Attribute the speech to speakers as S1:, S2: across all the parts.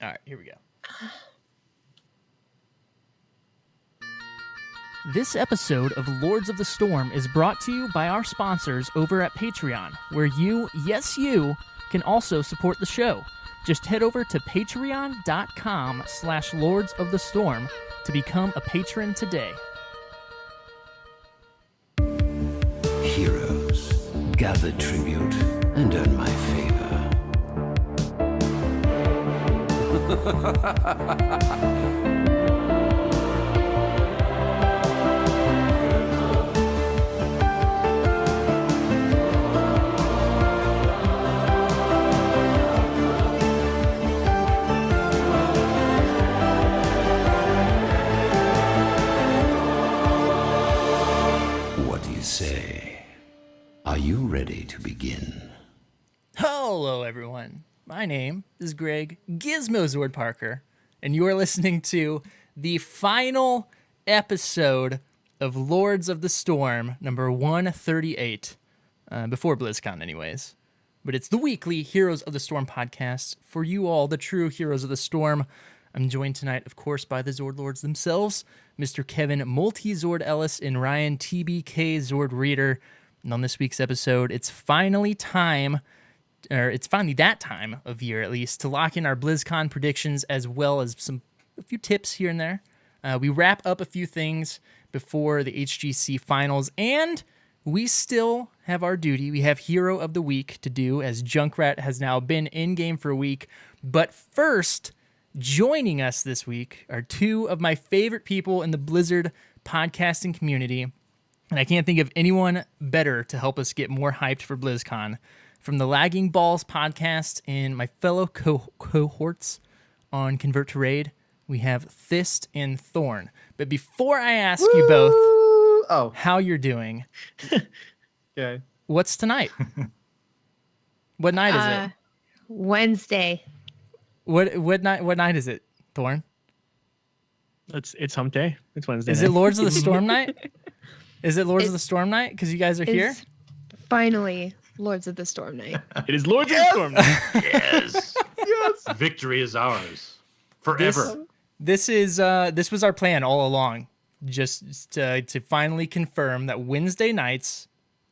S1: All right, here we go. This episode of Lords of the Storm is brought to you by our sponsors over at Patreon, where you, yes you, can also support the show. Just head over to patreon.com/Lords of the Storm to become a patron today.
S2: Heroes, gather tribute and earn my favor. What do you say? Are you ready to begin?
S1: Hello, everyone. My name is Greg Gizmozord Parker, and you are listening to the final episode of Lords of the Storm, number 138, before BlizzCon anyways. But it's the weekly Heroes of the Storm podcast for you all, the true Heroes of the Storm. I'm joined tonight, of course, by the Zord Lords themselves, Mr. Kevin Multi-Zord Ellis and Ryan TBK Zord Reader. And on this week's episode, it's finally that time of year, at least, to lock in our BlizzCon predictions as well as a few tips here and there. We wrap up a few things before the HGC finals, and we still have our duty. We have Hero of the Week to do, as Junkrat has now been in-game for a week. But first, joining us this week are two of my favorite people in the Blizzard podcasting community, and I can't think of anyone better to help us get more hyped for BlizzCon. From the Lagging Balls podcast and my fellow cohorts on Convert to Raid, we have Thyst and Thorn. But before I ask you both how you're doing,
S3: Okay.
S1: what's tonight? What night is it?
S4: Wednesday.
S1: What night is it, Thorn?
S3: It's hump day. It's Wednesday.
S1: Is
S3: night.
S1: it Lords of the Storm night? Is it Lords of the Storm night? Because you guys are here?
S4: It's finally Lords of the Storm night.
S3: It is Lords of the Storm night.
S5: Yes.
S3: Yes.
S5: Victory is ours. Forever.
S1: This was our plan all along, just to finally confirm that Wednesday nights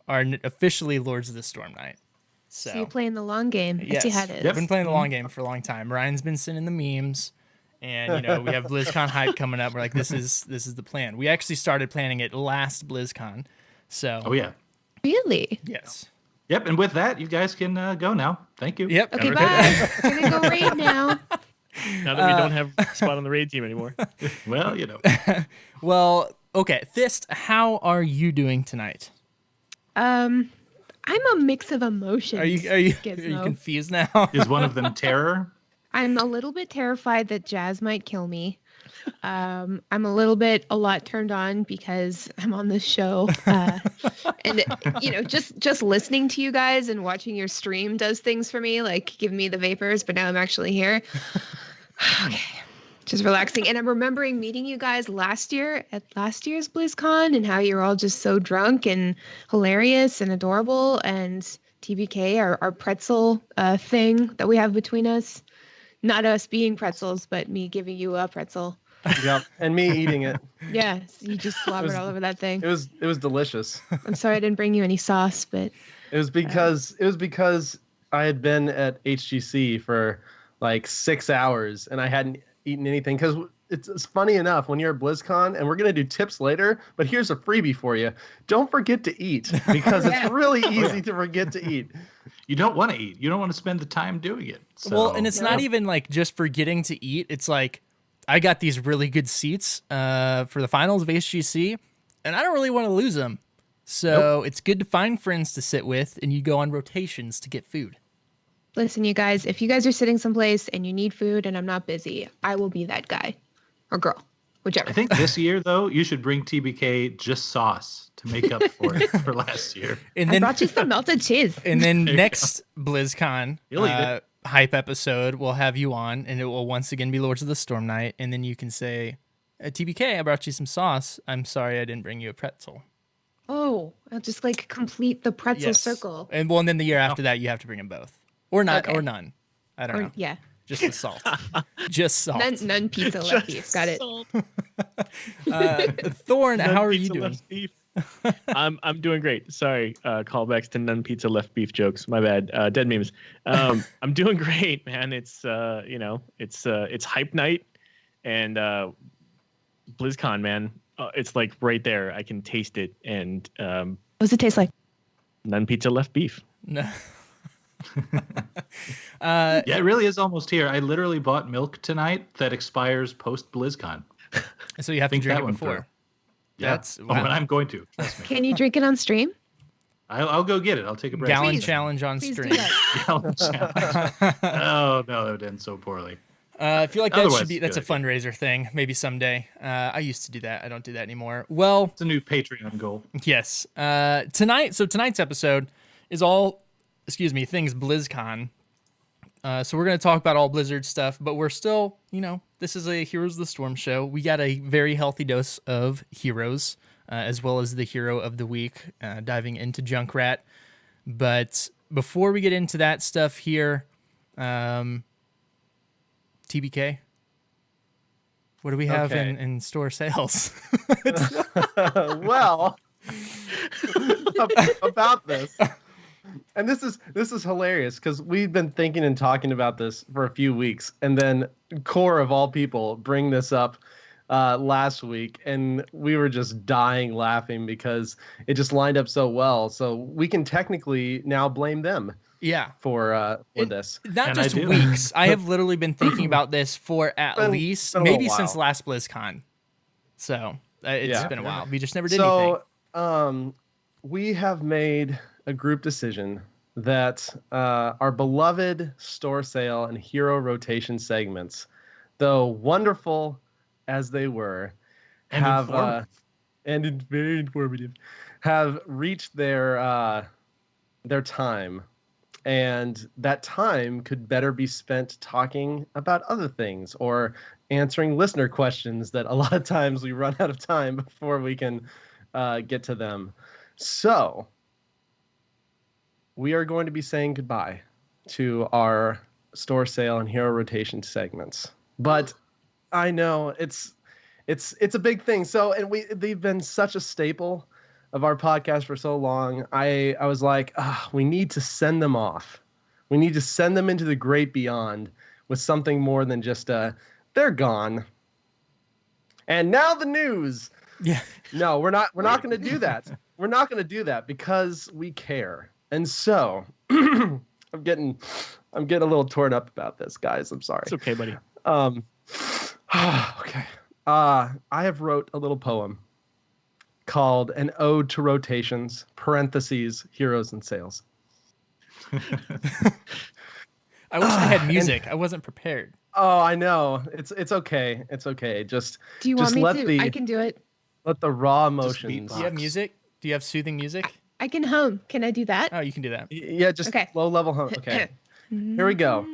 S1: are officially Lords of the Storm night.
S4: So you're playing the long game. I see how it is.
S1: I've been playing the long game for a long time. Ryan's been sending the memes, and we have BlizzCon hype coming up. We're like, this is the plan. We actually started planning it last BlizzCon. So
S5: Oh, yeah.
S4: Really?
S1: yes.
S5: Yep. And with that, you guys can go now. Thank you.
S1: Yep.
S4: Okay,
S5: Everybody.
S4: bye. We're gonna go raid now.
S3: Now that we don't have a spot on the raid team anymore.
S5: Well,
S1: Well, okay. Thist, how are you doing tonight?
S4: I'm a mix of emotions.
S1: Are you
S4: Gizmo.
S1: confused now?
S5: is one of them terror?
S4: I'm a little bit terrified that Jazz might kill me. I'm a lot turned on because I'm on this show, and just listening to you guys and watching your stream does things for me, like give me the vapors. But now I'm actually here. Okay, just relaxing, and I'm remembering meeting you guys last year at last year's BlizzCon and how you were all just so drunk and hilarious and adorable. And TBK, our pretzel thing that we have between us. Not us being pretzels, but me giving you a pretzel.
S3: Yep. And me eating it.
S4: Yeah, you just slobbered all over that thing.
S3: It was delicious.
S4: I'm sorry I didn't bring you any sauce, but
S3: It was because I had been at HGC for like 6 hours and I hadn't eaten anything. Because it's funny enough when you're at BlizzCon, and we're gonna do tips later, but here's a freebie for you: don't forget to eat, because it's really easy to forget to eat.
S5: You don't want to eat. You don't want to spend the time doing it. So.
S1: Well, and it's not even like just forgetting to eat. It's like, I got these really good seats for the finals of HGC, and I don't really want to lose them. So It's good to find friends to sit with, and you go on rotations to get food.
S4: listen, you guys, if you guys are sitting someplace and you need food and I'm not busy, I will be that guy or girl, whichever.
S5: I think this year, though, you should bring TBK just sauce to make up for it for last year.
S1: And
S4: I
S1: then
S4: brought you some melted cheese.
S1: And then next BlizzCon
S5: You'll eat it.
S1: hype episode, we'll have you on, and it will once again be Lords of the Storm night. And then you can say, TBK, I brought you some sauce. I'm sorry I didn't bring you a pretzel.
S4: Oh, I'll just like complete the pretzel
S1: Yes.
S4: circle.
S1: And then the year after that, you have to bring them both, or not,
S4: Okay.
S1: or none. I don't know.
S4: Yeah.
S1: Just the salt. Just salt.
S4: None pizza left beef. Got it.
S1: Thorn,
S6: None
S1: how are you
S6: pizza
S1: doing?
S6: left beef. I'm doing great. Sorry, callbacks to none pizza left beef jokes. My bad. Dead memes. I'm doing great, man. It's it's hype night, and BlizzCon, man. It's like right there. I can taste it, and
S4: What does it taste like?
S6: none pizza left beef.
S1: No.
S5: Yeah, it really is almost here. I literally bought milk tonight that expires post BlizzCon.
S1: So you have to
S5: Think
S1: drink
S5: that
S1: it
S5: one
S1: before.
S5: through. Yeah.
S1: That's
S5: Oh, and I'm going to. Trust me.
S4: Can you drink it on stream?
S5: I'll go get it. I'll take a break.
S1: Gallon
S4: Please.
S1: challenge on
S4: Please
S1: stream.
S4: do that.
S5: Gallon challenge. Oh no, that would end so poorly.
S1: I feel like that
S5: Otherwise,
S1: should be that's a
S5: good idea.
S1: fundraiser thing. Maybe someday. I used to do that. I don't do that anymore. Well,
S5: It's a new Patreon goal.
S1: yes. Tonight's episode is all, things BlizzCon. So we're going to talk about all Blizzard stuff, but we're still, this is a Heroes of the Storm show. We got a very healthy dose of heroes, as well as the hero of the week, diving into Junkrat. But before we get into that stuff here, TBK, what do we have
S3: Okay.
S1: in store sales?
S3: Well, about this, and this is hilarious because we've been thinking and talking about this for a few weeks, and then Core of all people bring this up last week, and we were just dying laughing because it just lined up so well. So we can technically now blame them
S1: Yeah.
S3: for this.
S1: Not
S5: And I
S1: just
S5: do.
S1: weeks. I have literally been thinking about this for at least
S3: been a little
S1: maybe since
S3: while.
S1: last BlizzCon. So it's
S3: Yeah.
S1: been a while. We just never did anything.
S3: So we have made a group decision that our beloved store sale and hero rotation segments, though wonderful as they were,
S5: And
S3: have
S5: informative.
S3: very informative, have reached their time, and that time could better be spent talking about other things or answering listener questions that a lot of times we run out of time before we can get to them. So we are going to be saying goodbye to our store sale and hero rotation segments. But I know it's a big thing. So, and they've been such a staple of our podcast for so long. I was like, we need to send them off. We need to send them into the great beyond with something more than just they're gone. And now the news.
S1: Yeah.
S3: No, we're not going to do that. We're not going to do that because we care. And so I'm getting a little torn up about this, guys. I'm sorry.
S6: It's okay, buddy.
S3: Okay. I have wrote a little poem called An Ode to Rotations, parentheses, Heroes and Sales.
S1: I wish I had music. I wasn't prepared.
S3: Oh, I know. It's okay. It's okay. Just
S4: Do you want
S3: Just
S4: me
S3: let
S4: to?
S3: the-
S4: I can do it.
S3: let the raw
S5: Just
S3: emotions.
S1: Do you have
S5: Box.
S1: music? Do you have soothing music?
S4: I can hum. Can I do that?
S1: Oh, you can do that.
S3: Yeah, just
S4: Okay.
S3: low level hum. Okay. Here we go.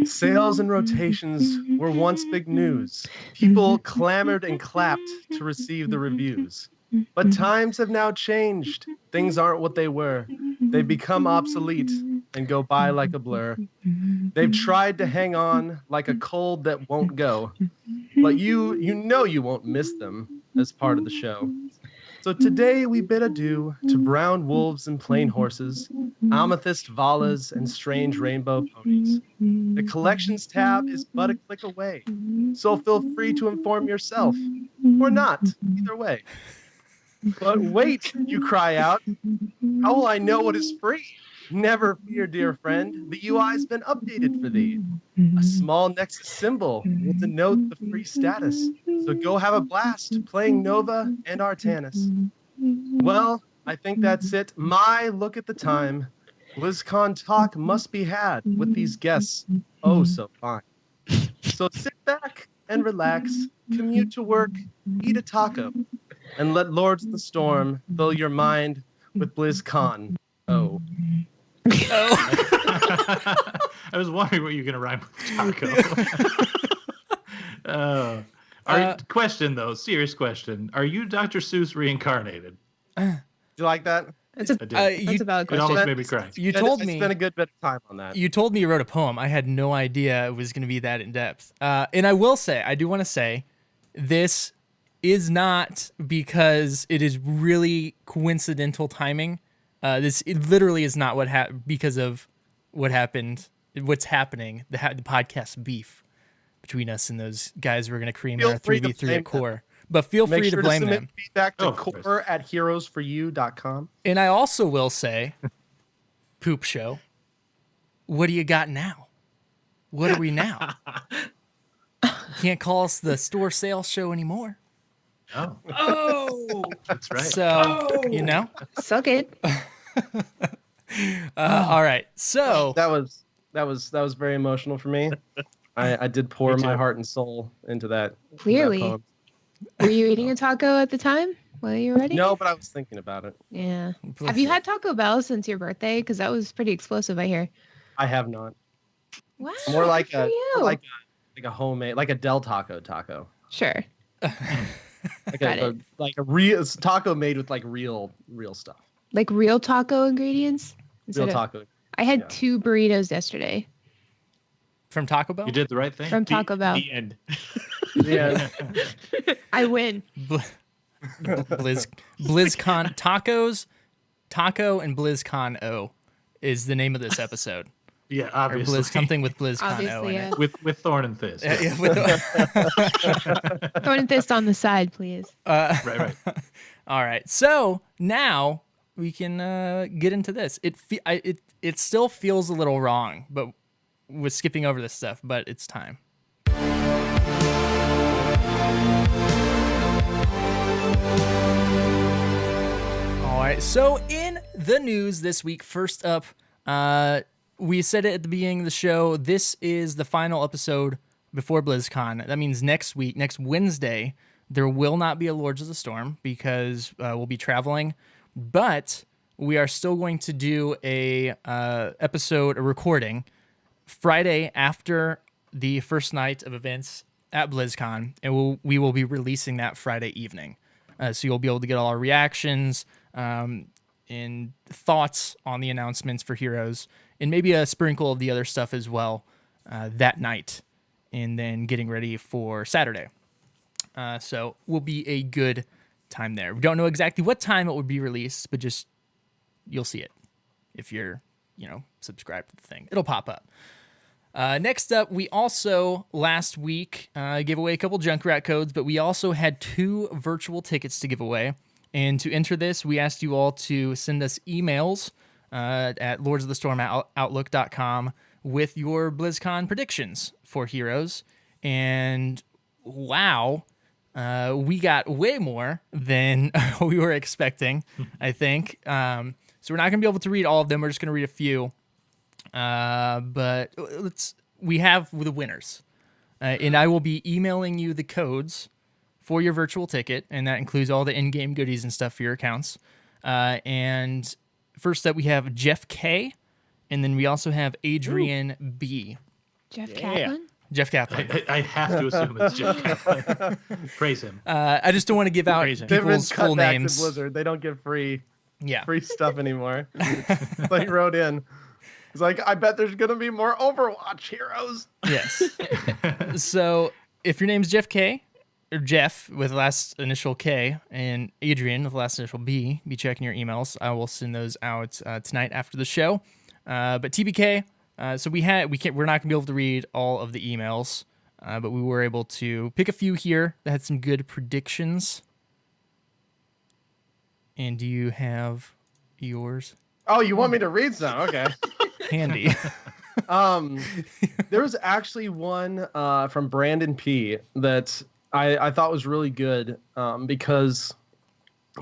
S3: Sales and rotations were once big news. People clamored and clapped to receive the reviews. But times have now changed. Things aren't what they were. They've become obsolete and go by like a blur. They've tried to hang on like a cold that won't go. But you know you won't miss them as part of the show. So today we bid adieu to brown wolves and plain horses, amethyst valas and strange rainbow ponies. The collections tab is but a click away, so feel free to inform yourself, or not, either way. But wait, you cry out, how will I know what is free? Never fear, dear friend, the UI's been updated for thee. A small Nexus symbol will denote the free status, so go have a blast playing Nova and Artanis. Well, I think that's it. My look at the time. BlizzCon talk must be had with these guests. Oh, so fine. So sit back and relax, commute to work, eat a taco, and let Lords of the Storm fill your mind with BlizzCon. Oh.
S5: I was wondering what you were going to rhyme with taco. Question, though. Serious question. Are you Dr. Seuss reincarnated?
S3: Do you like that?
S4: That's a
S5: I did.
S4: that's a valid
S5: It
S4: question.
S5: almost made me cry.
S1: You told
S3: I
S1: me
S3: spent a good bit of time on that.
S1: you told me you wrote a poem. I had no idea it was going to be that in depth. And I will say, I do want to say, this is not because it is really coincidental timing. It literally is not because of what happened. What's happening? The podcast beef between us and those guys we're going to create
S3: Feel
S1: our
S3: free to
S1: 3v3
S3: blame
S1: at core. But feel
S3: Make
S1: free
S3: sure
S1: to blame
S3: submit
S1: them.
S3: feedback to
S5: Oh, of course.
S3: core@heroesforyou.com.
S1: And I also will say, Poop Show, what do you got now? What are we now? You can't call us the store sales show anymore.
S5: Oh,
S6: Oh,
S5: that's right.
S1: So, you know?
S4: Suck it.
S1: All right. So,
S3: That was very emotional for me. I did pour
S5: Me
S3: my
S5: too.
S3: heart and soul into that.
S4: Clearly.
S3: That poem.
S4: Were you eating a taco at the time while you were writing?
S3: No, but I was thinking about it.
S4: Yeah. Have you had Taco Bell since your birthday? Because that was pretty explosive, I hear.
S3: I have not.
S4: Wow.
S3: More like
S4: good for you.
S3: like a homemade, like a Del taco.
S4: Sure.
S3: Like
S4: Got
S3: a
S4: it.
S3: like a real it's taco made with like real stuff.
S4: Like real taco ingredients?
S3: Real
S4: Instead of-
S3: taco.
S4: I had
S3: yeah.
S4: 2 burritos yesterday
S1: from Taco Bell?
S5: You did the right thing.
S4: from Taco Bell.
S6: The end.
S3: Yeah.
S4: I win.
S1: BlizzCon tacos, taco and BlizzCon O is the name of this episode.
S5: Yeah,
S1: Or
S5: obviously.
S1: something with BlizzCon O
S4: Obviously,
S1: in
S4: yeah.
S1: it.
S5: with Thorn and Thist.
S1: Yeah, with
S4: Thorn and Thist on the side, please.
S5: Right.
S1: all right. So now we can get into this. It still feels a little wrong, but with skipping over this stuff, but it's time. All right. So in the news this week, first up, we said it at the beginning of the show. This is the final episode before BlizzCon. That means next week, next Wednesday, there will not be a Lords of the Storm because we'll be traveling. But we are still going to do a recording Friday after the first night of events at BlizzCon, and we will be releasing that Friday evening. So you'll be able to get all our reactions and thoughts on the announcements for Heroes, and maybe a sprinkle of the other stuff as well that night, and then getting ready for Saturday. So will be a good time there. We don't know exactly what time it would be released, but just you'll see it if you're, subscribed to the thing. It'll pop up. Next up, we also last week gave away a couple Junkrat codes, but we also had 2 virtual tickets to give away. And to enter this, we asked you all to send us emails at lordsofthestorm@outlook.com with your BlizzCon predictions for Heroes. And wow, we got way more than we were expecting, I think. So we're not going to be able to read all of them. We're just going to read a few. But we have the winners. And I will be emailing you the codes for your virtual ticket, and that includes all the in-game goodies and stuff for your accounts. And first up, we have Jeff K, and then we also have Adrian B.
S4: Jeff
S6: Yeah.
S4: Kaplan?
S1: Jeff Kaplan.
S5: I have to assume it's Jeff Kaplan. Praise him.
S1: I just don't want to give out
S6: Crazy.
S3: They've been
S1: people's
S3: cut
S1: full
S3: back to
S1: names.
S3: Blizzard. They don't give free
S1: Yeah.
S3: stuff anymore. But he wrote in. He's like, I bet there's gonna be more Overwatch heroes.
S1: Yes. So if your name's Jeff K, or Jeff with last initial K, and Adrian with last initial B, be checking your emails. I will send those out tonight after the show. But TBK, so we're not gonna be able to read all of the emails, but we were able to pick a few here that had some good predictions. And do you have yours
S3: Oh, you want me to read some? Okay.
S1: handy?
S3: There was actually one from Brandon P that I thought was really good because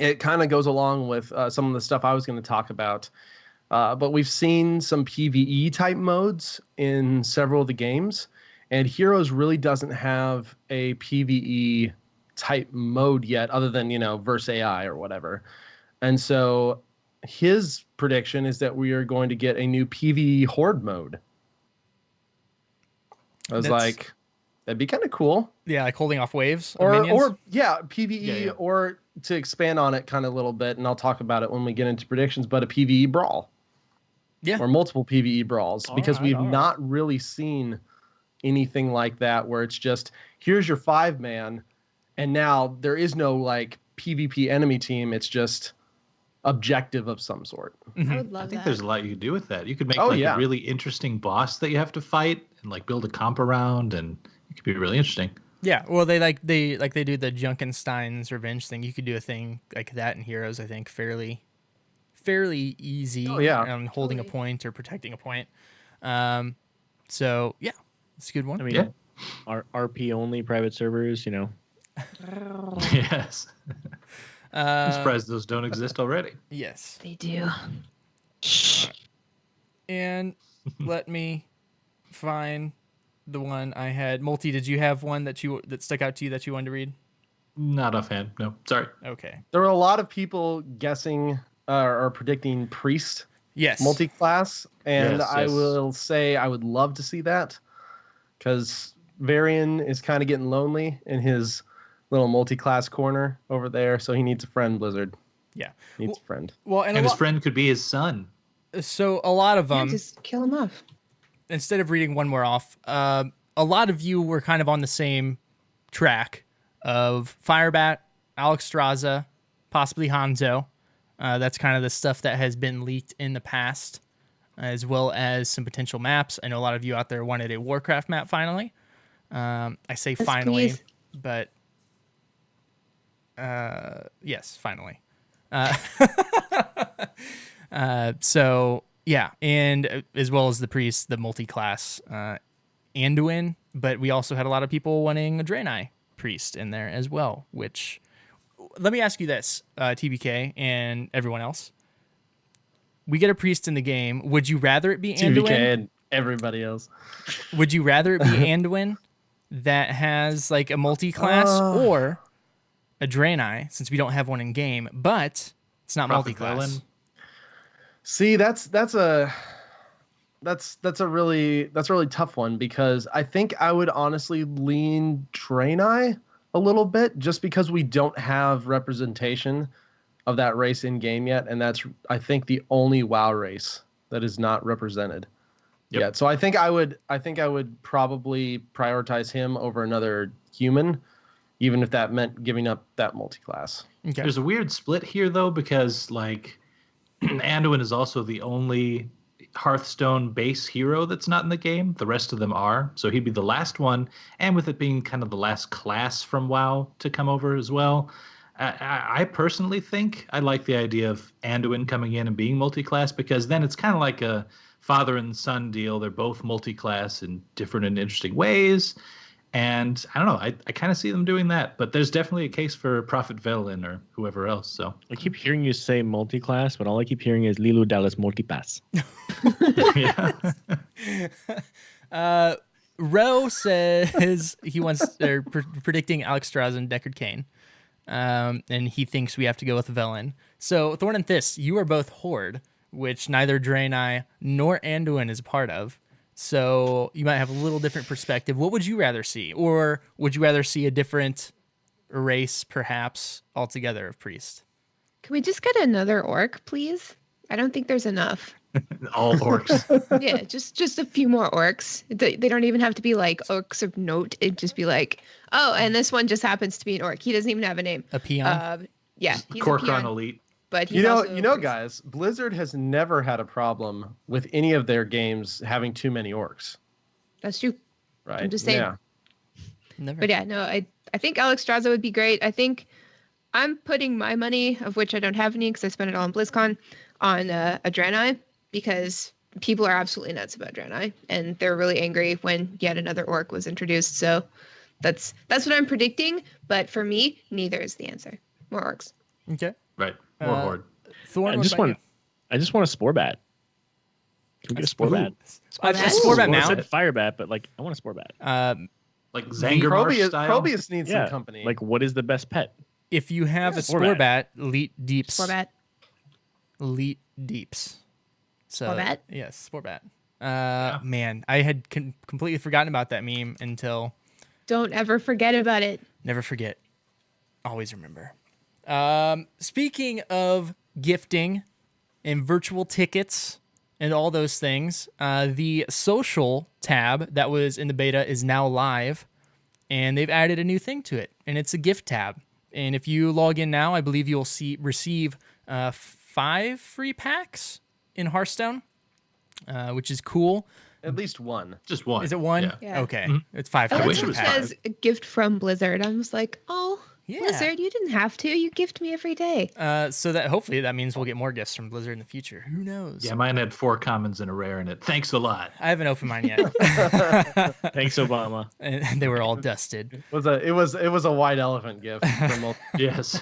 S3: it kind of goes along with some of the stuff I was going to talk about. But we've seen some PvE type modes in several of the games, and Heroes really doesn't have a PvE type mode yet, other than verse AI or whatever. And so his prediction is that we are going to get a new PvE Horde mode. I was like, that'd be kind of cool.
S1: Yeah, like holding off waves. of
S3: Or
S1: minions?
S3: PvE
S5: Yeah.
S3: or to expand on it kind of a little bit, and I'll talk about it when we get into predictions, but a PvE brawl.
S1: Yeah.
S3: Or multiple PvE brawls, because we've
S6: all right.
S3: not really seen anything like that where it's just, here's your 5-man, and now there is no like PvP enemy team. It's just objective of some sort.
S4: I would love
S5: I think
S4: that.
S5: there's a lot you could do with that. You could make
S3: Oh,
S5: like
S3: yeah.
S5: a really interesting boss that you have to fight and like build a comp around, and it could be really interesting.
S1: Yeah, well, they do the Junkenstein's Revenge thing. You could do a thing like that in Heroes, I think, fairly easy.
S3: Oh, yeah.
S1: On holding a
S4: Totally.
S1: point or protecting a point. So yeah, it's a good one.
S6: I mean,
S5: Yeah.
S6: RP only private servers, you know.
S5: Yes. I'm
S1: Uh,
S5: surprised those don't exist already.
S1: yes,
S4: They do.
S1: and let me find the one I had. Multi, did you have one that stuck out to you that you wanted to read?
S5: Not offhand. No, sorry.
S1: Okay.
S3: There were a lot of people guessing or predicting priest
S1: Yes.
S3: multi-class, and
S5: Yes,
S3: I
S5: yes.
S3: will say I would love to see that, because Varian is kind of getting lonely in his little multi-class corner over there, so he needs a friend, Blizzard.
S1: Yeah.
S3: He needs a friend.
S1: Well, and
S5: And his friend could be his son.
S1: so a lot of
S4: Yeah,
S1: them.
S4: just kill him off.
S1: Instead of reading one more off, a lot of you were kind of on the same track of Firebat, Alexstrasza, possibly Hanzo. That's kind of the stuff that has been leaked in the past, as well as some potential maps. I know a lot of you out there wanted a Warcraft map finally. I say
S4: Yes,
S1: finally,
S4: please.
S1: but yes, finally. So yeah, and as well as the priest, the multi-class Anduin, but we also had a lot of people wanting a Draenei priest in there as well. Which, let me ask you this, TBK and everyone else: we get a priest in the game. Would you rather it be
S3: TVK
S1: Anduin?
S3: and everybody else.
S1: Would you rather it be Anduin that has like a multi-class or a Draenei, since we don't have one in game, but it's not
S5: Prophet
S1: multi-class?
S5: Velen.
S3: See, that's a really tough one, because I think I would honestly lean Draenei a little bit, just because we don't have representation of that race in game yet, and that's, I think, the only WoW race that is not represented yet. So I think I would probably prioritize him over another human, even if that meant giving up that multi-class.
S1: Okay.
S5: There's a weird split here, though, because like Anduin is also the only Hearthstone base hero that's not in the game. The rest of them are. So he'd be the last one. And with it being kind of the last class from WoW to come over as well, I personally think I like the idea of Anduin coming in and being multi-class, because then it's kind of like a father and son deal. They're both multi-class in different and interesting ways. And I don't know, I kind of see them doing that, but there's definitely a case for Prophet Velen or whoever else. So
S6: I keep hearing you say multi-class, but all I keep hearing is Lilu Dallas multi-pass.
S5: yeah.
S1: Ro says he wants, they're predicting Alexstrasza and Deckard Cain. And he thinks we have to go with Velen. So Thorn and Thyst, you are both Horde, which neither Draenei nor Anduin is a part of. So you might have a little different perspective. What would you rather see? Or would you rather see a different race, perhaps, altogether of priest?
S4: Can we just get another orc, please? I don't think there's enough.
S5: All orcs.
S4: Yeah, just a few more orcs. They don't even have to be like orcs of note. It'd just be like, oh, and this one just happens to be an orc. He doesn't even have a name.
S1: A peon?
S4: Yeah, he's a
S5: Corkron
S4: peon,
S5: Elite.
S4: but he's also a priest.
S3: Guys, Blizzard has never had a problem with any of their games having too many orcs,
S4: That's true.
S3: right?
S4: I'm just saying.
S3: Yeah.
S1: Never.
S4: But yeah, no, I think Alexstrasza would be great. I think I'm putting my money, of which I don't have any because I spent it all on BlizzCon, on a Draenei, because people are absolutely nuts about Draenei, and they're really angry when yet another orc was introduced. So that's what I'm predicting. But for me, neither is the answer. More orcs.
S1: Okay.
S5: Right. More Horde.
S1: Thorn,
S6: I
S1: what
S6: just
S1: about
S6: want a spore bat. Can we get a spore bat?
S1: you? A
S4: Bat?
S1: spore bat
S6: I
S1: mount?
S6: said fire bat, but like I want a spore bat.
S5: Like Zangarmarsh style.
S3: Probius needs
S6: Yeah.
S3: some company.
S6: Like what is the best pet?
S1: If you have a
S6: Spore
S1: spore
S6: bat.
S1: bat, elite deeps.
S4: Spore bat.
S1: Elite deeps. So,
S4: Spore bat?
S1: Yes, spore bat. Man, I had completely forgotten about that meme until
S4: Don't ever forget about it.
S1: never forget. Always remember. Speaking of gifting and virtual tickets and all those things, the social tab that was in the beta is now live, and they've added a new thing to it, and it's a gift tab. And if you log in now, I believe you'll receive 5 free packs in Hearthstone, which is cool.
S3: At least one.
S5: Just one.
S1: Is it 1?
S5: Yeah.
S4: Yeah.
S1: Okay. It's 5
S4: I
S1: cards
S5: wish
S1: per
S5: it was
S1: pack.
S4: says a gift from Blizzard. I'm just like, oh,
S1: Yeah.
S4: Blizzard, you didn't have to. You gift me every day.
S1: So that hopefully that means we'll get more gifts from Blizzard in the future. Who knows?
S5: Yeah, mine had 4 commons and a rare in it. Thanks a lot.
S1: I haven't opened mine yet.
S6: Thanks, Obama.
S1: And they were all dusted.
S3: It was a white elephant gift from
S5: Yes.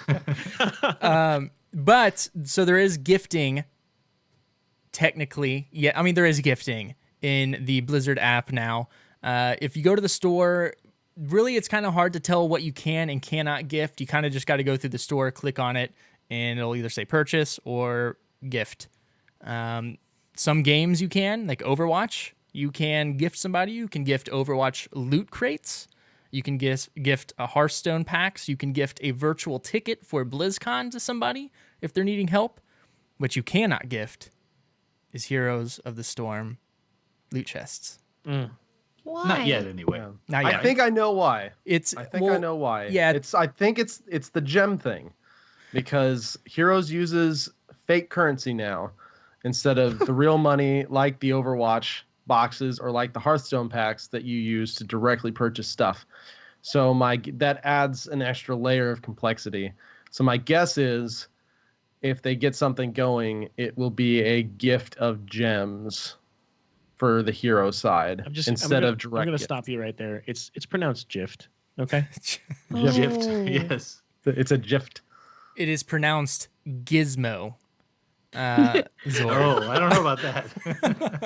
S1: But so there is gifting technically. Yeah, I mean there is gifting in the Blizzard app now. If you go to the store, really it's kind of hard to tell what you can and cannot gift. You kind of just got to go through the store, click on it, and it'll either say purchase or gift. Some games you can, like Overwatch, you can gift somebody. You can gift Overwatch loot crates. You can gift a Hearthstone packs. You can gift a virtual ticket for BlizzCon to somebody if they're needing help. What you cannot gift is Heroes of the Storm loot chests.
S4: Why?
S5: Not yet, anyway.
S3: Yeah.
S1: Not yet.
S3: I think I know why. I
S1: Well,
S3: know why.
S1: yeah.
S3: I think it's the gem thing, because Heroes uses fake currency now instead of the real money, like the Overwatch boxes or like the Hearthstone packs that you use to directly purchase stuff. So that adds an extra layer of complexity. So my guess is, if they get something going, it will be a gift of gems for the hero side instead of direct.
S6: I'm gonna
S3: gift.
S6: stop you right there. It's pronounced gift. Okay.
S5: Gift.
S4: Oh.
S5: Yes.
S3: It's a gift.
S1: It is pronounced Gizmo. Zord.
S5: Oh, I don't know about that.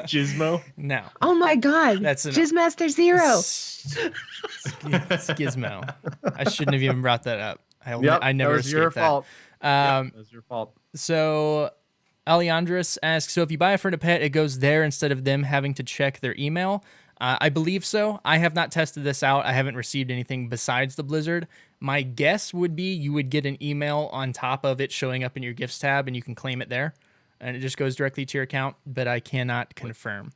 S6: Gizmo.
S1: No.
S4: Oh my God.
S1: That's an-
S4: Jizzmaster Zero.
S1: It's Gizmo. I shouldn't have even brought that up. I never
S3: that was your
S1: escaped that.
S3: fault.
S1: Um,
S3: That was your fault.
S1: So Alejandrus asks, so if you buy a friend a pet, it goes there instead of them having to check their email? I believe so. I have not tested this out. I haven't received anything besides the Blizzard. My guess would be you would get an email on top of it showing up in your gifts tab, and you can claim it there, and it just goes directly to your account, but I cannot confirm.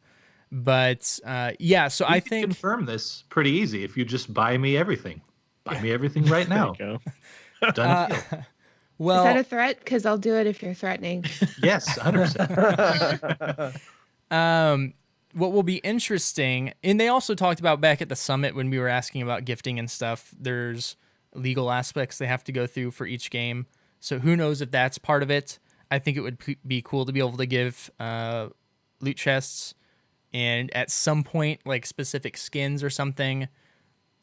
S1: But yeah, so I think
S5: confirm this pretty easy if you just buy me everything. Buy me everything right now.
S6: There you go.
S5: Done deal.
S1: well,
S4: Is that a threat? Because I'll do it if you're threatening.
S5: Yes, 100%.
S1: what will be interesting, and they also talked about back at the summit when we were asking about gifting and stuff, there's legal aspects they have to go through for each game. So who knows if that's part of it. I think it would be cool to be able to give loot chests and at some point like specific skins or something.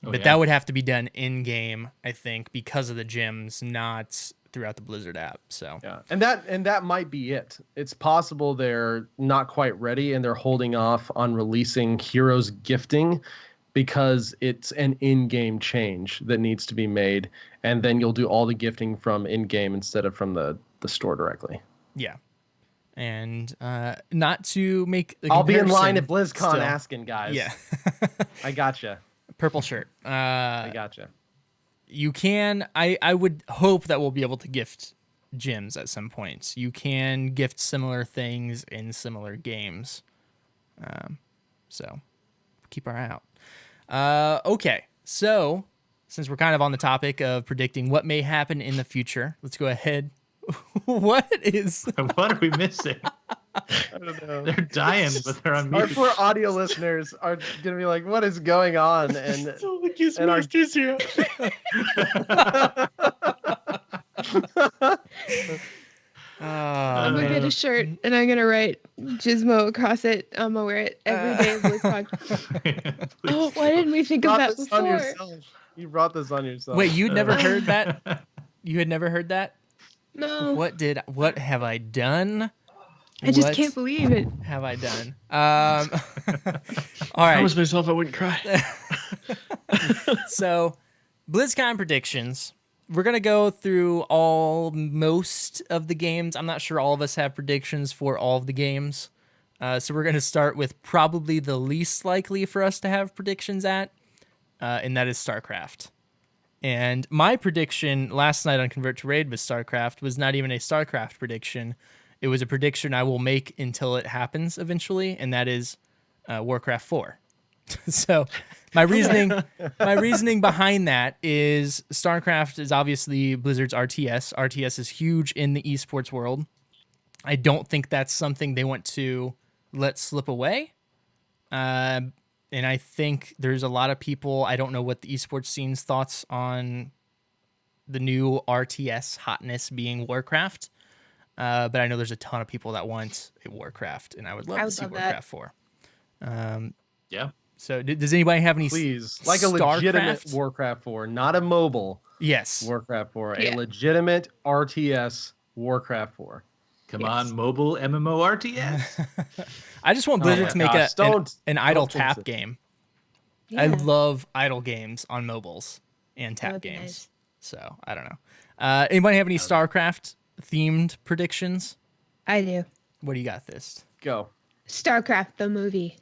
S1: But that would have to be done in game, I think, because of the gyms, not throughout the Blizzard app. So
S3: Yeah, and that might be it. It's possible they're not quite ready and they're holding off on releasing Heroes gifting because it's an in-game change that needs to be made, and then you'll do all the gifting from in-game instead of from the store directly.
S1: yeah. And not to make the
S3: I'll be in line
S1: comparison
S3: at BlizzCon
S1: still.
S3: asking, guys.
S1: Yeah.
S3: I gotcha.
S1: Purple shirt.
S3: I gotcha.
S1: You can, I would hope that we'll be able to gift gyms at some points. You can gift similar things in similar games. So keep our eye out. Okay, so since we're kind of on the topic of predicting what may happen in the future, let's go ahead. What
S5: What are we missing?
S3: I don't know.
S5: They're dying, but they're on
S3: Our
S5: mute.
S3: poor audio listeners are gonna be like, "What is going on?" And
S6: So the Gizmo
S3: And our-
S6: Zero.
S4: I'm gonna get a shirt and I'm gonna write Gizmo across it. I'm gonna wear it every day of BlizzCon. Oh, why didn't we think of
S3: brought
S4: that
S3: this on
S4: before?
S3: yourself. You brought this on yourself.
S1: Wait, you'd never heard that? You had never heard that?
S4: No,
S1: What have I done?
S4: I just
S1: What
S4: can't believe it.
S1: have I done? All
S6: I
S1: right.
S6: promised myself I wouldn't cry.
S1: So, BlizzCon predictions. We're going to go through most of the games. I'm not sure all of us have predictions for all of the games. So we're going to start with probably the least likely for us to have predictions at, and that is StarCraft. And my prediction last night on Convert to Raid with StarCraft was not even a StarCraft prediction. It was a prediction I will make until it happens eventually, and that is Warcraft 4. So my reasoning behind that is StarCraft is obviously Blizzard's RTS. RTS is huge in the esports world. I don't think that's something they want to let slip away. And I think there's a lot of people, I don't know what the esports scene's thoughts on the new RTS hotness being Warcraft. But I know there's a ton of people that want a Warcraft, and I would love to see Warcraft 4.
S5: Yeah.
S1: So does anybody have any
S3: Please, like a legitimate
S1: StarCraft?
S3: Warcraft 4, not a mobile
S1: Yes.
S3: Warcraft 4,
S4: Yeah.
S3: a legitimate RTS Warcraft 4.
S5: Come
S4: Yes.
S5: on, mobile MMORTS.
S1: I just want Blizzard
S3: my
S1: to make
S3: gosh,
S1: an idle
S3: don't jinx
S1: tap
S3: it.
S1: game.
S4: Yeah.
S1: I love idle games on mobiles and
S4: That
S1: tap
S4: would be
S1: games.
S4: nice.
S1: So I don't know. Anybody have any StarCraft themed predictions?
S4: I do.
S1: What do you got, Thist?
S3: Go.
S4: StarCraft the movie.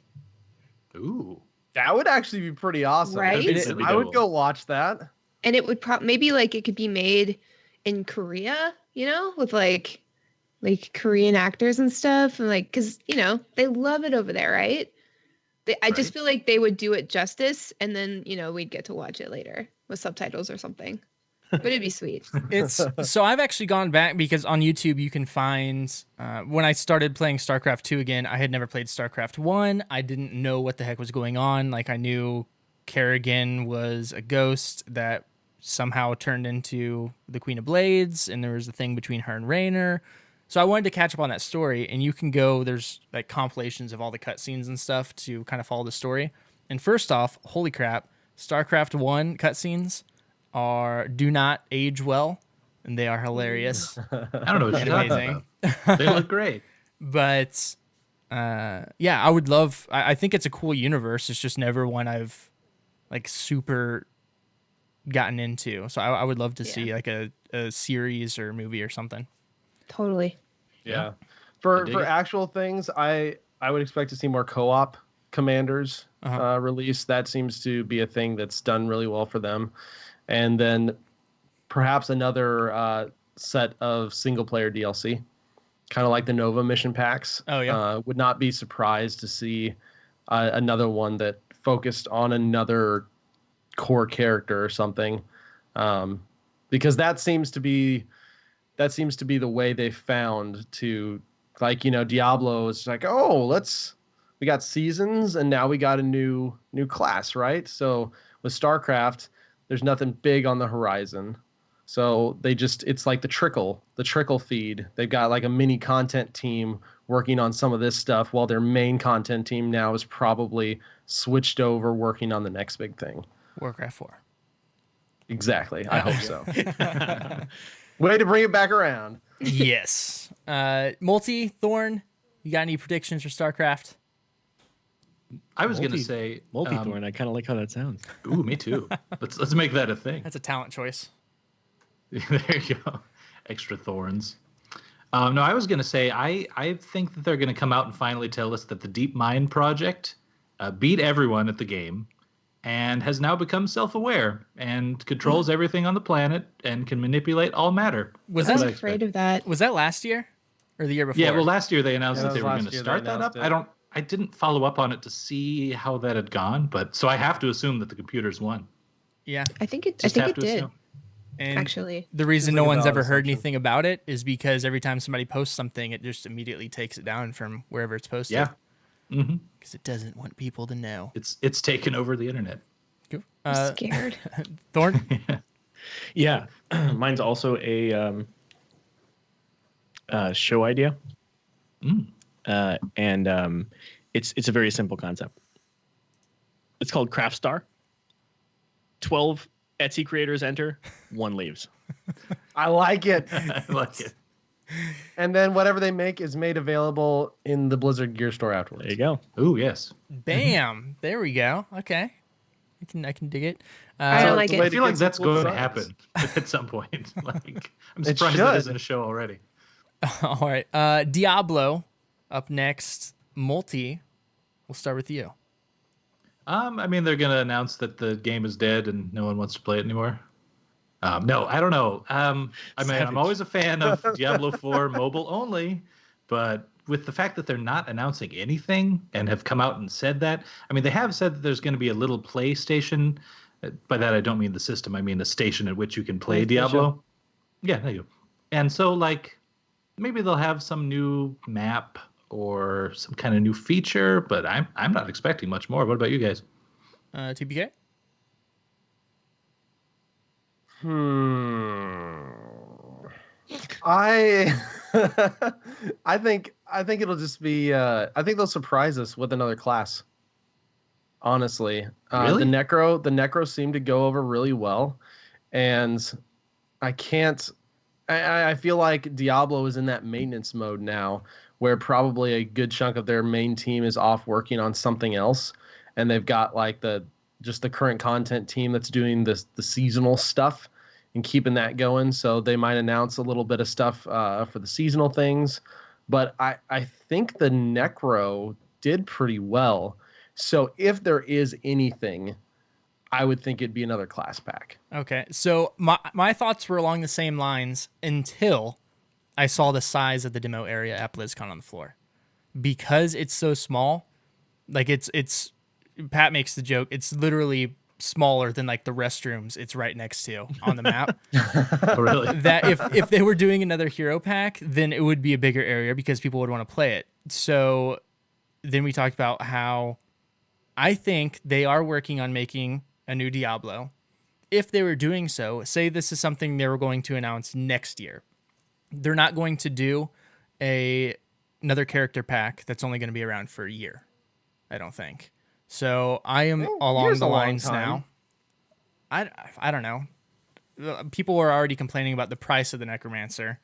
S5: Ooh.
S3: That would actually be pretty awesome.
S4: Right?
S5: That'd be
S3: I would
S5: dope.
S3: go watch that.
S4: And it would maybe like it could be made in Korea, with like Korean actors and stuff, and like because they love it over there, right? I just
S5: Right.
S4: feel like they would do it justice, and then we'd get to watch it later with subtitles or something. But it'd be sweet.
S1: It's so I've actually gone back because on YouTube you can find when I started playing StarCraft 2 again, I had never played StarCraft 1. I didn't know what the heck was going on. Like I knew Kerrigan was a ghost that somehow turned into the Queen of Blades, and there was a thing between her and Raynor. So I wanted to catch up on that story, and you can go, there's like compilations of all the cutscenes and stuff to kind of follow the story. And first off, holy crap, StarCraft 1 cutscenes do not age well, and they are hilarious.
S5: I don't know what
S1: and
S5: you're talking
S1: amazing.
S5: about. They look great.
S1: But yeah, I would love, I think it's a cool universe. It's just never one I've like super gotten into. So I would love to see like a series or movie or something.
S4: Totally.
S3: Yeah.
S5: I
S3: For
S5: dig it.
S3: actual things, I would expect to see more co-op commanders released. That seems to be a thing that's done really well for them. And then perhaps another set of single player DLC, kind of like the Nova mission packs.
S1: Oh, yeah.
S3: Would not be surprised to see another one that focused on another core character or something, because that seems to be the way they found to, like, Diablo is like, oh, we got seasons and now we got a new class, right? So with StarCraft, there's nothing big on the horizon. So it's like the trickle feed. They've got like a mini content team working on some of this stuff while their main content team now is probably switched over working on the next big thing.
S1: Warcraft 4.
S3: Exactly. I hope so. Way to bring it back around.
S1: Yes. Thorn, you got any predictions for StarCraft?
S5: I was gonna say
S6: Multi-thorn. I kind of like how that sounds.
S5: Ooh, me too. Let's make that a thing.
S1: That's a talent choice.
S5: There you go. Extra thorns. No, I was gonna say I think that they're gonna come out and finally tell us that the Deep Mind project beat everyone at the game and has now become self-aware and controls everything on the planet and can manipulate all matter.
S1: Was
S4: I was
S1: that
S4: afraid of that.
S1: was that last year or the year before?
S5: Yeah, well, last year they announced
S3: Yeah,
S5: that they
S3: that
S5: were
S3: was
S5: going
S3: last
S5: to
S3: year
S5: start
S3: they
S5: that up.
S3: announced it.
S5: I didn't follow up on it to see how that had gone, so I have to assume that the computers won.
S1: Yeah.
S4: I think it
S5: Just have to
S4: did.
S5: assume.
S1: And
S4: Actually.
S1: the reason
S3: Seems
S1: no
S3: like a
S1: one's
S3: valid
S1: ever heard
S3: assumption.
S1: anything about it is because every time somebody posts something, it just immediately takes it down from wherever it's posted.
S5: Yeah. Mm-hmm.
S1: Because it doesn't want people to know.
S5: It's taken over the internet.
S1: Cool.
S4: I'm scared.
S1: Thorn?
S6: Yeah, mine's also a show idea, and it's a very simple concept. It's called Craft Star. 12 Etsy creators enter, 1 leaves.
S3: I like it.
S5: I like it.
S3: And then whatever they make is made available in the Blizzard Gear Store afterwards.
S6: There you go.
S5: Ooh, yes.
S1: Bam. There we go. Okay. I can dig it.
S4: I don't like
S3: the
S4: it.
S3: way
S5: I feel like
S3: get
S5: that's
S3: some cool
S5: going to
S3: designs.
S5: happen at some point. Like, I'm
S3: It
S5: surprised that
S3: should.
S5: isn't a show already.
S1: All right. Diablo up next. Multi. We'll start with you.
S5: I mean, they're going to announce that the game is dead and no one wants to play it anymore. No, I don't know. I mean,
S6: Savage.
S5: I'm always a fan of Diablo 4 mobile only, but with the fact that they're not announcing anything and have come out and said that, I mean, they have said that there's going to be a little PlayStation. By that, I don't mean the system. I mean a station at which you can play Diablo. Yeah, there you go. And so, like, maybe they'll have some new map or some kind of new feature, but I'm not expecting much more. What about you guys?
S1: TPK?
S3: I I think it'll just be I think they'll surprise us with another class. Honestly.
S5: Really?
S3: The necro seemed to go over really well, and I can't I feel like Diablo is in that maintenance mode now where probably a good chunk of their main team is off working on something else, and they've got like the current content team that's doing the seasonal stuff and keeping that going. So they might announce a little bit of stuff for the seasonal things. But I think the Necro did pretty well. So if there is anything, I would think it'd be another class pack.
S1: Okay, so my thoughts were along the same lines until I saw the size of the demo area at BlizzCon on the floor. Because it's so small, like it's Pat makes the joke, it's literally smaller than like the restrooms it's right next to on the map.
S5: Oh, really?
S1: That if they were doing another hero pack, then it would be a bigger area because people would want to play it. So then we talked about how I think they are working on making a new Diablo. If they were doing so, say this is something they were going to announce next year. They're not going to do another character pack that's only going to be around for a year, I don't think. So I am along the lines now. I don't know. People were already complaining about the price of the Necromancer,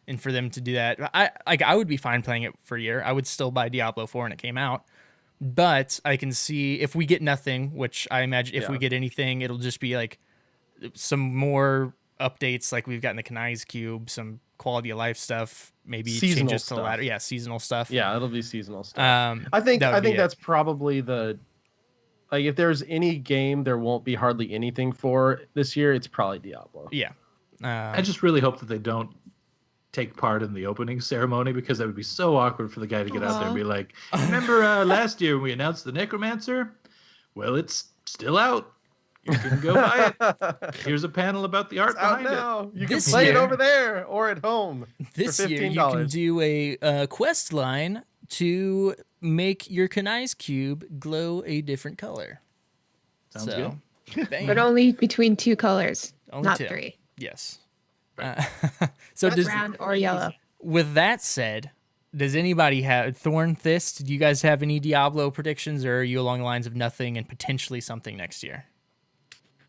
S1: and for them to do that, I would be fine playing it for a year. I would still buy Diablo 4 when it came out. But I can see if we get nothing, which I imagine if we get anything, it'll just be like some more updates like we've gotten the Kanai's Cube, some quality of life stuff, maybe
S3: Seasonal
S1: changes to the
S3: stuff.
S1: ladder. Yeah, seasonal stuff.
S3: Yeah, it'll be seasonal stuff.
S1: I
S3: think that's probably like if there's any game there won't be hardly anything for this year, it's probably Diablo.
S1: Yeah.
S5: I just really hope that they don't take part in the opening ceremony, because that would be so awkward for the guy to get out there and be like, remember last year when we announced the Necromancer? Well, it's still out. You can go buy it. Here's a panel about the art
S3: It's out
S5: behind it.
S3: now. You can
S1: This
S3: play it
S1: year-
S3: over there or at home.
S1: This
S3: for
S1: year, you
S3: $15.
S1: can do a quest line to make your Kanai's Cube glow a different color.
S5: Sounds
S1: good. Bam.
S4: But only between two colors,
S1: Only
S4: not
S1: two.
S4: three.
S1: Yes. So
S4: Brown or yellow.
S1: with that said, does anybody have Thorn, Thyst? Do you guys have any Diablo predictions, or are you along the lines of nothing and potentially something next year?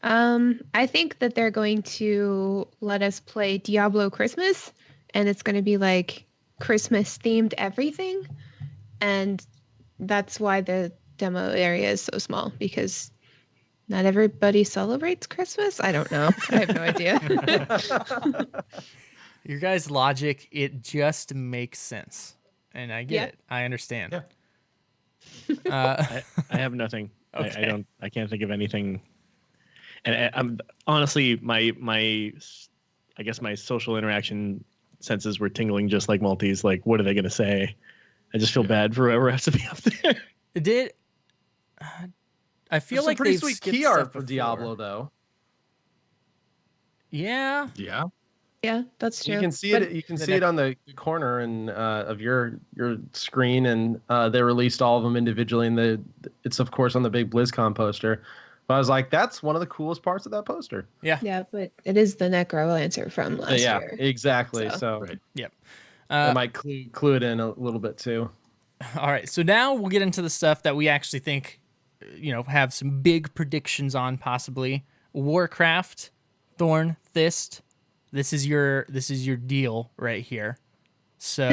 S4: I think that they're going to let us play Diablo Christmas, and it's going to be like Christmas themed everything. And that's why the demo area is so small, because not everybody celebrates Christmas. I don't know. I have no idea.
S1: Your guys' logic, it just makes sense. And I get
S4: Yeah.
S1: it. I understand.
S5: Yeah.
S6: I have nothing.
S1: Okay.
S6: I can't think of anything. And I'm honestly, my I guess my social interaction senses were tingling just like Maltese. Like, what are they going to say? I just feel bad for whoever has to be up there.
S1: It did. I feel
S3: There's
S1: like
S3: some pretty
S1: they've
S3: sweet
S1: skipped
S3: key art
S1: stuff
S3: for
S1: before.
S3: Diablo, though.
S1: Yeah.
S5: Yeah.
S4: Yeah, that's true.
S3: You can see
S4: But
S3: it. You can see it on the corner and of your screen, and they released all of them individually. And it's of course on the big BlizzCon poster. But I was like, that's one of the coolest parts of that poster.
S4: Yeah, but it is the Necromancer from last
S3: Yeah,
S4: year.
S3: exactly.
S4: So.
S3: So
S5: Right.
S1: Yep.
S3: I might clue it in a little bit too.
S1: All right. So now we'll get into the stuff that we actually think, have some big predictions on, possibly. Warcraft, Thorn, Thyst. This is your deal right here. So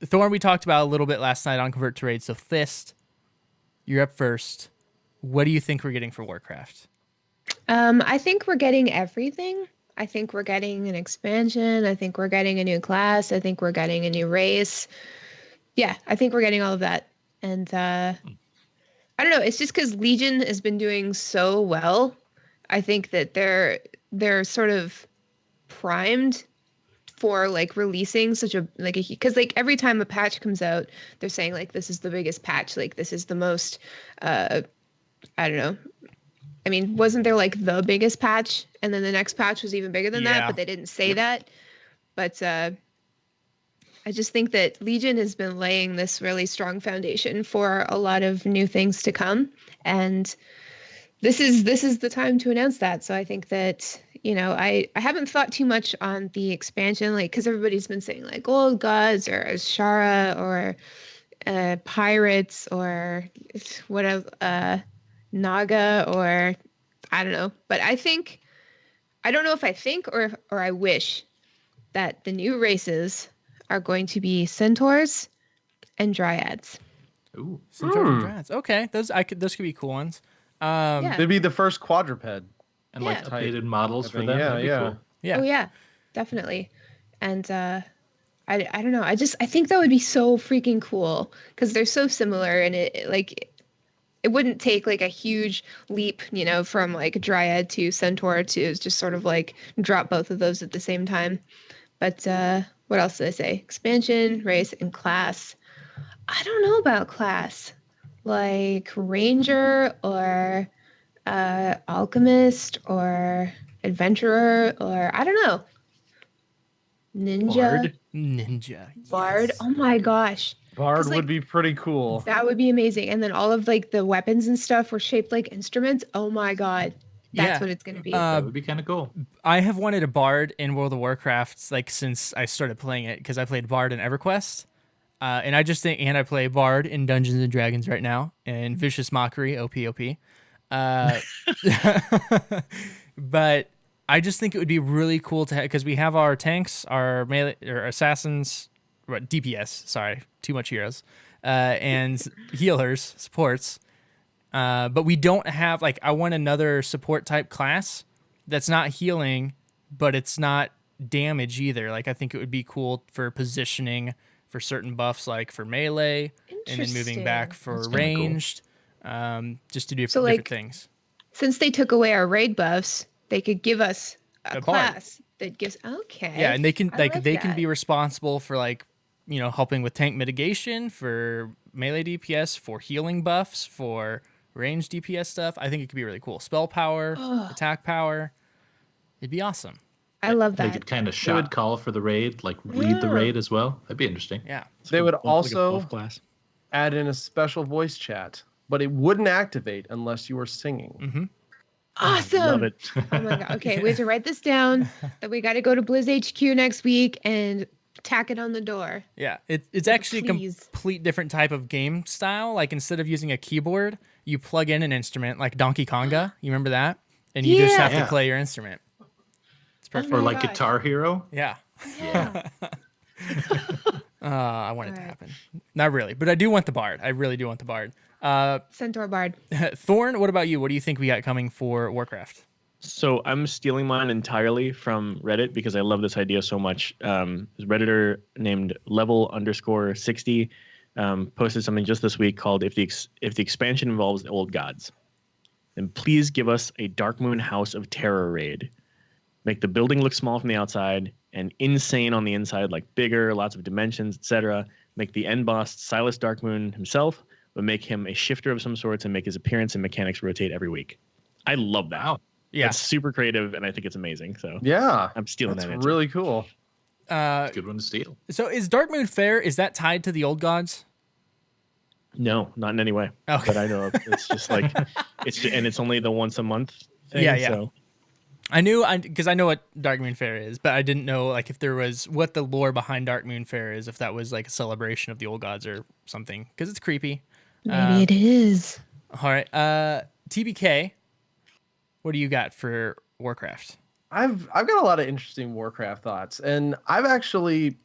S1: Thorn we talked about a little bit last night on Convert to Raid. So Thyst, you're up first. What do you think we're getting for Warcraft?
S4: I think we're getting everything. I think we're getting an expansion. I think we're getting a new class. I think we're getting a new race. Yeah, I think we're getting all of that. And I don't know. It's just because Legion has been doing so well. I think that they're sort of primed for like releasing such a like a because like every time a patch comes out, they're saying like this is the biggest patch, like this is the most I don't know. I mean, wasn't there like the biggest patch and then the next patch was even bigger than that, but they didn't say that. But I just think that Legion has been laying this really strong foundation for a lot of new things to come, and this is the time to announce that. So I think that, you know, I haven't thought too much on the expansion, like because everybody's been saying like old gods or Ashara or pirates or what else, Naga or I don't know. But I don't know if I think or I wish that the new races are going to be centaurs and dryads.
S5: Ooh.
S1: Centaurs and dryads. Okay, those could be cool ones.
S4: Yeah.
S3: They'd be the first quadruped.
S5: And like
S4: Yeah.
S5: updated models for
S3: think,
S5: them.
S3: yeah,
S5: That'd be
S3: yeah.
S5: cool.
S1: Yeah.
S4: Oh yeah, definitely. And I don't know. I think that would be so freaking cool because they're so similar, and it wouldn't take like a huge leap, you know, from like a dryad to centaur to just sort of like drop both of those at the same time. But what else did I say? Expansion, race, and class. I don't know about class. Like ranger or alchemist or adventurer or I don't know. Ninja.
S6: Bard.
S1: Ninja.
S4: Bard.
S1: Yes.
S4: Oh my gosh.
S3: Bard
S4: 'Cause, like,
S3: would be pretty cool.
S4: That would be amazing. And then all of like the weapons and stuff were shaped like instruments. Oh my god. That's
S1: Yeah.
S4: what it's gonna be.
S5: That would be kind of cool.
S1: I have wanted a bard in World of Warcraft like since I started playing it because I played bard in EverQuest, and I just think and I play bard in Dungeons and Dragons right now and Vicious Mockery OPOP, but I just think it would be really cool to have because we have our tanks, our melee or assassins, DPS. Sorry, too much heroes, and healers, supports. But we don't have like I want another support type class that's not healing, but it's not damage either. Like I think it would be cool for positioning for certain buffs, like for melee, and then moving back for
S5: That's kinda cool.
S1: ranged, just to do
S4: So,
S1: different
S4: like,
S1: things.
S4: Since they took away our raid buffs, they could give us a
S1: A bard.
S4: class that gives okay.
S1: Yeah, and they can
S4: I
S1: like
S4: like
S1: they can
S4: that.
S1: be responsible for like helping with tank mitigation, for melee DPS, for healing buffs, for range DPS stuff. I think it could be really cool. Spell power, attack power. It'd be awesome.
S4: I love
S5: They
S4: that.
S5: could kind of shot call for the raid, like lead the
S4: Yeah.
S5: raid as well. That'd be interesting.
S1: Yeah.
S3: They would
S6: Like a
S3: also
S6: buff class.
S3: add in a special voice chat, but it wouldn't activate unless you were singing.
S1: Mm-hmm.
S4: Awesome.
S6: Love it.
S4: Oh my god. Okay, we have to write this down. That we got to go to Blizz HQ next week and tack it on the door.
S1: Yeah, it's actually a
S4: Please.
S1: complete different type of game style. Like instead of using a keyboard, you plug in an instrument like Donkey Konga. You remember that? And you just have
S5: Yeah.
S1: to play your instrument. It's perfect.
S4: Oh
S5: Or
S4: my
S5: like
S4: gosh.
S5: Guitar Hero.
S1: Yeah.
S4: Yeah.
S1: I want it to
S4: Alright.
S1: happen. Not really, but I do want the bard. I really do want the bard.
S4: Centaur Bard.
S1: Thorn, what about you? What do you think we got coming for Warcraft?
S6: So I'm stealing mine entirely from Reddit because I love this idea so much. This Redditor named level_60 posted something just this week called if the expansion involves the old gods, then please give us a Darkmoon House of Terror raid. Make the building look small from the outside and insane on the inside, like bigger, lots of dimensions, etc. Make the end boss Silas Darkmoon himself, but make him a shifter of some sorts and make his appearance and mechanics rotate every week. I love that.
S5: Wow.
S1: Yeah.
S6: It's super creative, and I think it's amazing. So
S3: Yeah,
S6: I'm stealing
S3: that's
S6: that answer.
S3: really cool.
S5: Good one to steal.
S1: So is Darkmoon Fair, is that tied to the old gods?
S6: No, not in any way.
S1: Okay.
S6: But I know it's just like and it's only the once a month thing.
S1: Yeah, yeah.
S6: So
S1: Because I know what Darkmoon Fair is, but I didn't know like if there was what the lore behind Darkmoon Fair is, if that was like a celebration of the old gods or something, because it's creepy.
S4: Maybe it is.
S1: All right, TBK, what do you got for Warcraft?
S3: I've got a lot of interesting Warcraft thoughts, and I actually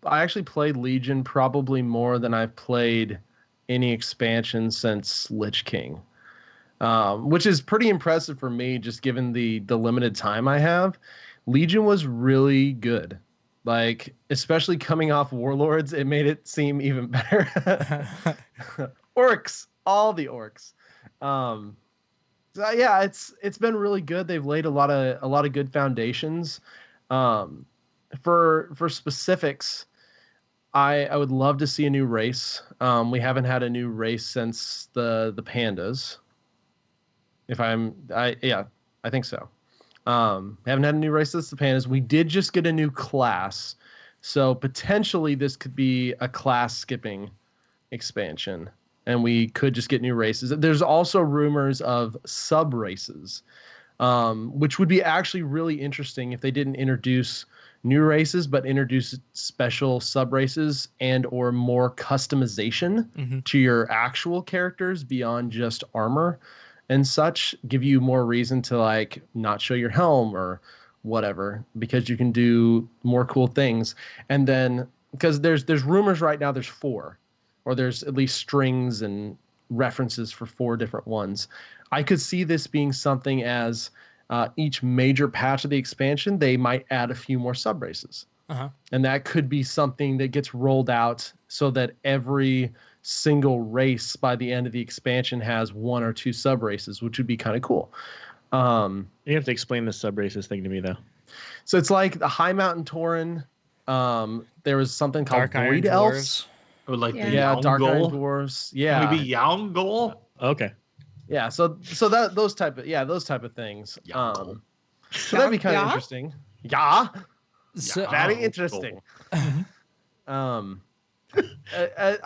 S3: played Legion probably more than I've played any expansion since Lich King, which is pretty impressive for me, just given the limited time I have. Legion was really good, like especially coming off Warlords, it made it seem even better. Orcs, all the orcs. Yeah, it's been really good. They've laid a lot of good foundations. For specifics, I would love to see a new race. We haven't had a new race since the pandas. I think so. Haven't had a new race since the pandas. We did just get a new class, so potentially this could be a class skipping expansion, and we could just get new races. There's also rumors of sub races, which would be actually really interesting if they didn't introduce new races, but introduce special sub races and or more customization to your actual characters beyond just armor and such. Give you more reason to like not show your helm or whatever, because you can do more cool things. And then because there's rumors right now, there's 4, or there's at least strings and references for 4 different ones. I could see this being something as each major patch of the expansion, they might add a few more sub races. And that could be something that gets rolled out so that every single race by the end of the expansion has 1 or 2 sub races, which would be kind of cool.
S6: You have to explain the sub races thing to me, though.
S3: So it's like the High Mountain Tauren. There was something called
S1: Dark Iron
S3: Void Elves.
S5: Or like the
S3: Dark Iron
S5: Yaungol.
S3: Dwarves. Yeah,
S5: Maybe Yaungol.
S6: Okay.
S3: yeah. So that those type of things. So that'd be kind of interesting. Yeah,
S1: So,
S3: very interesting. I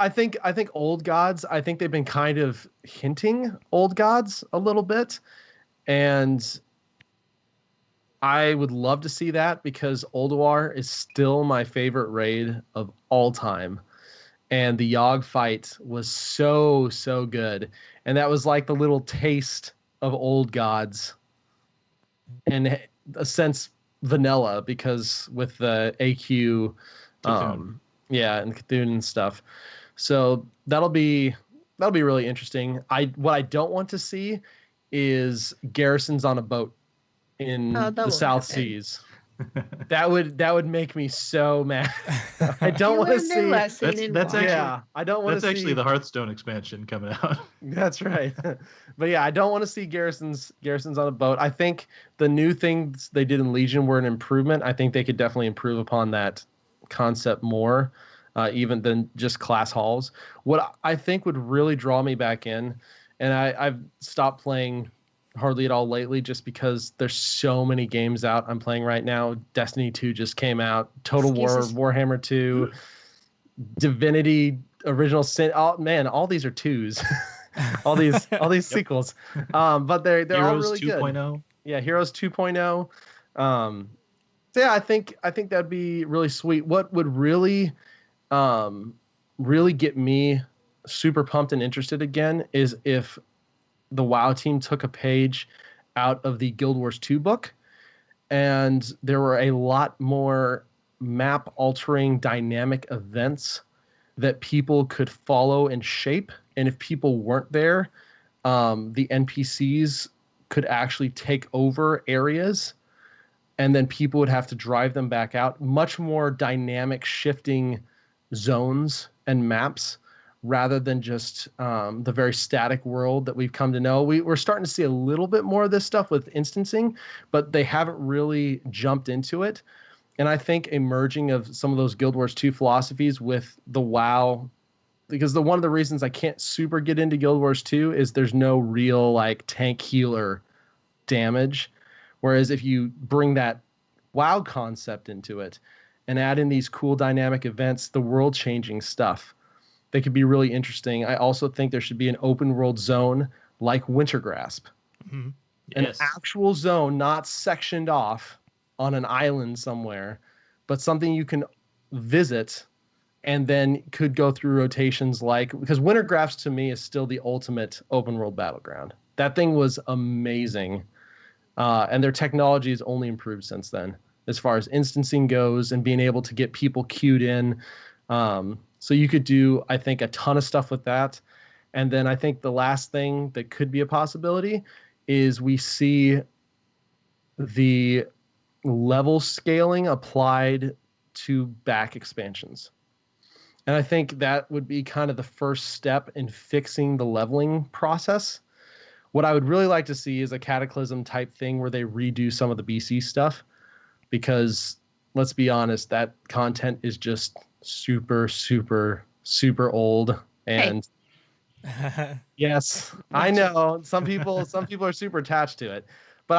S3: think Old Gods. I think they've been kind of hinting Old Gods a little bit, and I would love to see that because Ulduar is still my favorite raid of all time. And the Yogg fight was so good. And that was like the little taste of Old Gods. And a sense vanilla, because with the AQ, and Cthulhu and stuff. So that'll be really interesting. What I don't want to see is garrisons on a boat in the South Seas. That would make me so mad. I don't want to see.
S5: That's actually
S3: I don't want to see.
S5: That's actually the Hearthstone expansion coming out.
S3: That's right. But yeah, I don't want to see garrisons on a boat. I think the new things they did in Legion were an improvement. I think they could definitely improve upon that concept more, even than just class halls. What I think would really draw me back in, and I've stopped playing hardly at all lately just because there's so many games out I'm playing right now. Destiny 2 just came out, Total War, Warhammer 2, Divinity, Original Sin. Oh man, all these are 2s. all these sequels. But they're
S5: Heroes
S3: all really
S5: 2.0.
S3: good. Yeah, Heroes 2.0. So yeah, I think that'd be really sweet. What would really get me super pumped and interested again is if the WoW team took a page out of the Guild Wars 2 book, and there were a lot more map altering dynamic events that people could follow and shape. And if people weren't there, the NPCs could actually take over areas, and then people would have to drive them back out. Much more dynamic shifting zones and maps, rather than just the very static world that we've come to know. We're starting to see a little bit more of this stuff with instancing, but they haven't really jumped into it. And I think a merging of some of those Guild Wars 2 philosophies with the WoW, because one of the reasons I can't super get into Guild Wars 2 is there's no real like tank healer damage. Whereas if you bring that WoW concept into it and add in these cool dynamic events, the world changing stuff, they could be really interesting. I also think there should be an open world zone like Wintergrasp.
S1: Mhm.
S3: An actual zone, not sectioned off on an island somewhere, but something you can visit and then could go through rotations because Wintergrasp to me is still the ultimate open world battleground. That thing was amazing. And their technology has only improved since then, as far as instancing goes and being able to get people queued in. So you could do, I think, a ton of stuff with that. And then I think the last thing that could be a possibility is we see the level scaling applied to back expansions. And I think that would be kind of the first step in fixing the leveling process, What I would really like to see is a Cataclysm type thing where they redo some of the BC stuff, because let's be honest, that content is just super, super, super old. And yes, I know some people are super attached to it, but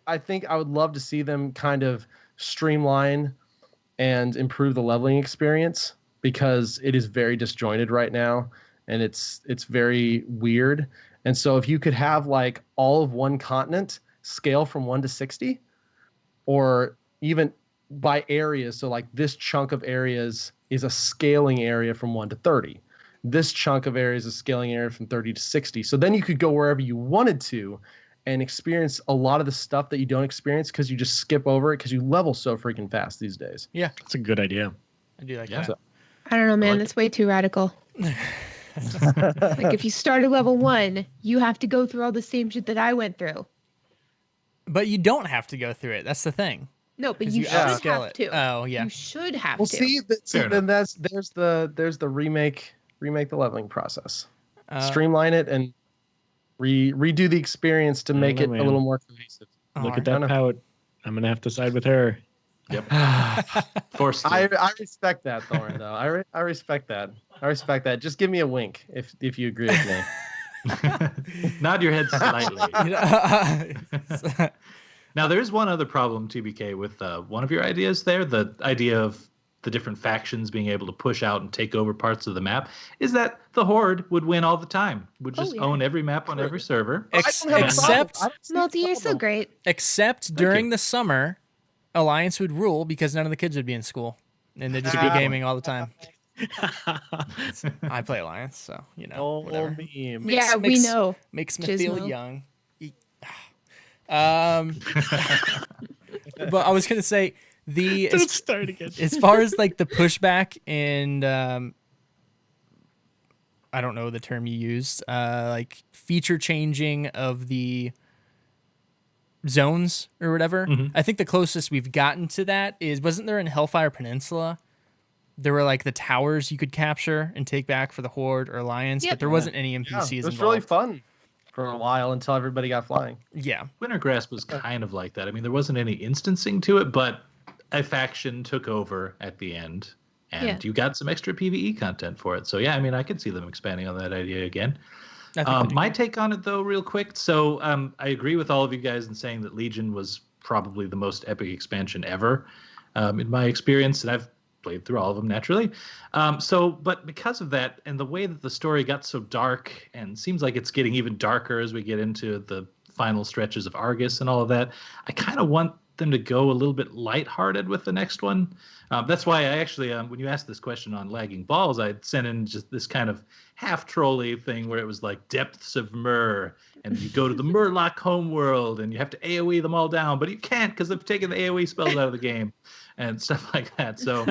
S3: I think I would love to see them kind of streamline and improve the leveling experience, because it is very disjointed right now and it's very weird. And so if you could have like all of one continent scale from 1 to 60, or even by areas, so like this chunk of areas is a scaling area from 1 to 30. This chunk of areas is a scaling area from 30 to 60. So then you could go wherever you wanted to and experience a lot of the stuff that you don't experience because you just skip over it because you level so freaking fast these days.
S1: Yeah,
S6: That's a good idea.
S1: I do like
S5: Yeah.
S1: that.
S4: I don't know, man.
S5: like
S4: That's way too radical. Like if you start at level 1, you have to go through all the same shit that I went through.
S1: But you don't have to go through it. That's the thing.
S4: No, but
S1: 'Cause
S4: you
S1: you
S4: should
S1: upscale
S4: have
S1: it.
S4: to.
S1: Oh, yeah.
S4: You should have
S3: Well,
S4: to.
S3: see,
S5: Fair
S3: then there's the remake the leveling process.
S1: Uh,
S3: Streamline it and redo the experience to
S6: I don't
S3: make
S6: know,
S3: it
S6: man.
S3: a little more cohesive.
S6: Look
S1: Alright.
S6: at that pout. I'm gonna have to side with her.
S5: Yep. Forced to.
S3: I respect that, Thorn. Though I respect that. I respect that. Just give me a wink if you agree with me.
S5: Nod your head slightly.
S1: You know,
S5: Now, there is one other problem, TBK, with one of your ideas there. The idea of the different factions being able to push out and take over parts of the map is that the Horde would win all the time, would just
S4: yeah.
S5: own every map on every server.
S3: I don't have a problem.
S1: except
S3: I don't see a
S4: Multi-year so
S3: problem.
S4: great.
S1: except during the summer, Alliance would rule because none of the kids would be in school and they'd just be
S3: Ah.
S1: gaming all the time. I play Alliance, so you know,
S3: Oh,
S1: whatever.
S3: meme.
S4: Yeah, we know.
S1: Makes me feel
S4: Gizmo.
S1: young. But I was gonna say
S6: Don't start again.
S1: as far as like the pushback and I don't know the term you used, like feature changing of the zones or whatever.
S5: Mhm.
S1: I think the closest we've gotten to that is, wasn't there in Hellfire Peninsula? There were like the towers you could capture and take back for the Horde or Alliance,
S4: Yep.
S1: but there wasn't any
S3: Yeah,
S1: NPCs
S3: it was
S1: involved.
S3: really fun for a while until everybody got flying.
S1: Yeah.
S5: Wintergrasp was kind of like that. I mean, there wasn't any instancing to it, but a faction took over at the end, and
S4: Yeah.
S5: you got some extra PvE content for it. So yeah, I mean, I could see them expanding on that idea again.
S1: I think
S5: My take on it, though, real quick. So I agree with all of you guys in saying that Legion was probably the most epic expansion ever, in my experience, and I've played through all of them naturally. But because of that, and the way that the story got so dark, and seems like it's getting even darker as we get into the final stretches of Argus and all of that, I kind of want them to go a little bit lighthearted with the next one. That's why I actually, when you asked this question on Lagging Balls, I sent in just this kind of half trolly thing where it was like Depths of Myr, and you go to the Murloc homeworld and you have to AoE them all down, but you can't because they've taken the AoE spells out of the game and stuff like that. So,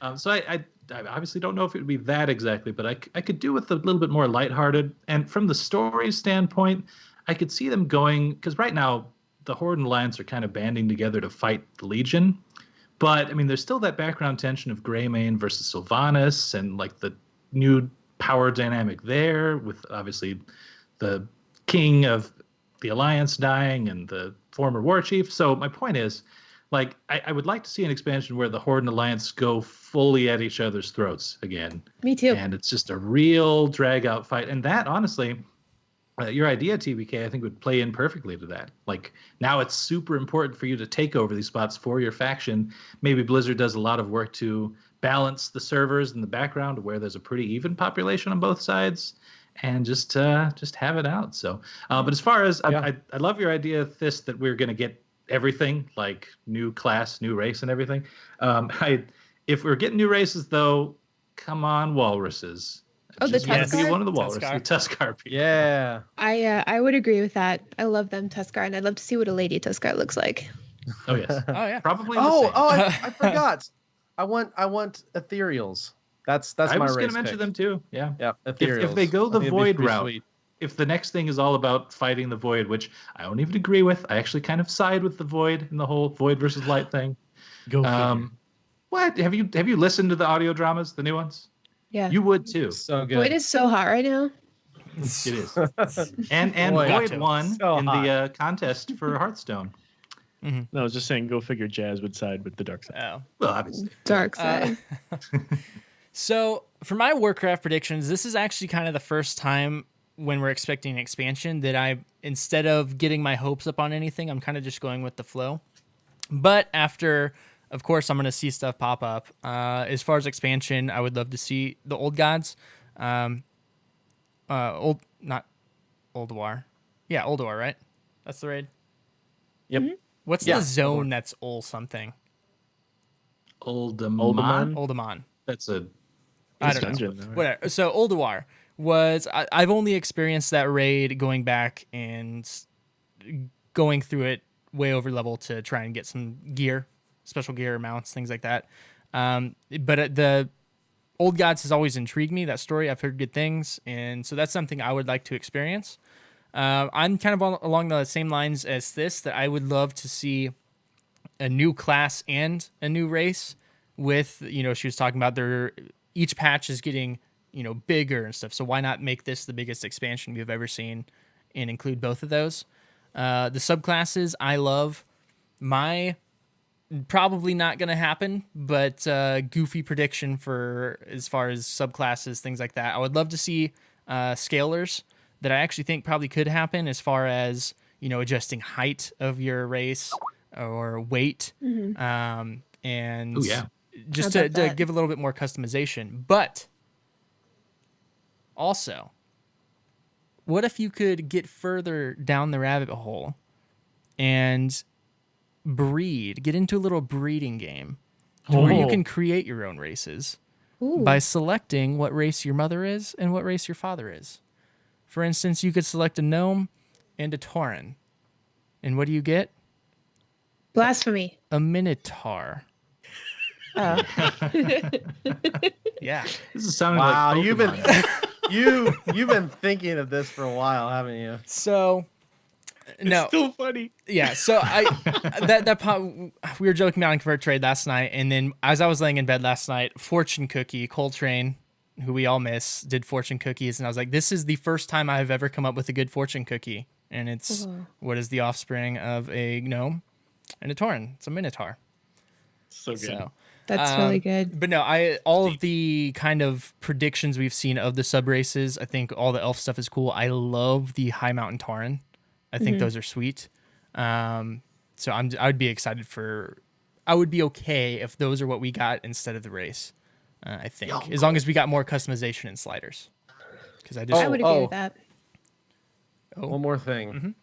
S5: I obviously don't know if it would be that exactly, but I could do with a little bit more lighthearted. And from the story standpoint, I could see them going, because right now the Horde and Alliance are kind of banding together to fight the Legion. But I mean, there's still that background tension of Greymane versus Sylvanas, and like the new power dynamic there, with obviously the king of the Alliance dying and the former war chief. So my point is, like, I would like to see an expansion where the Horde and Alliance go fully at each other's throats again.
S4: Me too.
S5: And it's just a real drag out fight. And that, honestly, your idea, TBK, I think would play in perfectly to that. Like, now it's super important for you to take over these spots for your faction. Maybe Blizzard does a lot of work to balance the servers in the background to where there's a pretty even population on both sides, and just have it out. So, but as far as
S3: Yeah.
S5: I love your idea, Thist, that we're going to get everything, like new class, new race, and everything. If we're getting new races, though, come on, walruses.
S4: Oh, the
S5: Just wanna
S1: Tuskar?
S5: be one of the walruses,
S1: Tuskar.
S5: the Tuskar people.
S3: Yeah.
S4: I would agree with that. I love them Tuskar, and I'd love to see what a lady Tuskar looks like.
S5: Oh yes,
S1: Oh yeah.
S5: probably. The
S3: Oh,
S5: same.
S3: I forgot. I want ethereals. That's
S5: I
S3: my
S5: was
S3: race
S5: going to mention
S3: pick.
S5: them too. Yeah.
S3: Yeah, ethereals.
S5: If they go the
S3: I think it'd be
S5: void
S3: pretty
S5: route,
S3: sweet.
S5: if the next thing is all about fighting the void, which I don't even agree with, I actually kind of side with the void in the whole void versus light thing.
S6: Go figure.
S5: What have you listened to the audio dramas, the new ones?
S4: Yeah.
S5: You would too.
S3: So good.
S4: Void is so hot right now.
S5: It is. And
S3: Boy,
S1: got
S5: Boyd
S1: to.
S5: won
S3: So
S5: in
S3: hot.
S5: the contest for Hearthstone.
S6: No, I was just saying, go figure. Jazz would side with the dark side.
S1: Oh.
S5: Well, obviously.
S4: Dark side.
S1: So for my Warcraft predictions, this is actually kind of the first time when we're expecting an expansion that I, instead of getting my hopes up on anything, I'm kind of just going with the flow. But after, of course, I'm going to see stuff pop up. As far as expansion, I would love to see the Old Gods. Not Ulduar. Yeah, Ulduar, right? That's the raid.
S6: Yep.
S1: What's
S3: Yeah,
S1: the zone that's Ul something?
S5: Oldemon.
S1: Uldamon.
S5: That's a
S1: I don't know.
S6: dungeon, though, right?
S1: Whatever. So Ulduar was I've only experienced that raid going back and going through it way over level to try and get some gear, special gear mounts, things like that. But the Old Gods has always intrigued me. That story, I've heard good things, and so that's something I would like to experience. I'm kind of along the same lines as this, that I would love to see a new class and a new race. With, she was talking about each patch is getting, bigger and stuff. So why not make this the biggest expansion we've ever seen and include both of those? The subclasses I love. My probably not going to happen, but goofy prediction for as far as subclasses, things like that. I would love to see scalers that I actually think probably could happen as far as, adjusting height of your race or weight. And
S5: Oh, yeah.
S1: just
S4: How
S1: to,
S4: about
S1: to
S4: that?
S1: give a little bit more customization. But also, what if you could get further down the rabbit hole and get into a little breeding game to where you
S6: Oh.
S1: can create your own races
S4: Ooh.
S1: by selecting what race your mother is and what race your father is. For instance, you could select a gnome and a tauren. And what do you get?
S4: Blasphemy.
S1: A minotaur.
S4: Oh.
S1: Yeah.
S5: This is sounding
S3: Wow,
S5: like
S3: you've been
S5: Pokemon.
S3: you've been thinking of this for a while, haven't you?
S1: So, no.
S6: It's still funny.
S1: Yeah, so we were joking about on Convert Trade last night, and then as I was laying in bed last night, Fortune Cookie, Coltrane, who we all miss, did fortune cookies, and I was like, this is the first time I've ever come up with a good fortune cookie, and it's what is the offspring of a gnome and a tauren. It's a minotaur.
S6: So good.
S1: So,
S4: That's really good.
S1: but no, all of the kind of predictions we've seen of the sub races, I think all the elf stuff is cool. I love the High Mountain Tauren. I think those are sweet. So I would be excited I would be okay if those are what we got instead of the race. I think as long as we got more customization and sliders, because
S4: I would agree with that.
S3: One more thing.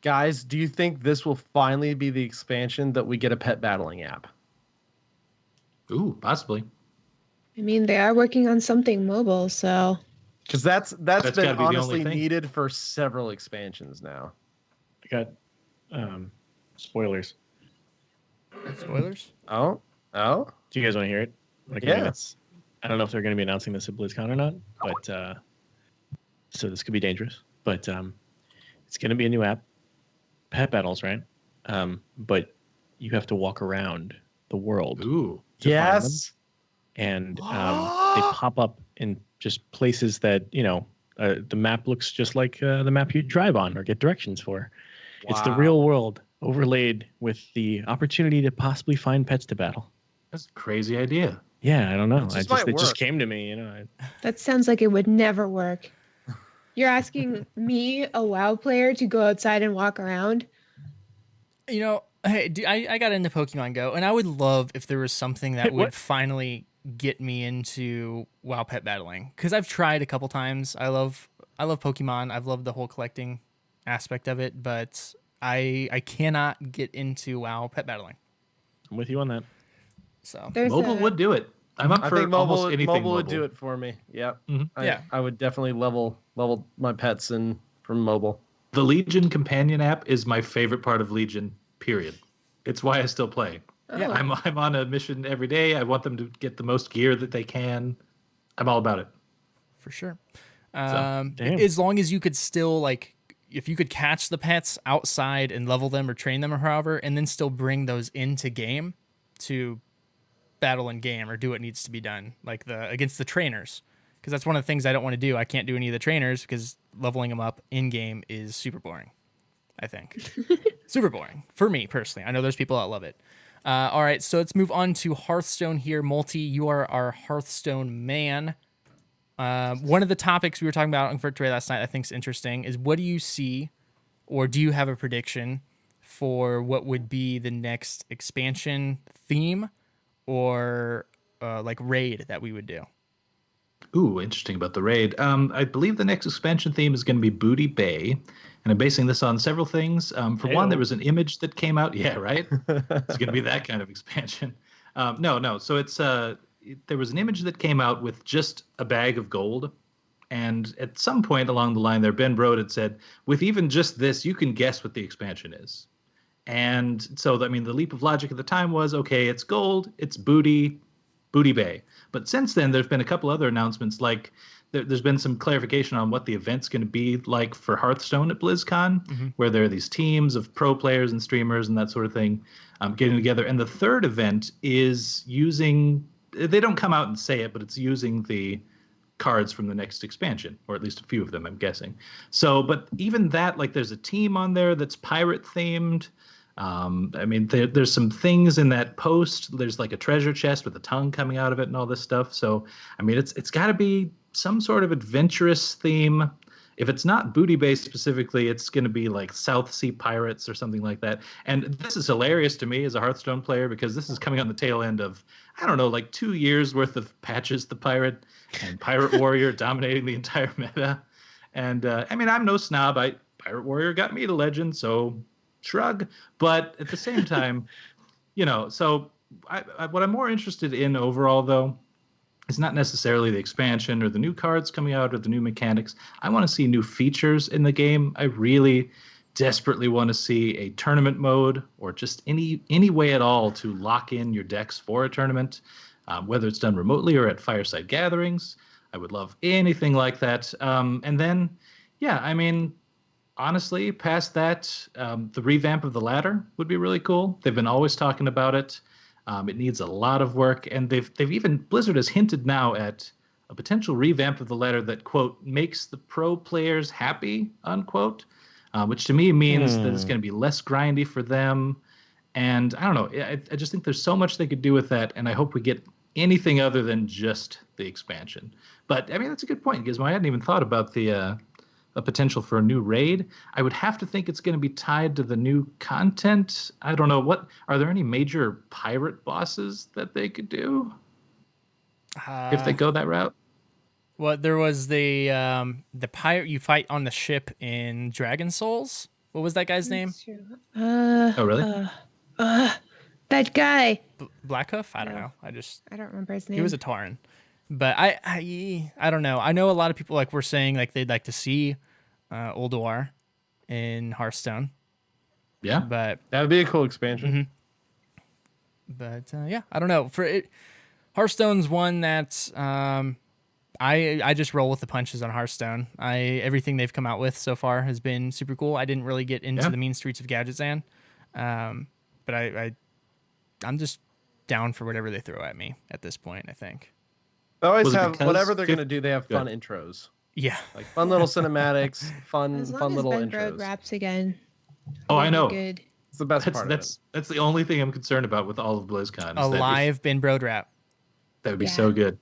S3: Guys, do you think this will finally be the expansion that we get a pet battling app?
S5: Ooh, possibly.
S4: I mean, they are working on something mobile, so
S3: Because that's
S5: That's
S3: been
S5: gotta be the only
S3: honestly
S5: thing.
S3: needed for several expansions now.
S6: I got spoilers.
S1: spoilers.
S3: Oh,
S6: Do you guys want to hear it? Like, I mean,
S3: Yeah.
S6: I don't know if they're going to be announcing this at BlizzCon or not, but so this could be dangerous. But it's going to be a new app, Pet Battles, right? But you have to walk around the world
S5: Ooh.
S6: to find them,
S3: yes.
S6: and they pop up in just places that the map looks just like the map you drive on or get directions for. It's the
S3: Wow.
S6: real world overlaid with the opportunity to possibly find pets to battle.
S5: That's a crazy idea.
S6: Yeah, I don't know.
S3: just might
S6: It just
S3: work.
S6: came to me,
S4: that sounds like it would never work. You're asking me, a WoW player, to go outside and walk around?
S1: Hey, I got into Pokemon Go, and I would love if there was something that would
S6: What?
S1: finally get me into WoW pet battling, because I've tried a couple times. I love Pokemon. I've loved the whole collecting aspect of it, but I cannot get into WoW pet battling.
S6: I'm with you on that.
S1: So
S4: There's
S5: Mobile would do it. I'm up
S3: I
S5: for
S3: think mobile,
S5: almost anything
S3: mobile would do it for me. Yep.
S6: Mhm.
S1: Yeah.
S3: I would definitely level my pets in from mobile.
S5: The Legion companion app is my favorite part of Legion, period. It's why I still play.
S1: Yeah.
S5: I'm on a mission every day. I want them to get the most gear that they can. I'm all about it.
S1: for sure.
S6: damn.
S1: As long as you could still if you could catch the pets outside and level them or train them or however, and then still bring those into game to battle in game or do what needs to be done, like against the trainers, because that's one of the things I don't want to do. I can't do any of the trainers because leveling them up in game is super boring. I think super boring for me personally. I know there's people that love it. All right, so let's move on to Hearthstone here. Multi, you are our Hearthstone man. One of the topics we were talking about on Virtual last night I think is interesting is what do you see, or do you have a prediction for what would be the next expansion theme or like raid that we would do?
S5: Ooh, interesting about the raid. I believe the next expansion theme is going to be Booty Bay, and I'm basing this on several things. For one, there was an image that came out. Yeah, right. It's going to be that kind of expansion. No. So it's there was an image that came out with just a bag of gold, and at some point along the line there, Ben Brode had said, with even just this, you can guess what the expansion is. And so, I mean, the leap of logic at the time was, okay, it's gold, it's Booty Bay. But since then, there's been a couple other announcements, like there's been some clarification on what the event's going to be like for Hearthstone at BlizzCon, where there are these teams of pro players and streamers and that sort of thing getting together. And the third event is using, they don't come out and say it, but it's using the cards from the next expansion, or at least a few of them, I'm guessing. So, but even that, like there's a team on there that's pirate themed. I mean, there's some things in that post. There's like a treasure chest with a tongue coming out of it and all this stuff. So, I mean, it's got to be some sort of adventurous theme. If it's not Booty Bay specifically, it's going to be like South Sea Pirates or something like that. And this is hilarious to me as a Hearthstone player because this is coming on the tail end of, I don't know, like 2 years worth of Patches the Pirate and Pirate Warrior dominating the entire meta. And I mean, I'm no snob. Pirate Warrior got me to Legend, so shrug. But at the same time, you know, so what I'm more interested in overall, though, is not necessarily the expansion or the new cards coming out or the new mechanics. I want to see new features in the game. I really desperately want to see a tournament mode or just any way at all to lock in your decks for a tournament, whether it's done remotely or at fireside gatherings. I would love anything like that. And then, yeah, I mean, honestly, past that, the revamp of the ladder would be really cool. They've been always talking about it. It needs a lot of work, and they've even, Blizzard has hinted now at a potential revamp of the ladder that, quote, makes the pro players happy, unquote, which to me means that it's going to be less grindy for them. And I don't know, I just think there's so much they could do with that, and I hope we get anything other than just the expansion. But I mean, that's a good point, Gizmo. I hadn't even thought about the a potential for a new raid. I would have to think it's going to be tied to the new content. I don't know, what are there any major pirate bosses that they could do if they go that route?
S1: Well, there was the pirate you fight on the ship in Dragon Souls. What was that guy's name?
S5: Oh, really?
S4: That guy.
S1: Blackhoof? I don't
S4: No.
S1: know.
S4: I don't remember his name.
S1: He was a Thorn. But I don't know. I know a lot of people like were saying like they'd like to see Ulduar in Hearthstone.
S5: Yeah.
S1: But
S3: That would be a cool expansion.
S1: yeah, I don't know. For it, Hearthstone's one that I just roll with the punches on Hearthstone. Everything they've come out with so far has been super cool. I didn't really get into the mean streets of Gadgetzan, but I'm just down for whatever they throw at me at this point. I think.
S3: They always
S5: Was it
S3: have
S5: because
S3: whatever they're going to do. They have
S5: Go
S3: fun intros,
S1: Yeah.
S3: like fun little cinematics, fun
S4: As long
S3: fun
S4: as
S3: little
S4: Ben
S3: intros.
S4: Brode raps again.
S5: Oh, I
S4: it'll
S5: know.
S4: be Good.
S3: It's the best part.
S5: That's the only thing I'm concerned about with all of BlizzCon.
S1: A
S5: Is that
S1: live Ben Brode rap.
S5: that would be
S4: Yeah.
S5: so good.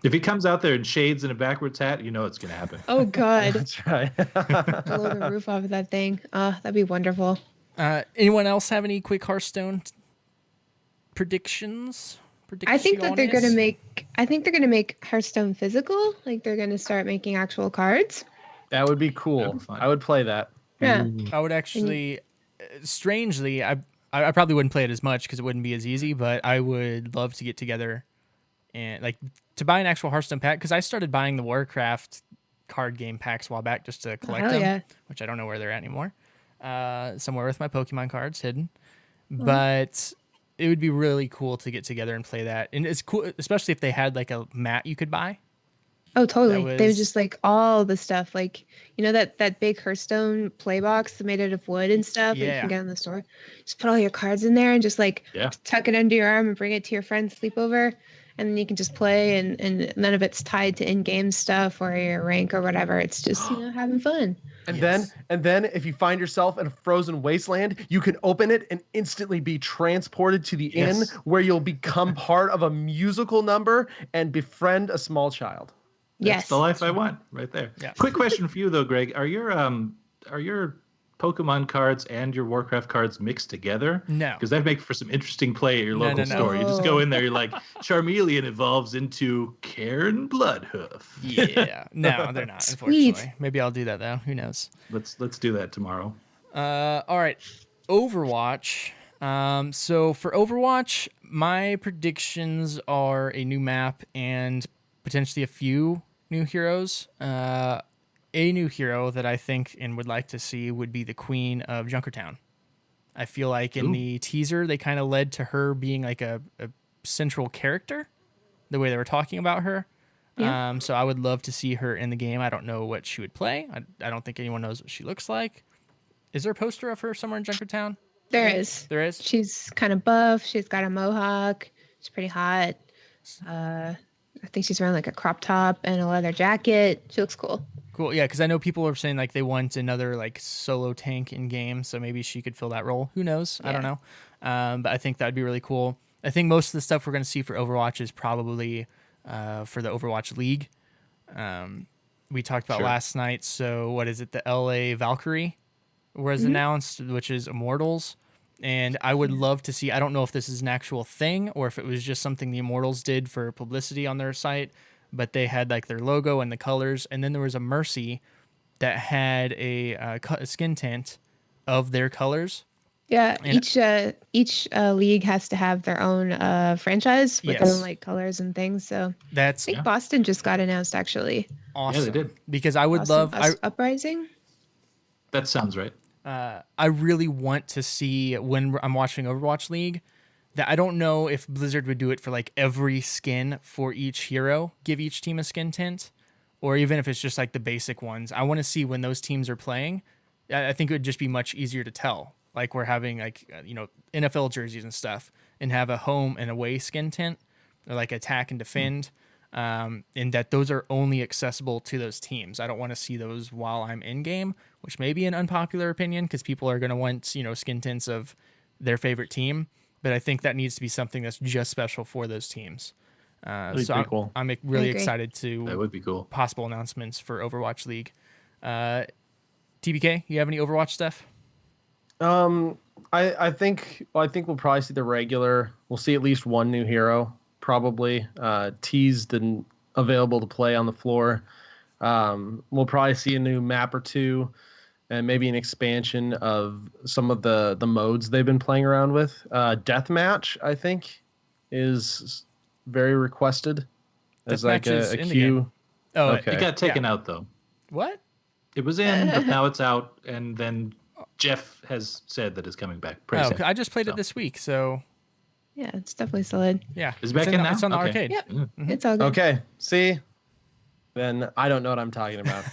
S5: If he comes out there in shades and a backwards hat, you know it's going to happen.
S4: Oh God.
S3: That's right.
S4: Blow the roof off of that thing. That'd be wonderful.
S1: Anyone else have any quick Hearthstone predictions?
S4: I think that they're gonna make Hearthstone physical. Like they're gonna start making actual cards.
S3: That would be cool.
S5: That'd be fun.
S3: I would play that.
S4: Yeah.
S1: I would actually, strangely, I probably wouldn't play it as much because it wouldn't be as easy, but I would love to get together and like to buy an actual Hearthstone pack because I started buying the Warcraft card game packs a while back just to collect
S4: hell
S1: them,
S4: yeah.
S1: which I don't know where they're at anymore. Somewhere with my Pokemon cards hidden, but it would be really cool to get together and play that. And it's cool, especially if they had like a mat you could buy.
S4: Oh, totally.
S1: That
S4: They
S1: was-
S4: was just like all the stuff, like that big Hearthstone play box made out of wood and stuff that you
S1: Yeah.
S4: can get in the store. Just put all your cards in there and just like
S5: Yeah.
S4: tuck it under your arm and bring it to your friend's sleepover. and then you can just play, and none of it's tied to in-game stuff or your rank or whatever. It's just having fun.
S3: And
S1: Yes.
S3: then if you find yourself in a frozen wasteland, you can open it and instantly be transported to the inn
S5: Yes.
S3: where you'll become part of a musical number and befriend a small child.
S5: That's
S4: Yes.
S5: the life I want right there.
S1: Yeah.
S5: Quick question for you though, Greg. Are your Pokemon cards and your Warcraft cards mixed together?
S1: No.
S5: Because that'd make for some interesting play at your
S1: No,
S5: local
S1: no, no.
S5: store. You just go in there, you're like, Charmeleon evolves into Karen Bloodhoof.
S1: Yeah. No, they're not,
S4: Sweet.
S1: unfortunately. Maybe I'll do that though. Who knows?
S5: Let's do that tomorrow.
S1: All right. Overwatch. So for Overwatch, my predictions are a new map and potentially a few new heroes. A new hero that I think and would like to see would be the Queen of Junkertown. I feel like in
S5: Ooh.
S1: the teaser, they kind of led to her being like a central character, the way they were talking about her.
S4: Yeah.
S1: So I would love to see her in the game. I don't know what she would play. I don't think anyone knows what she looks like. Is there a poster of her somewhere in Junkertown?
S4: There is.
S1: There is?
S4: She's kind of buff. She's got a mohawk. She's pretty hot. I think she's wearing like a crop top and a leather jacket. She looks cool.
S1: Cool. Yeah, because I know people are saying like they want another like solo tank in game, so maybe she could fill that role. Who knows? I don't know. But I think that'd be really cool. I think most of the stuff we're going to see for Overwatch is probably for the Overwatch League. We talked about
S5: Sure.
S1: last night. So what is it? The LA Valkyrie was announced, which is Immortals. And I would love to see, I don't know if this is an actual thing or if it was just something the Immortals did for publicity on their site, but they had like their logo and the colors. And then there was a Mercy that had a skin tint of their colors.
S4: Yeah,
S1: And-
S4: each league has to have their own franchise with their
S1: Yes.
S4: own like colors and things. So I
S1: That's
S4: think Boston just got announced actually.
S1: awesome.
S5: Yeah, they did.
S1: Because I would
S4: Boston
S1: love,
S4: Uprising.
S5: That sounds right.
S1: I really want to see when I'm watching Overwatch League that I don't know if Blizzard would do it for like every skin for each hero, give each team a skin tint, or even if it's just like the basic ones. I want to see when those teams are playing. I think it would just be much easier to tell. Like we're having like, NFL jerseys and stuff and have a home and away skin tint or like attack and defend. And that those are only accessible to those teams. I don't want to see those while I'm in game, which may be an unpopular opinion because people are going to want, skin tints of their favorite team. But I think that needs to be something that's just special for those teams.
S6: That'd be
S1: So
S6: pretty cool.
S1: I'm really
S4: agree.
S1: excited
S5: That
S1: to
S5: would be cool.
S1: possible announcements for Overwatch League. TBK, you have any Overwatch stuff?
S3: I think we'll probably see the regular. We'll see at least one new hero, probably teased and available to play on the floor. We'll probably see a new map or two, and maybe an expansion of some of the modes they've been playing around with. Deathmatch, I think, is very requested as like
S1: Deathmatch is
S3: a
S1: in the
S3: queue.
S1: game. Oh,
S3: Okay.
S5: It got taken out though.
S1: what?
S5: It was in, but now it's out, and then Jeff has said that it's coming back. Praise him.
S1: I just played
S5: So.
S1: it this week, so
S4: Yeah, it's definitely solid.
S1: yeah.
S5: Is it back in now?
S1: It's on the
S5: Okay.
S1: arcade.
S4: Yep.
S5: Mm.
S4: It's all good.
S3: Okay, see, then I don't know what I'm talking about.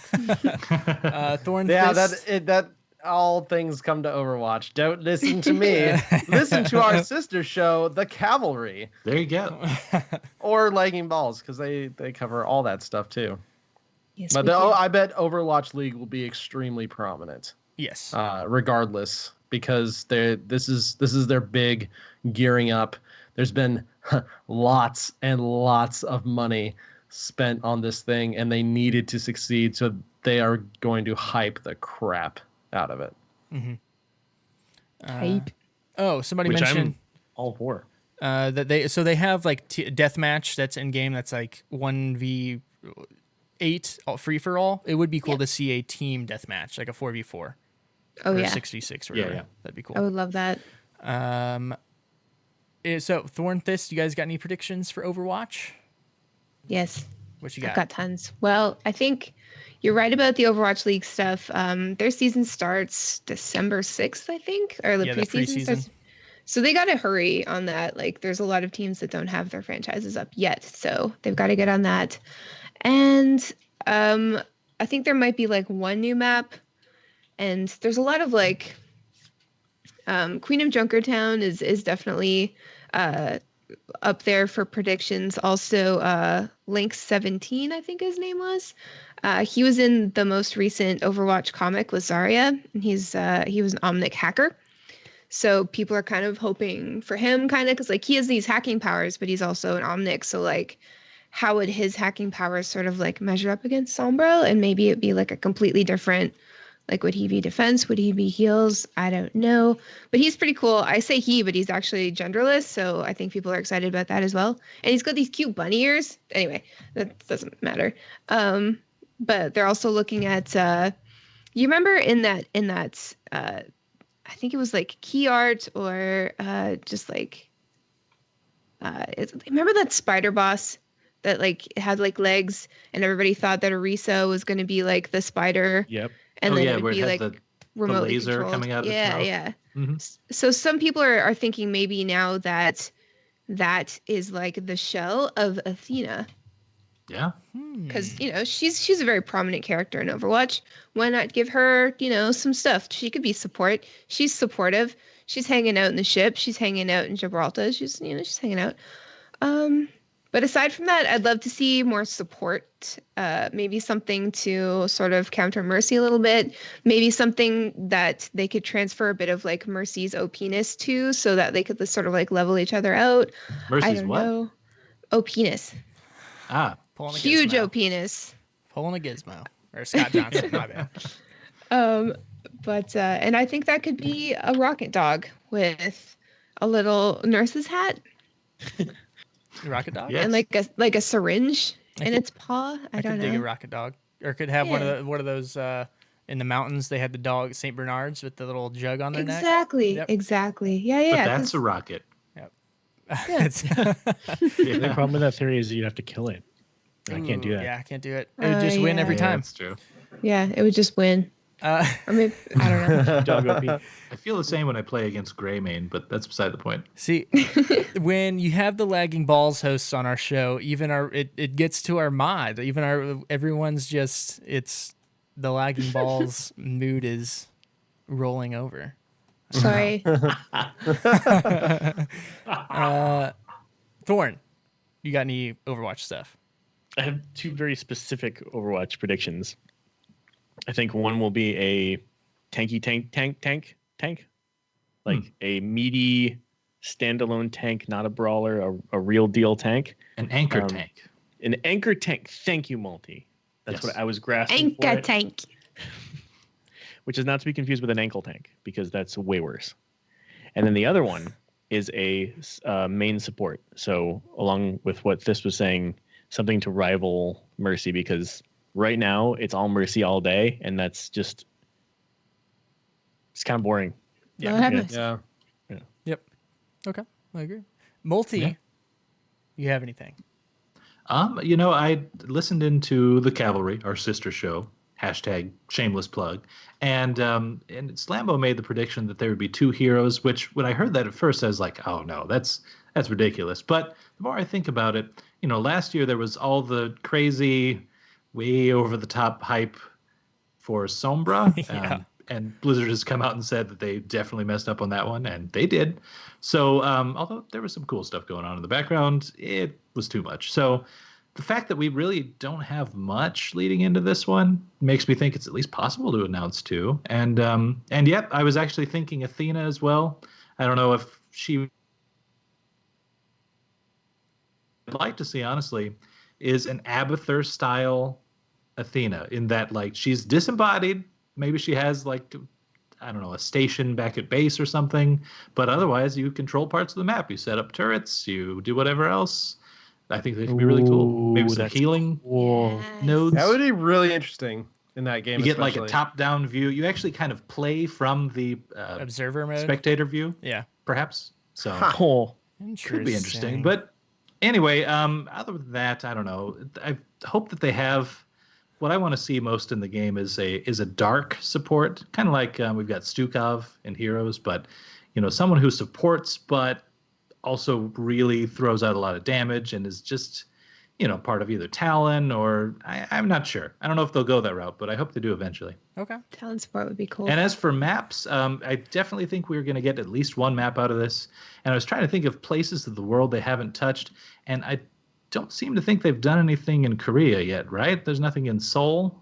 S1: Thorn
S3: Yeah,
S1: Fist.
S3: that all things come to Overwatch. Don't listen to me. Listen to our sister show, The Cavalry,
S5: There you go.
S3: or Lagging Balls, because they cover all that stuff too.
S4: Yes,
S3: But
S4: we do.
S3: I bet Overwatch League will be extremely prominent,
S1: Yes.
S3: regardless, because this is their big gearing up. There's been lots and lots of money spent on this thing, and they needed to succeed, so they are going to hype the crap out of it.
S4: Hype.
S1: Oh, somebody
S6: Which
S1: mentioned
S6: I'm all for.
S1: that they have like deathmatch that's in game that's like 1v8 free for all. It would be cool to see a team deathmatch, like a 4v4
S4: Oh
S1: or
S4: yeah,
S1: 6v6 or
S5: Yeah,
S1: whatever.
S5: yeah.
S1: That'd be
S4: I
S1: cool.
S4: would love that.
S1: So Thorn Thist, you guys got any predictions for Overwatch?
S4: Yes.
S1: What you
S4: I've
S1: got?
S4: got tons. Well, I think you're right about the Overwatch League stuff. Their season starts December 6th, I think, or the
S1: Yeah, the
S4: preseason starts. So they got to hurry on that. Like, there's a lot of teams that don't have their franchises up yet, so they've got to get on that. And I think there might be like one new map, and there's a lot of like Queen of Junkertown is definitely up there for predictions. Also, Link 17, I think his name was. He was in the most recent Overwatch comic with Zarya, and he was an Omnic hacker. So people are kind of hoping for him, kind of, because like he has these hacking powers, but he's also an Omnic. So like, how would his hacking powers sort of like measure up against Sombra? And maybe it'd be like a completely different. Like, would he be defense? Would he be heals? I don't know. But he's pretty cool. I say he, but he's actually genderless. So I think people are excited about that as well. And he's got these cute bunny ears. Anyway, that doesn't matter. But they're also looking at, you remember in that, I think it was like key art or just like, remember that spider boss that like had like legs and everybody thought that Orisa was going to be like the spider.
S6: Yep.
S4: And then it
S5: where
S4: would be
S5: it
S4: like
S5: had the
S4: remotely
S5: laser
S4: controlled.
S5: coming out of its mouth.
S4: Yeah.
S5: Mhm.
S4: So some people are thinking maybe now that is like the shell of Athena,
S5: Yeah.
S4: because she's a very prominent character in Overwatch. Why not give her some stuff? She could be support. She's supportive. She's hanging out in the ship. She's hanging out in Gibraltar. She's hanging out. But aside from that, I'd love to see more support. Maybe something to sort of counter Mercy a little bit. Maybe something that they could transfer a bit of like Mercy's OP-ness to, so that they could sort of like level each other out. I
S5: Mercy's
S4: don't
S5: what?
S4: know. OP-ness.
S5: Ah.
S1: Pulling a
S4: Huge
S1: gizmo.
S4: OP-ness.
S1: Pulling a gizmo. Or Scott Johnson, my bad.
S4: But and I think that could be a rocket dog with a little nurse's hat
S1: Rocket dog?
S5: Yes.
S4: and like a syringe
S1: I
S4: in
S1: could-
S4: its paw. I
S1: I
S4: don't
S1: could dig a
S4: know.
S1: rocket dog. Or could have one of those in the mountains. They had the dog St. Bernards with the little jug on their neck.
S4: Exactly.
S1: Yep.
S4: Exactly.
S5: But
S4: Yeah.
S5: that's a rocket.
S1: It's-
S6: The problem with that theory is you have to kill it. I can't do
S1: Ooh,
S6: that.
S1: Yeah, I can't do it. It would just win
S4: yeah.
S1: every
S5: Yeah,
S1: time.
S5: that's true.
S4: Yeah, it would just win. Or maybe I don't know.
S6: Dog OP.
S5: I feel the same when I play against Greymane, but that's beside the point.
S1: See, when you have the lagging balls hosts on our show, even it gets to our mod. Even everyone's just it's the lagging balls mood is rolling over.
S4: Sorry.
S1: Thorn, you got any Overwatch stuff?
S6: I have two very specific Overwatch predictions. I think one will be a tanky tank, like a meaty standalone tank, not a brawler, a real deal tank,
S5: An anchor tank.
S6: an anchor tank. Thank you, Multi. That's
S5: Yes.
S6: what I was grasping for.
S4: Anchor
S6: it,
S4: tank.
S6: which is not to be confused with an ankle tank because that's way worse. And then the other one is a main support. So along with what Thyst was saying, something to rival Mercy, because right now it's all Mercy all day, and that's just it's kind of boring.
S4: No, it happens.
S3: Yeah.
S1: Yep. Okay, I agree. Multi,
S5: Yeah.
S1: you have anything?
S5: I listened into the Cavalry, our sister show, #shameless plug, and Slambo made the prediction that there would be two heroes. Which, when I heard that at first, I was like, "Oh no, that's ridiculous." But the more I think about it, last year there was all the crazy, way over the top hype for Sombra.
S1: Yeah.
S5: And Blizzard has come out and said that they definitely messed up on that one, and they did. So, although there was some cool stuff going on in the background, it was too much. So, the fact that we really don't have much leading into this one makes me think it's at least possible to announce two. And yep, I was actually thinking Athena as well. I don't know if she I'd like to see, honestly, is an Abathur style Athena, in that like she's disembodied. Maybe she has like, I don't know, a station back at base or something, but otherwise you control parts of the map. You set up turrets, you do whatever else. I think that could be really cool. Maybe
S6: Ooh,
S5: some
S6: that's
S5: healing
S6: Whoa.
S5: nodes.
S3: That would be really interesting in that game.
S5: You get like a
S3: especially.
S5: top-down view. You actually kind of play from the
S1: Observer mode.
S5: spectator view,
S1: Yeah.
S5: perhaps. So
S3: Huh.
S6: Oh,
S5: could be interesting. But anyway, other than that, I don't know. I hope that they have. What I want to see most in the game is a dark support, kind of like we've got Stukov in Heroes, but someone who supports but also really throws out a lot of damage and is just part of either Talon or I'm not sure. I don't know if they'll go that route, but I hope they do eventually.
S1: Okay.
S4: Talent support would be cool.
S5: And as for maps, I definitely think we're going to get at least one map out of this. And I was trying to think of places of the world they haven't touched, and I don't seem to think they've done anything in Korea yet, right? There's nothing in Seoul,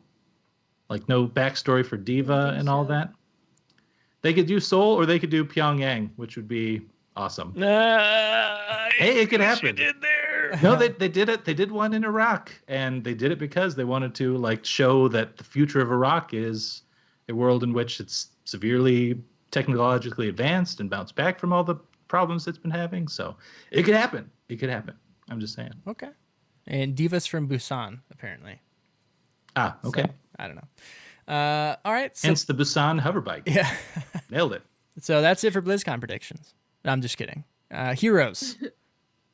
S5: like no backstory for Diva and all that. They could do Seoul or they could do Pyongyang, which would be awesome. Hey, it could happen.
S6: You did there.
S5: No, they did it. They did one in Iraq, and they did it because they wanted to show that the future of Iraq is a world in which it's severely technologically advanced and bounced back from all the problems it's been having. So it could happen. It could happen. I'm just saying.
S1: Okay. And Diva's from Busan, apparently.
S5: Ah, okay.
S1: So, I don't know. All right. So,
S5: hence the Busan hover bike.
S1: Yeah.
S5: Nailed it.
S1: So that's it for BlizzCon predictions. I'm just kidding. Heroes.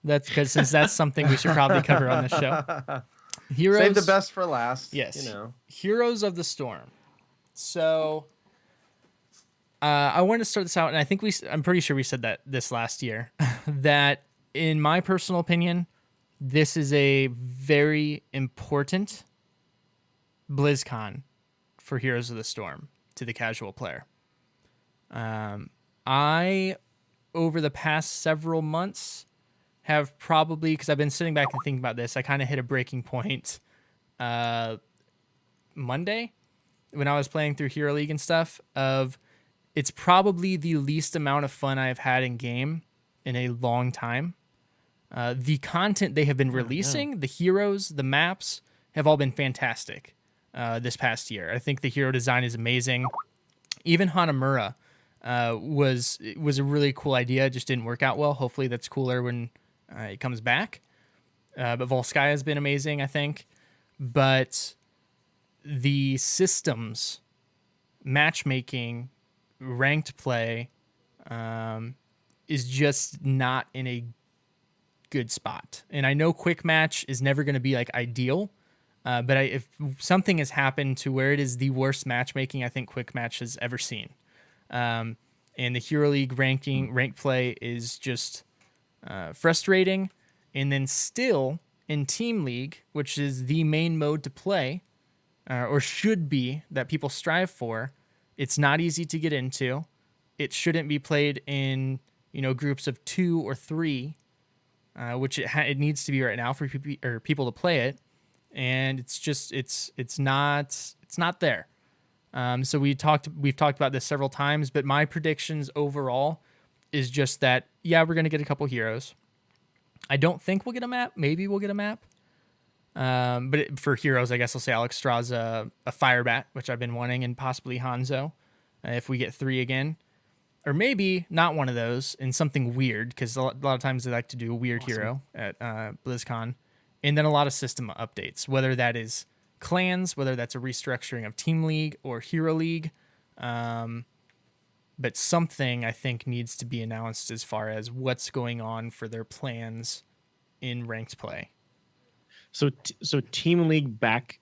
S1: That's because since that's something we should probably cover on the show. Heroes.
S3: Save the best for last.
S1: Yes. Heroes of the Storm. So I wanted to start this out, and I think I'm pretty sure we said that this last year, that in my personal opinion, this is a very important BlizzCon for Heroes of the Storm to the casual player. I, over the past several months, have probably, because I've been sitting back and thinking about this, I kind of hit a breaking point Monday when I was playing through Hero League and stuff, of it's probably the least amount of fun I've had in game in a long time. The content they have been releasing, the heroes, the maps, have all been fantastic this past year. I think the hero design is amazing. Even Hanamura was a really cool idea. It just didn't work out well. Hopefully that's cooler when it comes back. But Volskaya has been amazing, I think. But the systems, matchmaking, ranked play is just not in a good spot. And I know quick match is never going to be ideal, but if something has happened to where it is the worst matchmaking I think quick match has ever seen, and the Hero League ranked play is just frustrating. And then still in Team League, which is the main mode to play, or should be, that people strive for, it's not easy to get into. It shouldn't be played in groups of 2 or 3, which it needs to be right now for people to play it, and it's just it's not there. So we've talked about this several times, but my predictions overall is just that we're gonna get a couple heroes. I don't think we'll get a map. Maybe we'll get a map. But for heroes, I guess I'll say Alex Straza, a Firebat, which I've been wanting, and possibly Hanzo, if we get 3 again. Or maybe not one of those, and something weird, because a lot of times they like to do a weird hero at BlizzCon. And then a lot of system updates, whether that is clans, whether that's a restructuring of Team League or Hero League. But something, I think, needs to be announced as far as what's going on for their plans in ranked play.
S6: So Team League back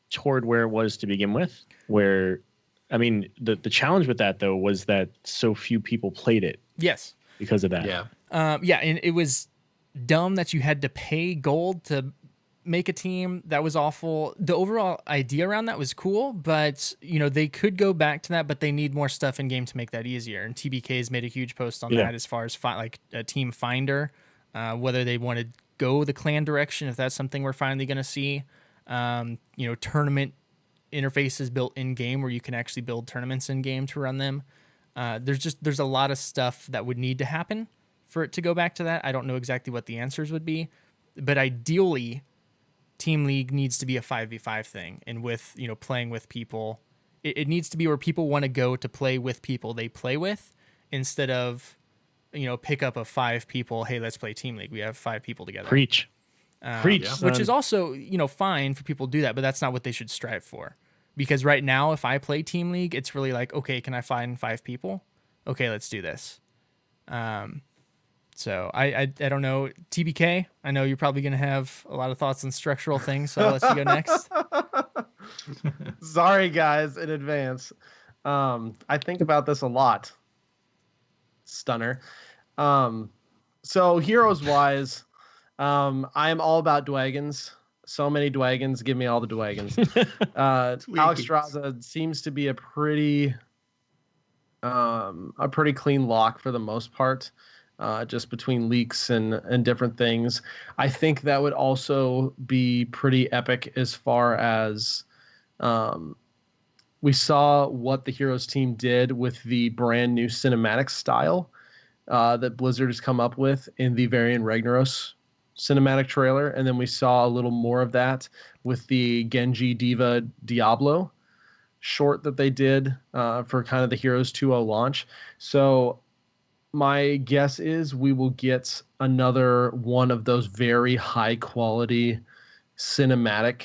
S6: toward where it was to begin with, where... I mean, the challenge with that, though, was that so few people played it.
S1: Yes.
S6: Because of that.
S5: Yeah.
S1: And it was dumb that you had to pay gold to make a team. That was awful. The overall idea around that was cool, but, they could go back to that, but they need more stuff in game to make that easier. And TBK has made a huge post on that as far as a team finder, whether they want to go the clan direction, if that's something we're finally going to see. Tournament interfaces built in game where you can actually build tournaments in game to run them. There's a lot of stuff that would need to happen for it to go back to that. I don't know exactly what the answers would be, but ideally Team League needs to be a 5v5 thing. And with, playing with people, it needs to be where people want to go to play with people they play with, instead of, pick up of 5 people. Hey, let's play Team League. We have 5 people together.
S6: Preach.
S1: Which is also, fine for people to do that, but that's not what they should strive for. Because right now, if I play Team League, it's really okay, can I find 5 people? Okay, let's do this. So I don't know. TBK, I know you're probably going to have a lot of thoughts on structural things, so I'll let you go next.
S3: Sorry, guys, in advance. I think about this a lot. Stunner. So heroes-wise... I am all about Dwagons. So many Dwagons. Give me all the Dwagons. Alex Straza seems to be a pretty clean lock for the most part, just between leaks and different things. I think that would also be pretty epic as far as we saw what the Heroes team did with the brand new cinematic style that Blizzard has come up with in the Varian Ragnaros cinematic trailer, and then we saw a little more of that with the Genji Diva Diablo short that they did for kind of the Heroes 2.0 launch. So my guess is we will get another one of those very high quality cinematic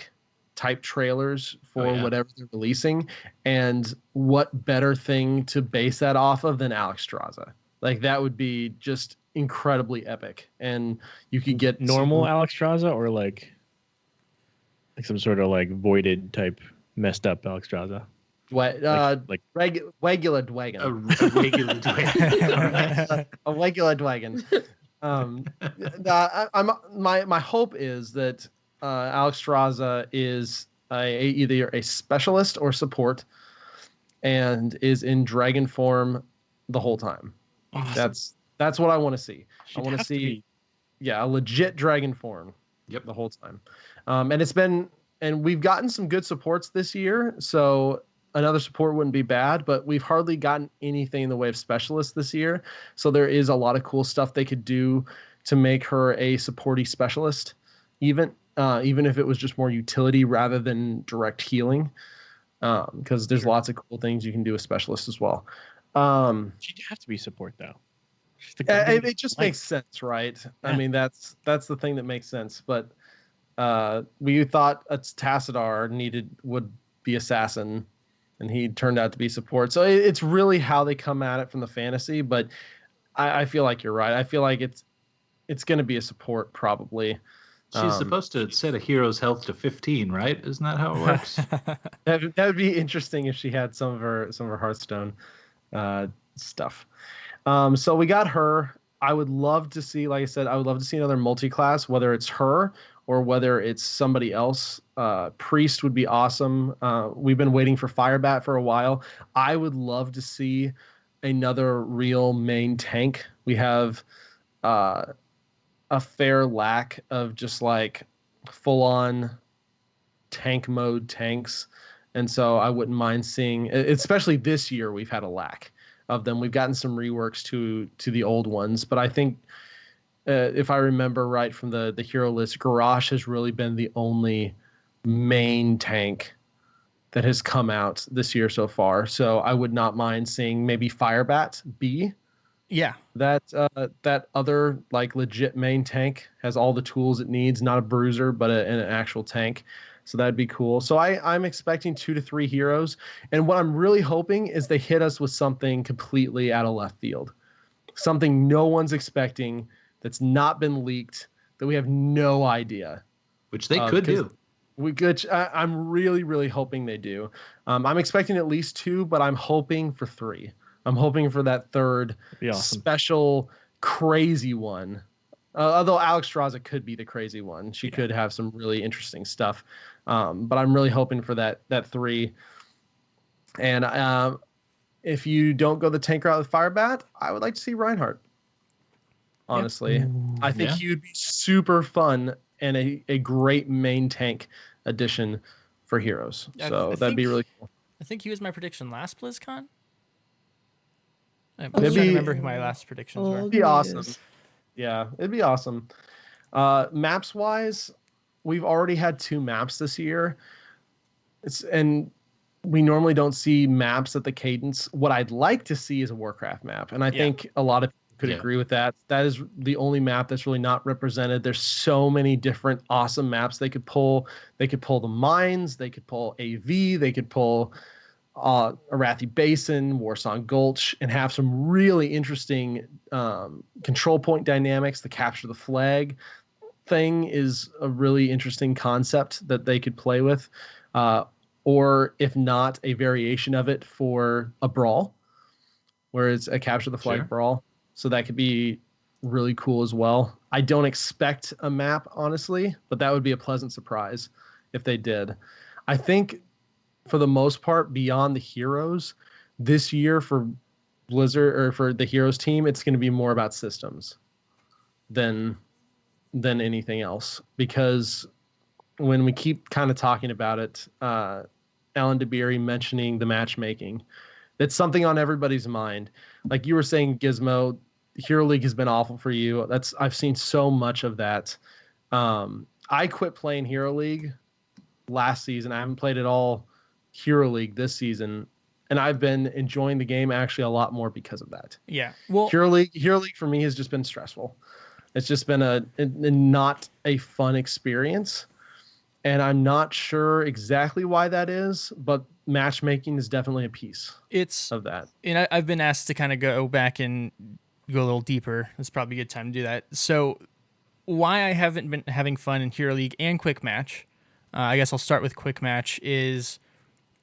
S3: type trailers for whatever they're releasing. And what better thing to base that off of than Alex Straza? Like, that would be just incredibly epic. And you could get
S6: normal Alex Straza or like some sort of like voided type messed up Alex Straza.
S3: Regular Dwagon.
S5: A regular Dwagon.
S3: A regular Dwagon. My hope is that Alex Straza is either a specialist or support, and is in dragon form the whole time.
S1: Awesome.
S3: That's what I want to see.
S6: She'd
S3: I want to
S6: have to
S3: see,
S6: be.
S3: a legit dragon form.
S5: Yep.
S3: The whole time. And we've gotten some good supports this year, so another support wouldn't be bad, but we've hardly gotten anything in the way of specialists this year. So there is a lot of cool stuff they could do to make her a supporty specialist, even if it was just more utility rather than direct healing, because there's lots of cool things you can do with specialists as well.
S6: She'd have to be support though.
S3: It just makes sense, right? Yeah. I mean, that's the thing that makes sense. But we thought a Tassadar would be assassin, and he turned out to be support. So it's really how they come at it from the fantasy. But I feel like you're right. I feel like it's going to be a support probably.
S5: She's supposed to set a hero's health to 15, right? Isn't that how it works?
S3: That would be interesting if she had some of her Hearthstone stuff. So we got her. I would love to see, like I said, another multi-class, whether it's her or whether it's somebody else. Priest would be awesome. We've been waiting for Firebat for a while. I would love to see another real main tank. We have a fair lack of just like full-on tank mode tanks. And so I wouldn't mind seeing, especially this year, we've had a lack of them. We've gotten some reworks to the old ones, but I think if I remember right from the hero list, Garrosh has really been the only main tank that has come out this year so far. So I would not mind seeing maybe Firebat B.
S1: Yeah.
S3: That other like legit main tank has all the tools it needs, not a bruiser, but an actual tank. So that'd be cool. So I'm expecting 2 to 3 heroes. And what I'm really hoping is they hit us with something completely out of left field. Something no one's expecting, that's not been leaked, that we have no idea.
S5: Which they could do.
S3: I'm really, really hoping they do. I'm expecting at least 2, but I'm hoping for 3. I'm hoping for that third special crazy one. Although Alex Straza could be the crazy one. She could have some really interesting stuff. But I'm really hoping for that 3. And if you don't go the tank route with Firebat, I would like to see Reinhardt. Honestly, I think he would be super fun and a great main tank addition for heroes. So that'd be really cool.
S1: I think he was my prediction last BlizzCon. I'm trying to remember who my last predictions were.
S3: It'd be awesome. Yeah, it'd be awesome. Maps wise, we've already had 2 maps this year. And we normally don't see maps at the cadence. What I'd like to see is a Warcraft map. And I think a lot of people could agree with that. That is the only map that's really not represented. There's so many different awesome maps they could pull. They could pull the mines, they could pull AV, they could pull Arathi Basin, Warsong Gulch, and have some really interesting control point dynamics. The capture the flag thing is a really interesting concept that they could play with. Or if not, a variation of it for a brawl, where it's a capture the flag brawl. So that could be really cool as well. I don't expect a map, honestly, but that would be a pleasant surprise if they did. I think for the most part, beyond the heroes, this year for Blizzard or for the heroes team, it's going to be more about systems than anything else. Because when we keep kind of talking about it, Alan DeBeery mentioning the matchmaking, that's something on everybody's mind. Like you were saying, Gizmo, Hero League has been awful for you. I've seen so much of that. I quit playing Hero League last season. I haven't played it all Hero League this season, and I've been enjoying the game actually a lot more because of that.
S1: Yeah. Well,
S3: Hero League for me has just been stressful. It's just been a not a fun experience, and I'm not sure exactly why that is, but matchmaking is definitely a piece of that.
S1: And I've been asked to kind of go back and go a little deeper. It's probably a good time to do that. So why I haven't been having fun in Hero League and Quick Match, I guess I'll start with Quick Match, is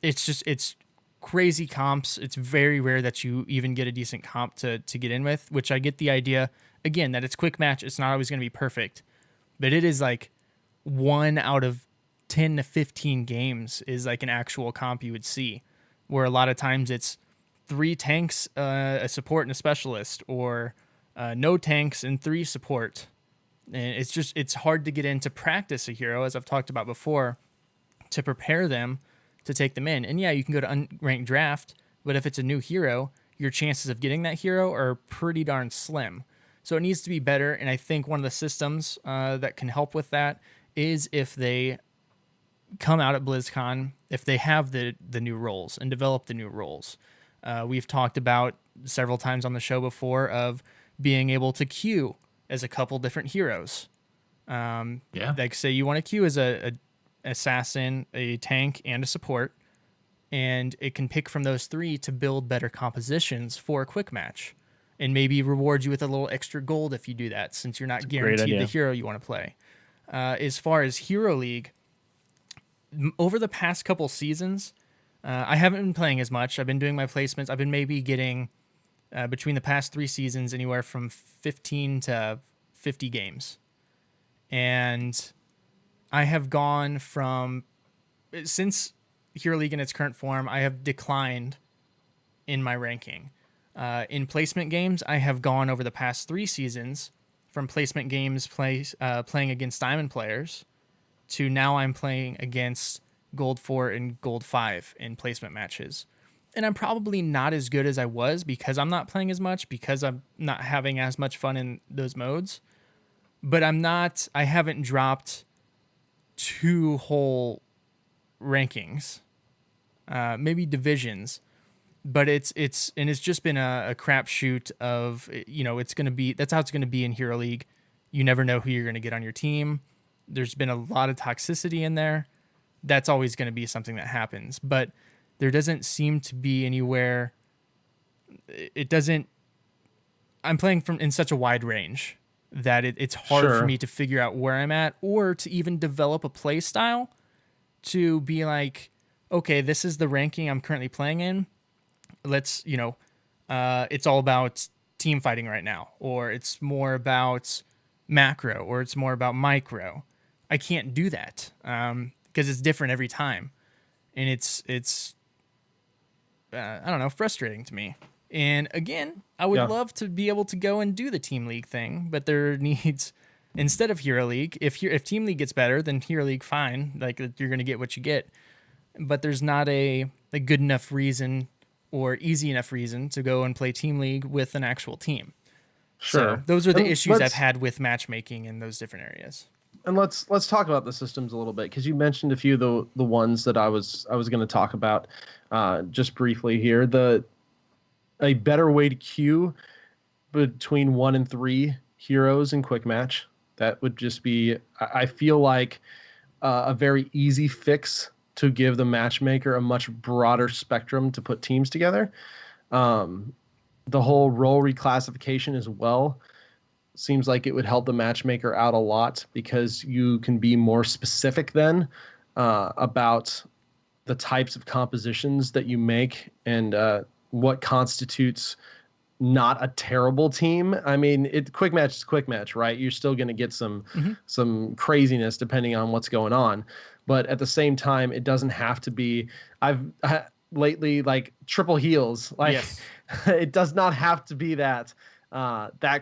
S1: it's crazy comps. It's very rare that you even get a decent comp to get in with, which I get the idea, again, that it's Quick Match. It's not always going to be perfect, but it is like 1 out of 10 to 15 games is like an actual comp you would see, where a lot of times it's 3 tanks, a support, and a specialist, or no tanks and 3 support. And it's hard to get into practice a hero, as I've talked about before, to prepare them to take them in. And yeah, you can go to unranked draft, but if it's a new hero, your chances of getting that hero are pretty darn slim. So it needs to be better. And I think one of the systems that can help with that is if they come out at BlizzCon, if they have the new roles and develop the new roles. We've talked about several times on the show before of being able to queue as a couple different heroes. Like say you want to queue as a assassin, a tank, and a support, and it can pick from those 3 to build better compositions for a quick match, and maybe reward you with a little extra gold if you do that, since you're not guaranteed the hero you want to play. As far as Hero League, over the past couple seasons, I haven't been playing as much. I've been doing my placements. I've been maybe getting between the past 3 seasons anywhere from 15 to 50 games. And I have gone from, since Hero League in its current form, I have declined in my ranking. In placement games, I have gone over the past 3 seasons from placement games playing against Diamond players to now I'm playing against Gold 4 and Gold 5 in placement matches. And I'm probably not as good as I was because I'm not playing as much, because I'm not having as much fun in those modes. But I haven't dropped 2 whole rankings, maybe divisions, but it's just been a crapshoot of, that's how it's going to be in Hero League. You never know who you're going to get on your team. There's been a lot of toxicity in there. That's always going to be something that happens, but there doesn't seem to be anywhere. I'm playing in such a wide range that it's hard for me to figure out where I'm at, or to even develop a play style to be like, okay, this is the ranking I'm currently playing in. Let's, it's all about team fighting right now, or it's more about macro, or it's more about micro. I can't do that because it's different every time. And it's I don't know, frustrating to me. And again, I would love to be able to go and do the Team League thing, but there needs, instead of Hero League, if Team League gets better, then Hero League, fine. Like, you're going to get what you get. But there's not a good enough reason or easy enough reason to go and play Team League with an actual team.
S3: Sure.
S1: So those are the issues I've had with matchmaking in those different areas.
S3: And let's talk about the systems a little bit, because you mentioned a few of the ones that I was going to talk about just briefly here. A better way to queue between 1 and 3 heroes in quick match. That would just be, I feel like, a very easy fix to give the matchmaker a much broader spectrum to put teams together. The whole role reclassification as well seems like it would help the matchmaker out a lot, because you can be more specific then about the types of compositions that you make and what constitutes not a terrible team. I mean, quick match is quick match, right? You're still going to get some craziness depending on what's going on, but at the same time, it doesn't have to be. Lately like triple heals, like
S1: Yes.
S3: it does not have to be that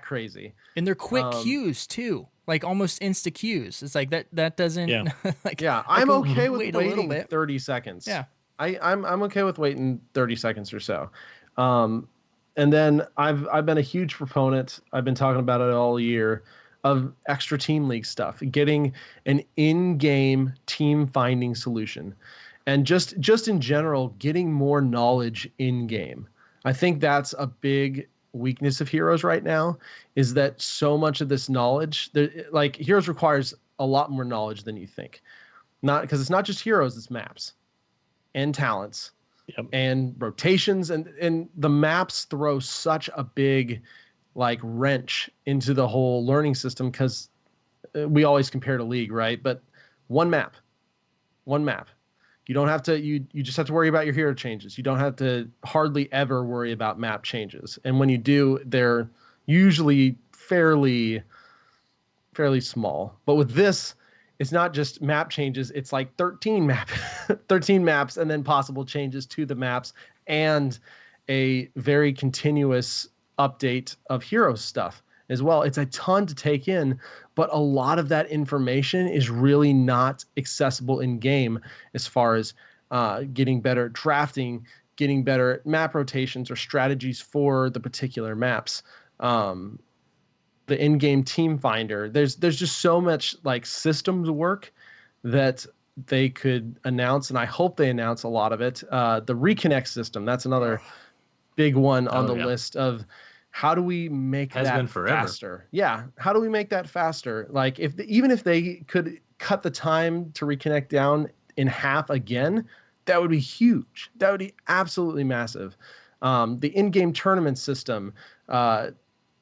S3: crazy.
S1: And they're quick queues too, like almost insta queues. It's like that doesn't.
S6: Yeah.
S1: like
S3: Yeah, I'm okay with
S1: wait a little
S3: waiting
S1: bit.
S3: 30 seconds.
S1: Yeah.
S3: I'm okay with waiting 30 seconds or so. And then I've been a huge proponent. I've been talking about it all year of extra team league stuff, getting an in-game team finding solution, and just in general, getting more knowledge in game. I think that's a big weakness of Heroes right now, is that so much of this knowledge, like Heroes requires a lot more knowledge than you think. Not because it's not just Heroes, it's maps and talents.
S6: Yep.
S3: And rotations, and the maps throw such a big like wrench into the whole learning system, because we always compare to League, right? But one map. You don't have to, you just have to worry about your hero changes. You don't have to hardly ever worry about map changes. And when you do, they're usually fairly small. But with this, it's not just map changes. It's like 13 maps, and then possible changes to the maps, and a very continuous update of hero stuff as well. It's a ton to take in, but a lot of that information is really not accessible in game, as far as getting better at drafting, getting better at map rotations or strategies for the particular maps. The in-game team finder, there's just so much like systems work that they could announce, and I hope they announce a lot of it. The reconnect system, that's another big one on the list of how do we make that faster? Yeah, how do we make that faster? Like even if they could cut the time to reconnect down in half again, that would be huge. That would be absolutely massive. The in-game tournament system,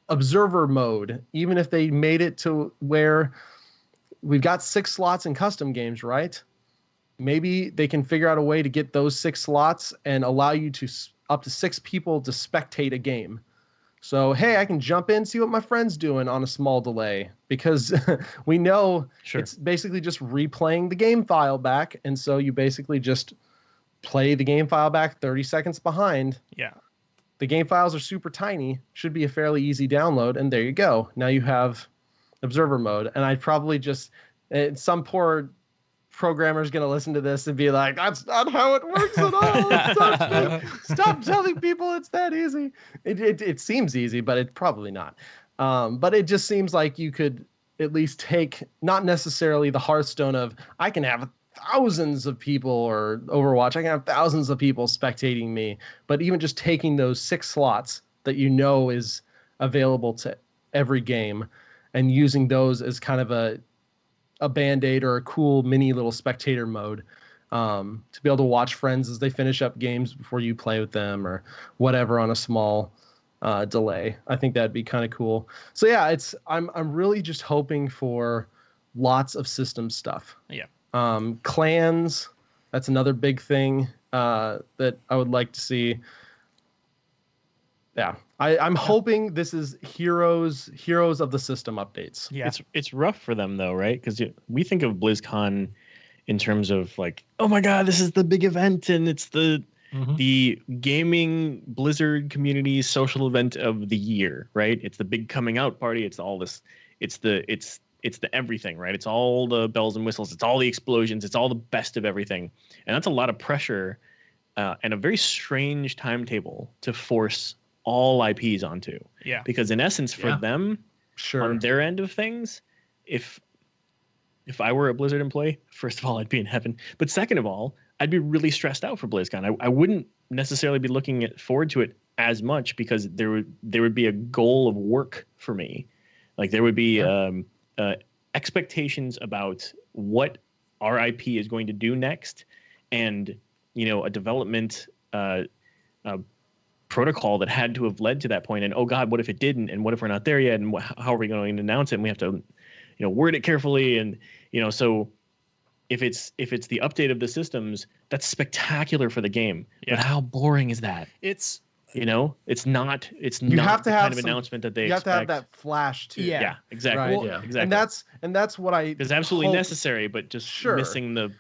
S3: observer mode, even if they made it to where we've got 6 slots in custom games, right? Maybe they can figure out a way to get those 6 slots and allow you to up to 6 people to spectate a game. So, hey, I can jump in, see what my friend's doing on a small delay, because we know it's basically just replaying the game file back. And so you basically just play the game file back 30 seconds behind.
S1: Yeah.
S3: The game files are super tiny, should be a fairly easy download, and there you go. Now you have observer mode. And I'd probably just, some poor programmer's going to listen to this and be like, that's not how it works at all. Stop telling people it's that easy. It seems easy, but it's probably not. But it just seems like you could at least take, not necessarily the Hearthstone of, I can have thousands of people, or Overwatch, I can have thousands of people spectating me, but even just taking those 6 slots that you know is available to every game and using those as kind of a Band-Aid or a cool mini little spectator mode, to be able to watch friends as they finish up games before you play with them or whatever on a small delay. I think that'd be kind of cool. So yeah, I'm really just hoping for lots of system stuff.
S1: Yeah.
S3: Clans, that's another big thing that I would like to see. Yeah, I'm hoping this is heroes of the system updates.
S1: Yeah,
S6: it's rough for them though, right? Because we think of BlizzCon in terms of like, oh my god, this is the big event, and it's the gaming Blizzard community's social event of the year, right? It's the big coming out party. It's all this. It's the everything, right? It's all the bells and whistles. It's all the explosions. It's all the best of everything, and that's a lot of pressure and a very strange timetable to force all IPs onto.
S1: Yeah.
S6: Because in essence, for them, on their end of things, if I were a Blizzard employee, first of all, I'd be in heaven. But second of all, I'd be really stressed out for BlizzCon. I wouldn't necessarily be looking forward to it as much, because there would be a goal of work for me. Like there would be expectations about what our IP is going to do next, and a development protocol that had to have led to that point. And oh god, what if it didn't? And what if we're not there yet? And how are we going to announce it? And we have to word it carefully. And so if it's the update of the systems, that's spectacular for the game. Yeah. But how boring is that?
S1: It's
S6: You know, it's not
S3: You
S6: not
S3: have to
S6: the
S3: have
S6: kind of
S3: some-
S6: announcement that they
S3: You have
S6: expect.
S3: to have that flash too.
S1: Yeah.
S6: Yeah, exactly.
S3: Right.
S1: Well,
S5: Yeah.
S6: Exactly.
S3: And that's what I
S6: It's absolutely
S3: hope-
S6: necessary, but just
S3: Sure.
S6: missing the,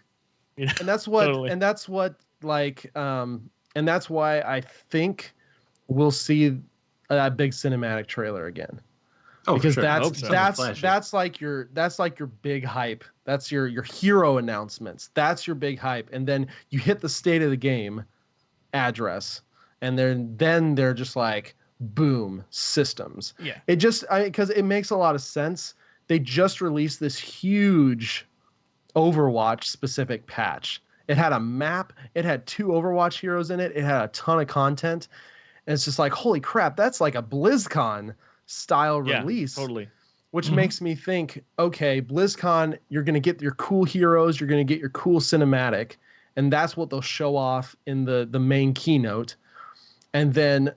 S6: you know,
S3: and that's what
S6: Totally.
S3: and that's what like and that's why I think we'll see a big cinematic trailer again.
S5: Oh,
S3: Because
S5: for sure. I hope so. Flashy.
S3: that's like your big hype. That's your hero announcements. That's your big hype. And then you hit the state of the game address, and then they're just like boom, systems.
S1: Yeah.
S3: It just because it makes a lot of sense. They just released this huge Overwatch specific patch. It had a map, it had 2 Overwatch heroes in it, it had a ton of content. And it's just like, holy crap, that's like a BlizzCon style release.
S6: Totally.
S3: Which makes me think, okay, BlizzCon, you're going to get your cool heroes, you're going to get your cool cinematic, and that's what they'll show off in the main keynote. And then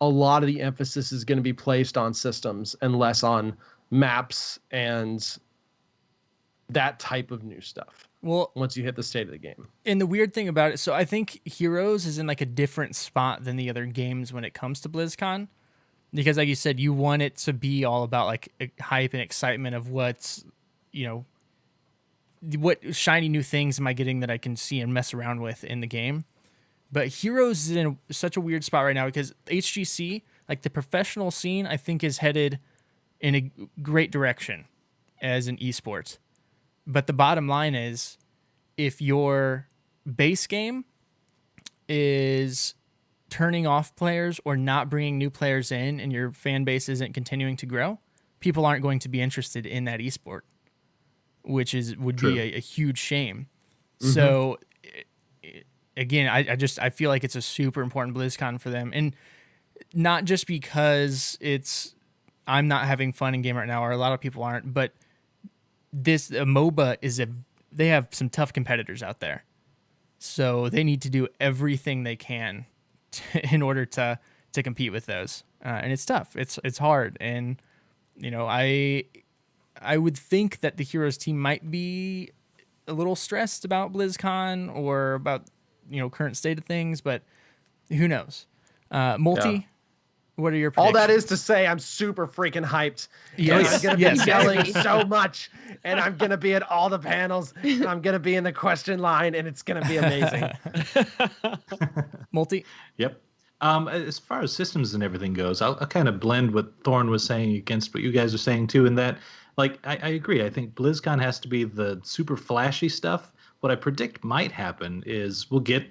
S3: a lot of the emphasis is going to be placed on systems and less on maps and that type of new stuff.
S1: Well,
S3: Once you hit the state of the game.
S1: and the weird thing about it, so I think Heroes is in like a different spot than the other games when it comes to BlizzCon. Because like you said, you want it to be all about like hype and excitement of what's, you know, what shiny new things am I getting that I can see and mess around with in the game. But Heroes is in such a weird spot right now because HGC, like the professional scene, I think is headed in a great direction as an esports. But the bottom line is, if your base game is turning off players or not bringing new players in and your fan base isn't continuing to grow, people aren't going to be interested in that esport, which would
S5: True.
S1: be a huge shame. So again, I feel like it's a super important BlizzCon for them, and not just because I'm not having fun in game right now, or a lot of people aren't, but this MOBA they have some tough competitors out there, so they need to do everything they can in order to compete with those, and it's tough. It's hard, and you know I would think that the Heroes team might be a little stressed about BlizzCon or about current state of things, but who knows? Multi, what are your predictions?
S3: All that is to say, I'm super freaking hyped.
S1: Yes,
S3: I'm gonna
S1: yes.
S3: be yelling so much, and I'm gonna be at all the panels, and I'm gonna be in the question line, and it's gonna be amazing.
S1: Multi.
S5: Yep. As far as systems and everything goes, I'll kind of blend what Thorn was saying against what you guys are saying too, in that, like, I agree. I think BlizzCon has to be the super flashy stuff. What I predict might happen is we'll get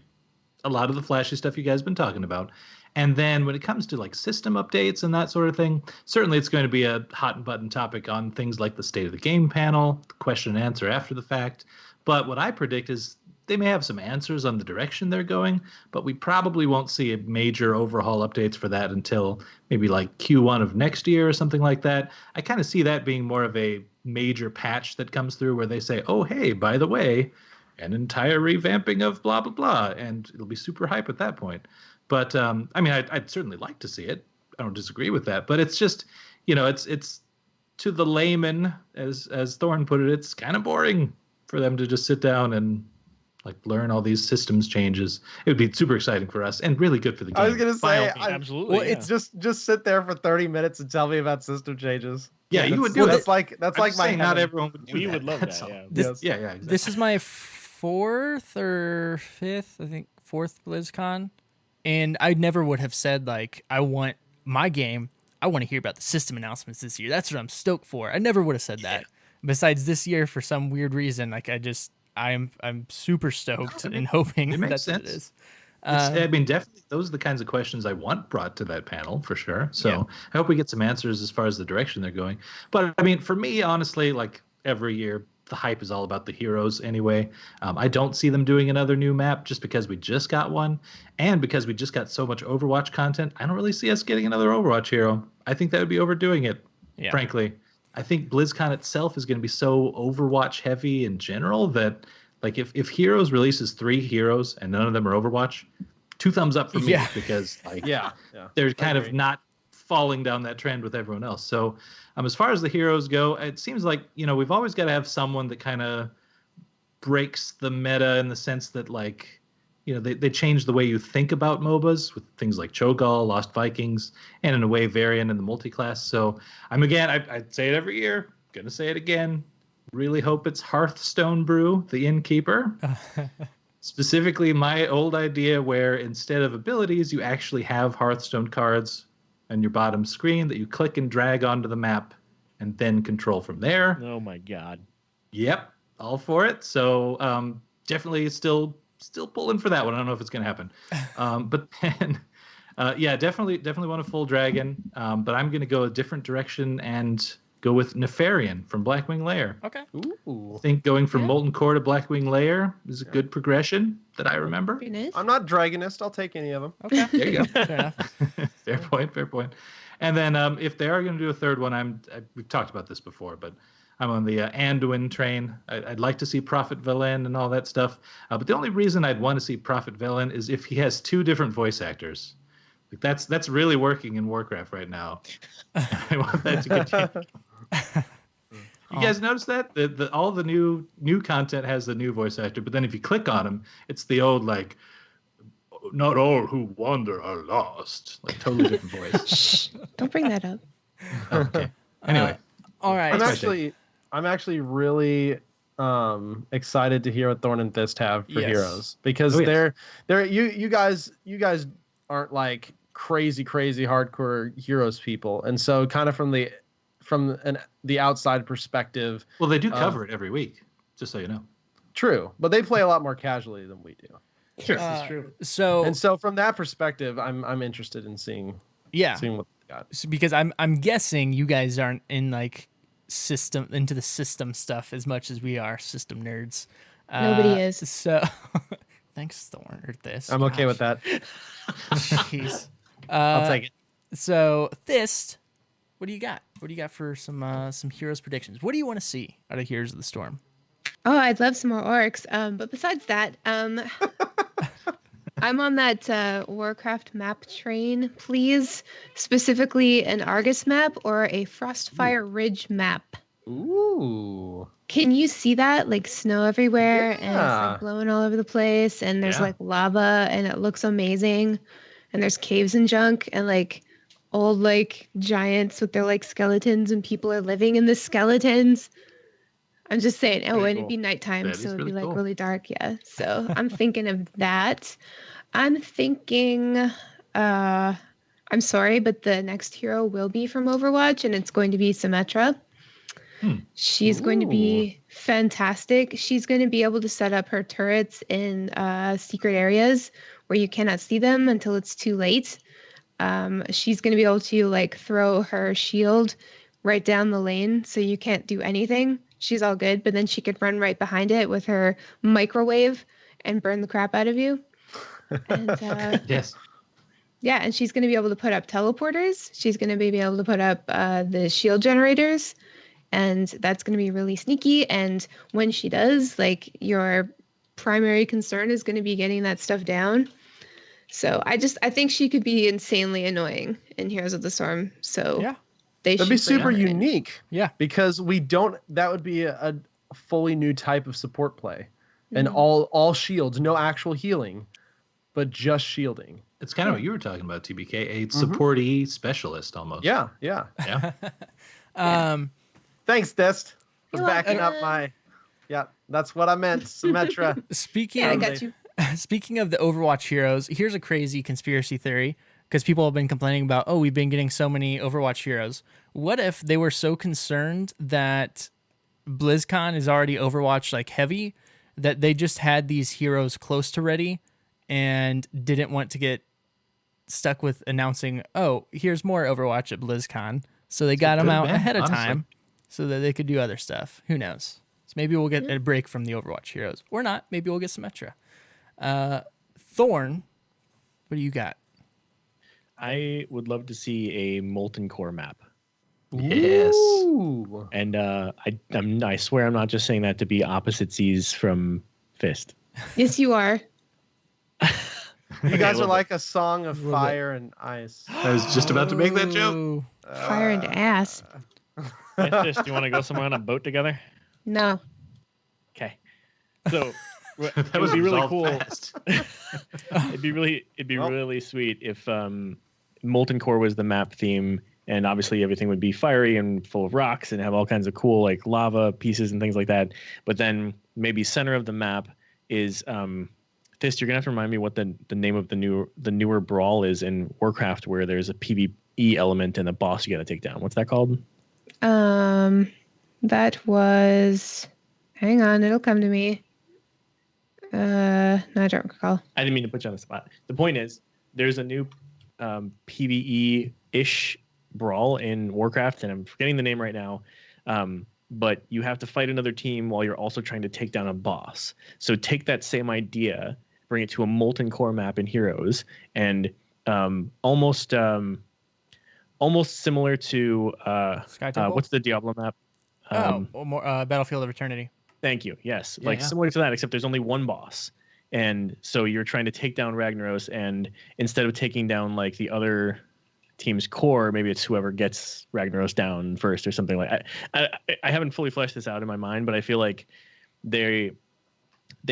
S5: a lot of the flashy stuff you guys have been talking about. And then when it comes to like system updates and that sort of thing, certainly it's going to be a hot button topic on things like the state of the game panel, question and answer after the fact. But what I predict is they may have some answers on the direction they're going, but we probably won't see a major overhaul updates for that until maybe like Q1 of next year or something like that. I kind of see that being more of a major patch that comes through where they say, oh, hey, by the way, an entire revamping of blah, blah, blah. And it'll be super hype at that point. But I mean, I'd certainly like to see it. I don't disagree with that. But it's just, it's to the layman, as Thorn put it, it's kind of boring for them to just sit down and like learn all these systems changes. It would be super exciting for us and really good for the game.
S3: I was gonna
S5: By all
S3: say,
S5: means.
S6: Absolutely.
S1: Well,
S6: yeah.
S3: it's just sit there for 30 minutes and tell me about system changes.
S5: Yeah, you would do
S3: That's
S5: that.
S3: like
S5: I'm
S3: my
S5: just saying not
S3: heaven.
S5: everyone would do
S6: we
S5: that.
S6: would love
S5: That's
S6: that.
S5: all.
S6: Yeah.
S3: Yes.
S5: Yeah, exactly.
S1: This is my fourth or fifth, I think, fourth BlizzCon, and I never would have said like I want to hear about the system announcements this year. That's what I'm stoked for. I never would have said that. Besides this year, for some weird reason, like I'm super stoked and hoping
S5: it makes
S1: that's what it
S5: sense.
S1: is.
S5: I mean, definitely, those are the kinds of questions I want brought to that panel for sure. So
S1: Yeah.
S5: I hope we get some answers as far as the direction they're going. But I mean, for me, honestly, like every year, the hype is all about the heroes anyway. I don't see them doing another new map just because we just got one, and because we just got so much Overwatch content. I don't really see us getting another Overwatch hero. I think that would be overdoing it,
S1: Yeah.
S5: frankly. I think BlizzCon itself is going to be so Overwatch heavy in general that, like, if Heroes releases 3 heroes and none of them are Overwatch, 2 thumbs up for me,
S1: Yeah.
S5: because like
S3: Yeah.
S5: they're kind of
S3: agree.
S5: not falling down that trend with everyone else. So as far as the heroes go, it seems like, we've always got to have someone that kind of breaks the meta in the sense that, like, they changed the way you think about MOBAs with things like Cho'Gall, Lost Vikings, and in a way Varian in the multi-class. So I say it every year, gonna say it again. Really hope it's Hearthstone Brew, the innkeeper. Specifically, my old idea where instead of abilities, you actually have Hearthstone cards on your bottom screen that you click and drag onto the map and then control from there.
S6: Oh my God.
S5: Yep, all for it. So definitely still pulling for that one. I don't know if it's going to happen. But then, definitely want a full dragon. But I'm going to go a different direction and go with Nefarian from Blackwing Lair.
S1: Okay.
S3: Ooh.
S5: I think going from Molten Core to Blackwing Lair is a good progression that I remember.
S4: Very nice.
S3: I'm not Dragonist. I'll take any of them.
S1: Okay.
S5: There you go.
S1: Fair enough.
S5: Fair point. And then if they are going to do a third one, we've talked about this before, but I'm on the Anduin train. I'd like to see Prophet Velen and all that stuff. But the only reason I'd want to see Prophet Velen is if he has 2 different voice actors. Like that's really working in Warcraft right now. I want that to continue. You guys notice that? All the new content has the new voice actor, but then if you click on him, it's the old like, not all who wander are lost. Like totally different voice.
S4: Shh, don't bring that up.
S5: Okay. Anyway.
S1: All right.
S3: I'm actually really excited to hear what Thorn and Thist have for heroes, because they're you guys aren't like crazy hardcore heroes people, and so kind of from the outside perspective.
S5: Well, they do cover it every week, just so you know.
S3: True, but they play a lot more casually than we do.
S6: Sure, that's true.
S1: So
S3: from that perspective, I'm interested in seeing what they got.
S1: Because I'm guessing you guys aren't in like into the system stuff as much as we are system nerds.
S4: Nobody is.
S1: So thanks, Thorn, or this.
S3: I'm okay with that.
S1: Jeez.
S3: I'll take it.
S1: So Thist, what do you got? What do you got for some heroes predictions? What do you want to see out of Heroes of the Storm?
S4: Oh, I'd love some more orcs. But besides that, I'm on that Warcraft map train, please. Specifically an Argus map or a Frostfire Ridge map.
S3: Ooh.
S4: Can you see that? Like snow everywhere and it's
S3: Yeah.
S4: like blowing all over the place, and there's like lava and it looks amazing. And there's caves and junk and like old like giants with their like skeletons, and people are living in the skeletons. I'm just saying, and it'd be nighttime,
S5: That
S4: so
S5: is
S4: it'd be
S5: really
S4: like
S5: cool.
S4: really dark. Yeah. So I'm thinking of that. I'm thinking, I'm sorry, but the next hero will be from Overwatch, and it's going to be Symmetra. She's going to be fantastic. She's going to be able to set up her turrets in secret areas where you cannot see them until it's too late. She's going to be able to like throw her shield right down the lane, so you can't do anything. She's all good, but then she could run right behind it with her microwave and burn the crap out of you. And
S5: Yes.
S4: yeah, and she's going to be able to put up teleporters. She's going to be able to put up the shield generators, and that's going to be really sneaky. And when she does, like, your primary concern is going to be getting that stuff down. So I think she could be insanely annoying in Heroes of the Storm. So
S1: Yeah.
S3: That'd be
S4: should bring
S3: super
S4: her in.
S3: unique.
S1: Yeah.
S3: Because that would be a fully new type of support play. And all shields, no actual healing, but just shielding.
S5: It's kind of what you were talking about, TBK, a supportee specialist almost.
S3: Yeah.
S5: Yeah.
S3: Thanks, Dest, for
S4: You're
S3: backing up
S4: welcome.
S3: my. Yeah, that's what I meant. Symmetra.
S1: Speaking
S4: Yeah, I
S1: of
S4: got you.
S1: Speaking of the Overwatch heroes, here's a crazy conspiracy theory, because people have been complaining about, oh, we've been getting so many Overwatch heroes. What if they were so concerned that BlizzCon is already Overwatch like heavy that they just had these heroes close to ready and didn't want to get stuck with announcing, oh, here's more Overwatch at BlizzCon. So they got them
S5: Could've
S1: out
S5: been,
S1: ahead of
S5: honestly.
S1: time so that they could do other stuff. Who knows? So maybe we'll get a break from the Overwatch heroes, or not. Maybe we'll get Symmetra. Thorn, what do you got?
S6: I would love to see a Molten Core map.
S5: Yes.
S3: Ooh.
S6: And I swear I'm not just saying that to be opposite seas from Fist.
S4: Yes, you are.
S3: You guys are
S6: little
S3: like a song of
S1: Little bit.
S3: fire and ice.
S5: I was just about to make that joke.
S1: Ooh.
S4: Fire and ass.
S6: Fist, do you want to go somewhere on a boat together?
S4: No.
S6: Okay. So
S5: That
S6: it
S5: was
S6: would be really
S5: resolved
S6: cool.
S5: fast.
S6: It'd be
S3: Well.
S6: really sweet if Molten Core was the map theme, and obviously everything would be fiery and full of rocks and have all kinds of cool like lava pieces and things like that. But then maybe center of the map is Thist, you're gonna have to remind me what the name of the newer brawl is in Warcraft, where there's a PvE element and a boss you gotta take down. What's that called?
S4: That was. Hang on, it'll come to me. No, I don't recall.
S6: I didn't mean to put you on the spot. The point is, there's a new PvE-ish brawl in Warcraft, and I'm forgetting the name right now. But you have to fight another team while you're also trying to take down a boss. So take that same idea, bring it to a Molten Core map in Heroes, and almost similar to
S1: Sky Temple?
S6: what's the Diablo map?
S1: Battlefield of Eternity.
S6: Thank you. Yes,
S5: Yeah, yeah.
S6: similar to that, except there's only one boss, and so you're trying to take down Ragnaros, and instead of taking down like the other team's core, maybe it's whoever gets Ragnaros down first or something like. I haven't fully fleshed this out in my mind, but I feel like they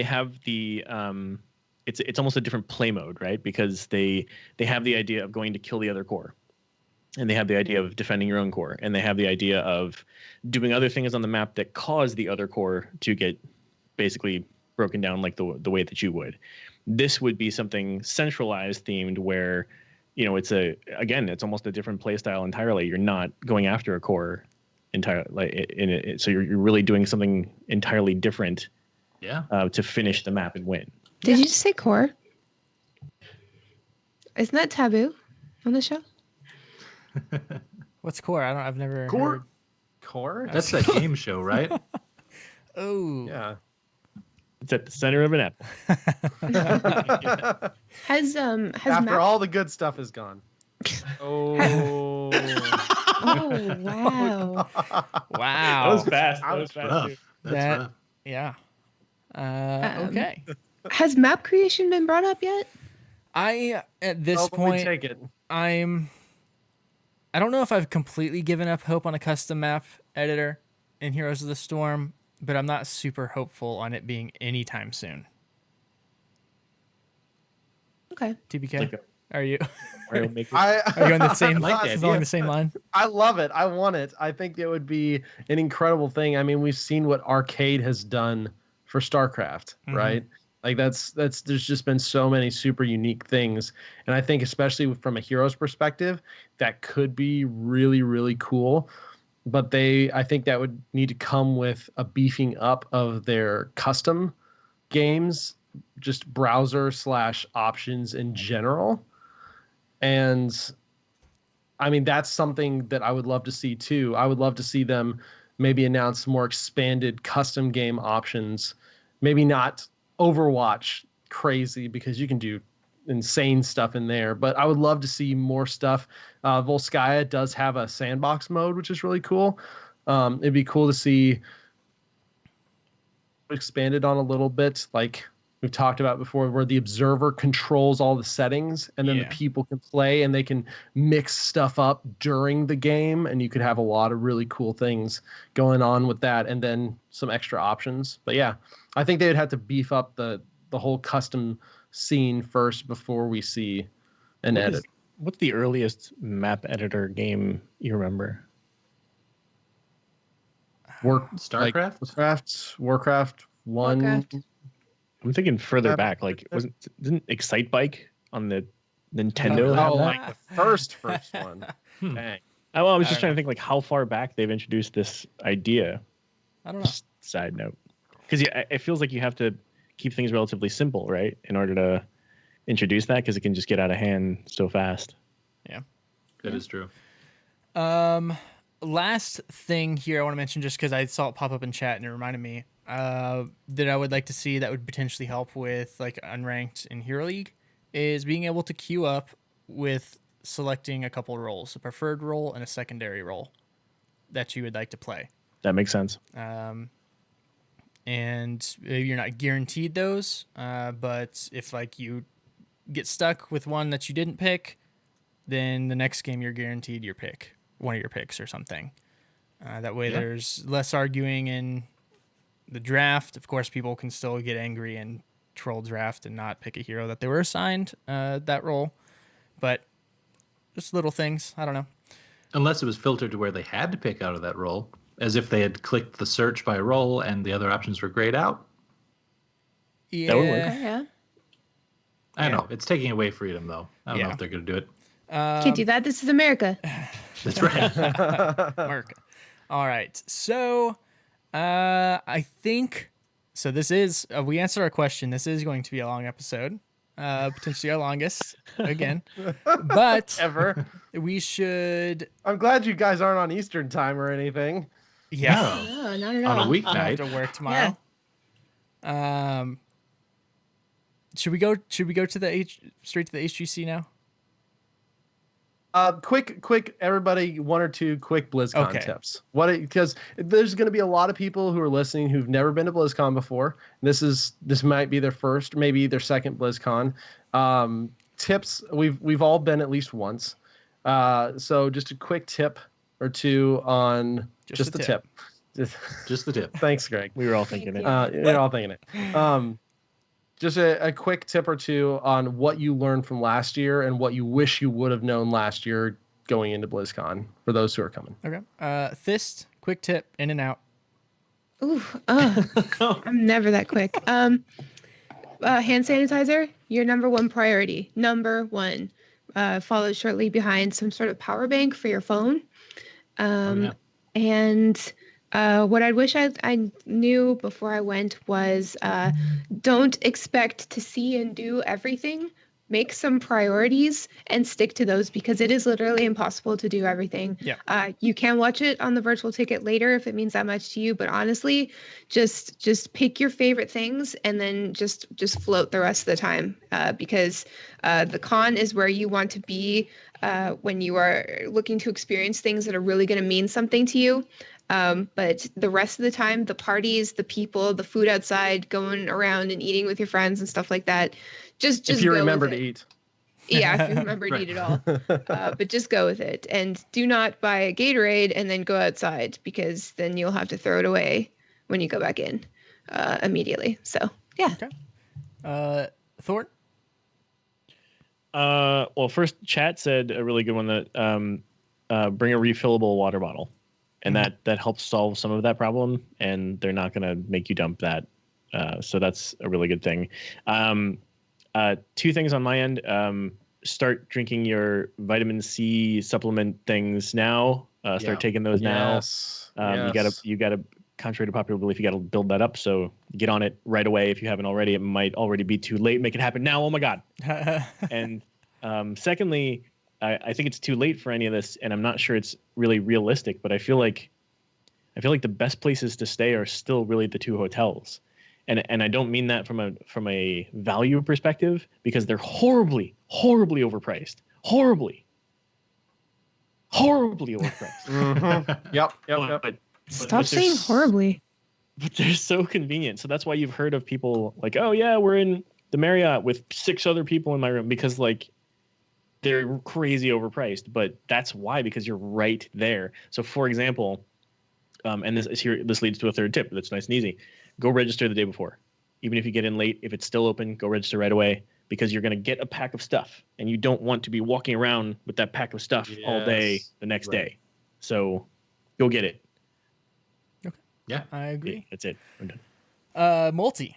S6: have the it's almost a different play mode, right? Because they have the idea of going to kill the other core, and they have the idea of defending your own core, and they have the idea of doing other things on the map that cause the other core to get basically broken down like the way that you would. This would be something centralized themed where, it's almost a different play style entirely. You're not going after a core entirely, so you're really doing something entirely different
S5: Yeah.
S6: to finish the map and win.
S4: Did you just say core? Isn't that taboo on the show?
S1: What's core? I've never
S5: Core?
S1: heard.
S3: Core?
S5: That's that game show, right?
S1: Oh.
S3: Yeah.
S6: It's at the center of an apple.
S4: Has
S3: After
S4: map?
S3: all the good stuff is gone. Oh.
S4: Oh wow!
S1: Wow.
S6: That was fast. That was fast.
S5: Rough.
S6: Too.
S5: That's
S1: That-
S5: rough.
S1: Yeah.
S4: Um,
S1: Okay.
S4: Has map creation been brought up yet?
S1: At this
S3: Oh, but we
S1: point,
S3: take it.
S1: I don't know if I've completely given up hope on a custom map editor in Heroes of the Storm, but I'm not super hopeful on it being anytime soon.
S4: Okay.
S1: TBK,
S6: Like a
S1: are you
S6: Mario Maker.
S1: are you on the same
S5: like the
S1: along
S5: idea.
S1: the same line?
S3: I love it. I want it. I think it would be an incredible thing. I mean, we've seen what Arcade has done for StarCraft,
S1: Mhm.
S3: right? Like that's there's just been so many super unique things, and I think especially from a Heroes perspective, that could be really really cool. But I think that would need to come with a beefing up of their custom games, just browser / options in general. And I mean, that's something that I would love to see too. I would love to see them maybe announce more expanded custom game options. Maybe not Overwatch crazy, because you can do insane stuff in there, but I would love to see more stuff. Volskaya does have a sandbox mode, which is really cool. It'd be cool to see expanded on a little bit, like we've talked about before, where the observer controls all the settings, and then
S1: Yeah.
S3: the people can play and they can mix stuff up during the game, and you could have a lot of really cool things going on with that, and then some extra options. But yeah, I think they would have to beef up the whole custom scene first before we see an
S6: What is-
S3: edit.
S6: What's the earliest map editor game you remember?
S3: Warcraft 1.
S4: Warcraft.
S6: I'm thinking further
S3: Map
S6: back. Like, didn't Excite Bike on the Nintendo
S1: Oh,
S6: have
S3: Oh,
S6: that?
S3: like the first one.
S5: Hmm.
S3: Dang.
S6: I was
S1: I
S6: just
S1: don't
S6: trying to think like how far back they've introduced this idea.
S1: I don't know.
S6: Just side note, because it feels like you have to keep things relatively simple, right, in order to introduce that, because it can just get out of hand so fast.
S5: That is true.
S1: Last thing here I want to mention, just because I saw it pop up in chat and it reminded me that I would like to see that would potentially help with like unranked in Hero League, is being able to queue up with selecting a couple roles, a preferred role and a secondary role that you would like to play.
S6: That makes sense.
S1: And maybe you're not guaranteed those, but if like you get stuck with one that you didn't pick, then the next game you're guaranteed your pick, one of your picks or something. That way
S5: Yeah.
S1: there's less arguing the draft. Of course, people can still get angry and troll draft and not pick a hero that they were assigned that role, but just little things. I don't know.
S5: Unless it was filtered to where they had to pick out of that role, as if they had clicked the search by role and the other options were grayed out.
S1: Yeah,
S6: That would work.
S4: Yeah.
S5: I know. It's taking away freedom, though. I don't know if they're going to do it.
S4: Can't do that. This is America.
S5: That's right.
S1: America. All right. So I think so. This is we answered our question. This is going to be a long episode, potentially our longest again. But
S3: Ever.
S1: we should.
S3: I'm glad you guys aren't on Eastern time or anything.
S1: Yeah.
S5: No.
S4: No, not at
S5: On
S4: all.
S5: a
S1: I have
S5: weeknight.
S1: to work tomorrow. Should we go to the straight to the HGC now?
S3: Quick, everybody, one or two quick BlizzCon
S1: Okay.
S3: tips. Because there's going to be a lot of people who are listening who've never been to BlizzCon before. This might be their first, maybe their second BlizzCon. Tips. We've all been at least once. So just a quick tip or two on just the tip.
S5: Just the tip.
S3: Thanks, Greg.
S6: We were all thinking it.
S3: You're all thinking it. Just a quick tip or two on what you learned from last year and what you wish you would have known last year going into BlizzCon for those who are coming.
S1: Okay. Thist, quick tip, in and out.
S4: Ooh, I'm never that quick. Hand sanitizer, your number one priority. Number one. Followed shortly behind some sort of power bank for your phone. And what I wish I knew before I went was don't expect to see and do everything. Make some priorities and stick to those because it is literally impossible to do everything.
S1: Yeah.
S4: You can watch it on the virtual ticket later if it means that much to you, but honestly, just pick your favorite things and then just float the rest of the time because the con is where you want to be when you are looking to experience things that are really going to mean something to you. But the rest of the time, the parties, the people, the food outside, going around and eating with your friends and stuff like that, just
S3: if you
S4: go
S3: remember
S4: with
S3: to
S4: it.
S3: eat.
S4: Yeah, if you remember to eat it all. But just go with it. And do not buy a Gatorade and then go outside because then you'll have to throw it away when you go back in immediately. So, yeah.
S1: Okay. Thorn?
S6: Well, first, chat said a really good one that bring a refillable water bottle. And that helps solve some of that problem. And they're not going to make you dump that. So that's a really good thing. Two things on my end. Start drinking your vitamin C supplement things now. Start taking those now. You gotta, contrary to popular belief, you gotta build that up. So get on it right away. If you haven't already, it might already be too late. Make it happen now. Oh my God. And secondly, I think it's too late for any of this, and I'm not sure it's really realistic, but I feel like the best places to stay are still really the two hotels. And I don't mean that from a value perspective because they're horribly overpriced. Horribly overpriced.
S3: Mm-hmm. Yep.
S6: But
S4: Stop saying horribly.
S6: But they're so convenient. So that's why you've heard of people like, oh yeah, we're in the Marriott with 6 other people in my room because like they're crazy overpriced. But that's why, because you're right there. So for example, and this leads to a third tip that's nice and easy. Go register the day before. Even if you get in late, if it's still open, go register right away because you're going to get a pack of stuff and you don't want to be walking around with that pack of stuff all day the next day. So go get it.
S1: Okay.
S5: Yeah.
S1: I agree.
S6: That's it. I'm done.
S1: Multi.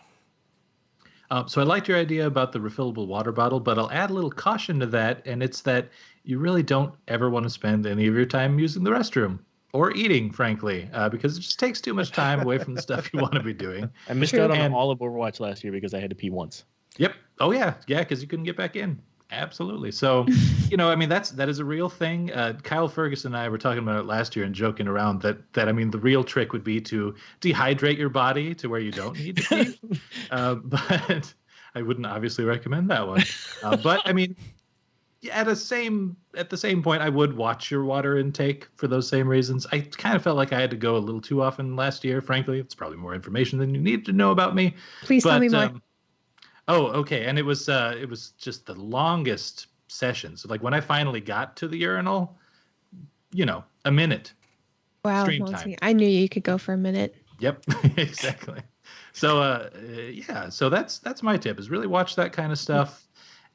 S5: So I liked your idea about the refillable water bottle, but I'll add a little caution to that, and it's that you really don't ever want to spend any of your time using the restroom. Or eating, frankly, because it just takes too much time away from the stuff you want to be doing.
S6: I missed out on all of Overwatch last year because I had to pee once.
S5: Yep. Oh yeah, because you couldn't get back in. Absolutely. So, I mean, that is a real thing. Kyle Ferguson and I were talking about it last year and joking around that I mean, the real trick would be to dehydrate your body to where you don't need to pee. But I wouldn't obviously recommend that one. But I mean. At the same point, I would watch your water intake for those same reasons. I kind of felt like I had to go a little too often last year. Frankly, it's probably more information than you need to know about me.
S4: Please tell me more.
S5: Oh, okay. And it was just the longest sessions. Like when I finally got to the urinal, a minute.
S4: Wow,
S5: stream
S4: Monty,
S5: time.
S4: I knew you could go for a minute.
S5: Yep, exactly. So so that's my tip, is really watch that kind of stuff.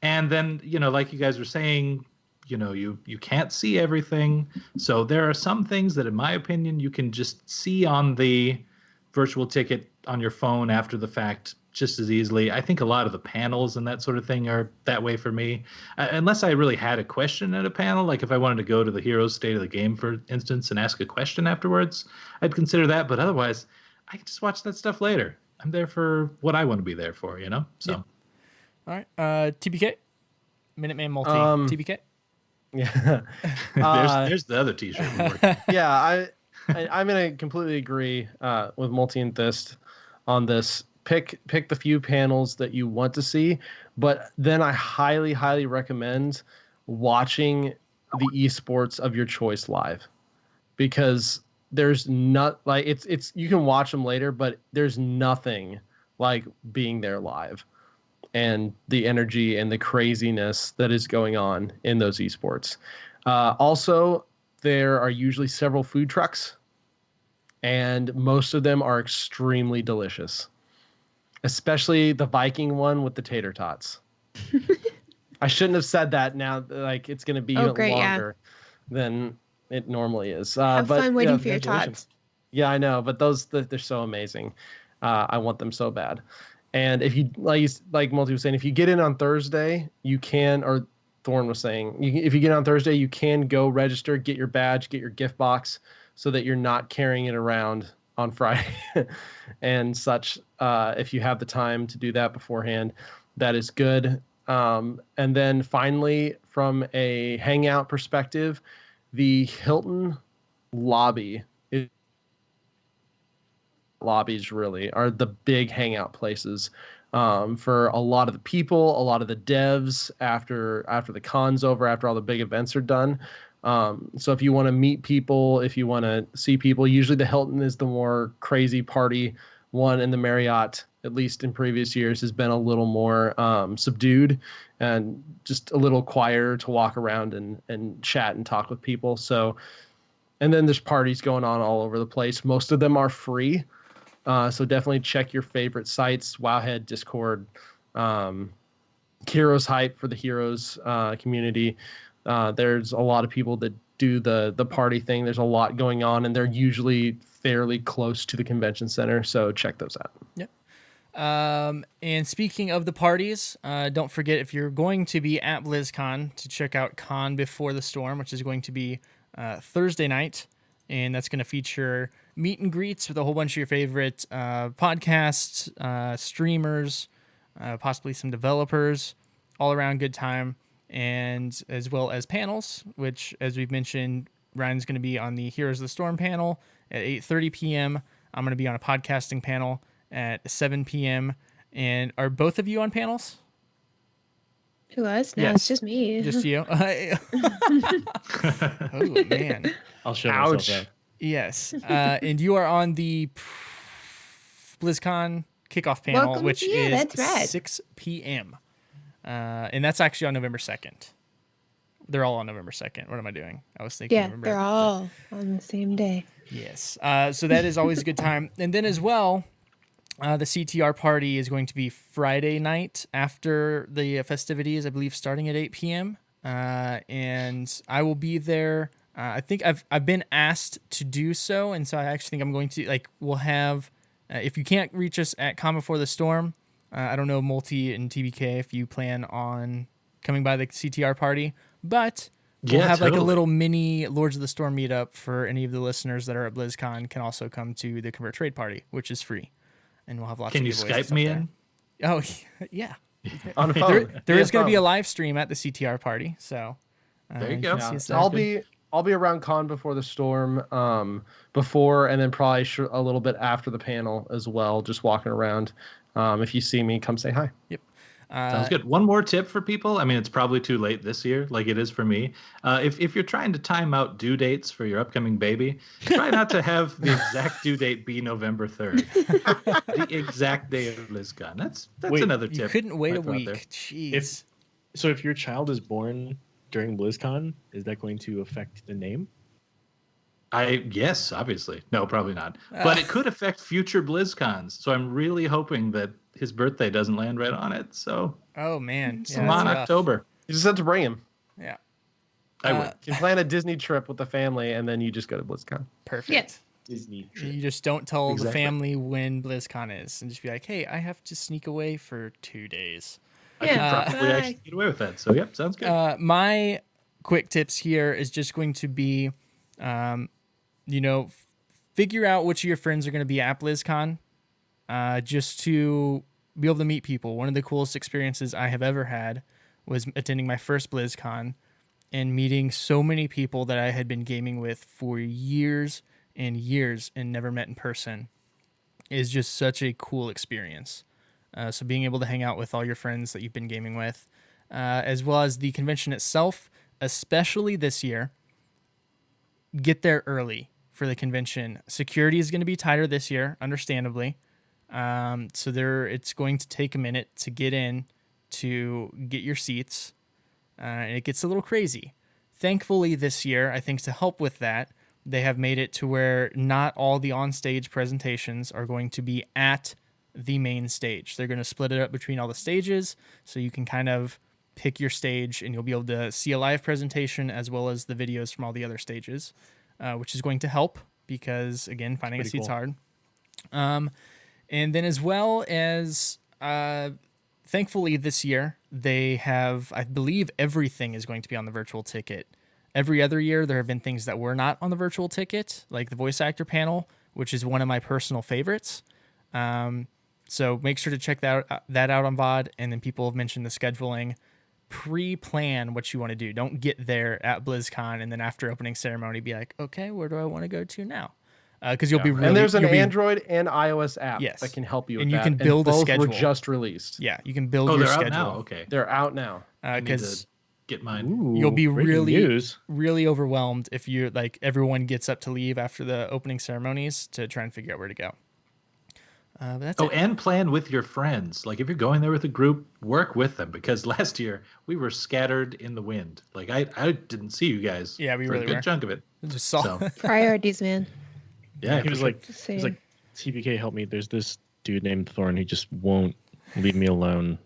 S5: And then, like you guys were saying, you can't see everything. So there are some things that, in my opinion, you can just see on the virtual ticket on your phone after the fact just as easily. I think a lot of the panels and that sort of thing are that way for me. Unless I really had a question at a panel, like if I wanted to go to the Heroes State of the Game, for instance, and ask a question afterwards, I'd consider that. But otherwise, I can just watch that stuff later. I'm there for what I want to be there for, So.
S1: Yeah. All right. TBK? Minuteman Multi. TBK?
S3: Yeah.
S5: There's the other T-shirt we're working on.
S3: Yeah, I'm gonna completely agree with Multi and Thist on this. Pick the few panels that you want to see, but then I highly recommend watching the esports of your choice live, because there's not like it's you can watch them later, but there's nothing like being there live and the energy and the craziness that is going on in those esports. Also, there are usually several food trucks, and most of them are extremely delicious, especially the Viking one with the tater tots. I shouldn't have said that. Now, like, it's going to be longer than it normally is.
S4: Have fun waiting for your
S3: congratulations.
S4: tots.
S3: Yeah, I know, but they're so amazing. I want them so bad. And if you like Multi was saying, if you get in on Thursday, you can, or Thorn was saying, if you get on Thursday, you can go register, get your badge, get your gift box, so that you're not carrying it around on Friday and such. If you have the time to do that beforehand, that is good. And then finally, from a hangout perspective, the Hilton lobbies really are the big hangout places for a lot of the people, a lot of the devs after the con's over, after all the big events are done. So if you want to meet people, if you want to see people, usually the Hilton is the more crazy party one, and the Marriott, at least in previous years, has been a little more subdued and just a little quieter to walk around and chat and talk with people. So, and then there's parties going on all over the place. Most of them are free. So definitely check your favorite sites: Wowhead, Discord, Heroes Hype for the Heroes community. There's a lot of people that do the party thing. There's a lot going on, and they're usually fairly close to the convention center. So check those out.
S1: Yep. And speaking of the parties, don't forget, if you're going to be at BlizzCon, to check out Con Before the Storm, which is going to be Thursday night. And that's going to feature meet and greets with a whole bunch of your favorite podcasts, streamers, possibly some developers, all around good time, and as well as panels, which, as we've mentioned, Ryan's going to be on the Heroes of the Storm panel at 8:30 p.m. I'm going to be on a podcasting panel at 7 p.m. And are both of you on panels?
S4: To us? No,
S5: Yes.
S4: it's just me.
S1: Just you? Oh, man.
S6: I'll show
S3: Ouch.
S6: myself out.
S1: Yes. And you are on the BlizzCon kickoff panel,
S4: Welcome
S1: which
S4: to you,
S1: is
S4: that's right.
S1: 6 p.m. And that's actually on November 2nd. They're all on November 2nd. What am I doing? I was thinking
S4: Yeah,
S1: November.
S4: they're all on the same day.
S1: Yes. So that is always a good time. And then as well, the CTR party is going to be Friday night after the festivities, I believe, starting at 8 p.m. And I will be there. I think I've been asked to do so, and so I actually think I'm going to, we'll have, if you can't reach us at Calm Before the Storm, I don't know, Multi and TBK, if you plan on coming by the CTR party, but we'll have like a little mini Lords of the Storm meetup for any of the listeners that are at BlizzCon can also come to the Convert Trade party, which is free. And we'll have lots
S5: Can
S1: of
S5: you
S1: giveaways and
S5: Skype
S1: stuff
S5: me
S1: there.
S5: in?
S1: Oh, yeah.
S3: On the phone.
S1: There is going to be a live stream at the CTR party, so
S5: There you go.
S1: can see
S3: Yeah.
S1: us there.
S3: I'll be around Con Before the Storm before, and then probably a little bit after the panel as well, just walking around. If you see me, come say hi.
S1: Yep.
S5: Sounds good. One more tip for people. I mean, it's probably too late this year, like it is for me. If you're trying to time out due dates for your upcoming baby, try not to have the exact due date be November 3rd, the exact day of BlizzCon. That's
S6: Wait,
S5: another
S1: You
S5: tip.
S1: couldn't wait
S5: Might
S1: a
S5: throw out
S1: week.
S5: there.
S1: Jeez.
S6: If your child is born during BlizzCon, is that going to affect the name?
S5: Yes, obviously. No, probably not. But it could affect future BlizzCons. So I'm really hoping that his birthday doesn't land right on it. So
S1: Oh man, yeah,
S5: come
S1: that's
S5: on,
S1: rough.
S5: October.
S3: You just have to bring him.
S1: Yeah,
S5: I would.
S3: You can plan a Disney trip with the family, and then you just go to BlizzCon.
S1: perfect.
S6: Disney
S1: You just don't tell
S5: Exactly.
S1: the family when BlizzCon is, and just be like, "Hey, I have to sneak away for 2 days."
S5: I can
S4: Yeah.
S5: probably
S4: Bye.
S5: actually get away with that. So, yep, sounds good.
S1: My quick tips here is just going to be, figure out which of your friends are going to be at BlizzCon, just to be able to meet people. One of the coolest experiences I have ever had was attending my first BlizzCon and meeting so many people that I had been gaming with for years and years and never met in person is just such a cool experience. So being able to hang out with all your friends that you've been gaming with, as well as the convention itself, especially this year, get there early for the convention. Security is going to be tighter this year, understandably. It's going to take a minute to get in, to get your seats, and it gets a little crazy. Thankfully, this year, I think to help with that, they have made it to where not all the on-stage presentations are going to be at the main stage. They're going to split it up between all the stages, so you can kind of pick your stage, and you'll be able to see a live presentation as well as the videos from all the other stages, which is going to help because, again, finding a
S6: pretty
S1: seat's
S6: cool.
S1: hard. And then as well as, thankfully this year, they have, I believe everything is going to be on the virtual ticket. Every other year, there have been things that were not on the virtual ticket, like the voice actor panel, which is one of my personal favorites. So make sure to check that out on VOD. And then people have mentioned the scheduling. Pre-plan what you want to do. Don't get there at BlizzCon and then after opening ceremony be like, okay, where do I want to go to now? Because you'll be really,
S3: And there's an
S1: you'll be-
S3: Android and iOS app
S1: Yes.
S3: that can help you with
S1: And you
S3: that.
S1: can build a
S3: both
S1: schedule.
S3: were just released.
S1: Yeah, you can build
S5: Oh,
S1: your
S5: they're
S1: schedule.
S5: out now. Okay.
S3: They're out now.
S5: I need
S1: Because
S5: to get mine.
S1: you'll be
S6: breaking
S1: really,
S6: news.
S1: really overwhelmed if you're like everyone gets up to leave after the opening ceremonies to try and figure out where to go. But that's it.
S5: And plan with your friends. Like if you're going there with a group, work with them because last year we were scattered in the wind. Like I didn't see you guys.
S1: Yeah, we
S5: for
S1: really
S5: a good
S1: were.
S5: chunk of it.
S1: Just saw.
S5: So
S4: Priorities, man.
S5: yeah,
S6: He was like,
S4: Just
S6: he was
S4: saying.
S6: like, TPK, help me. There's this dude named Thorn. He just won't leave me alone.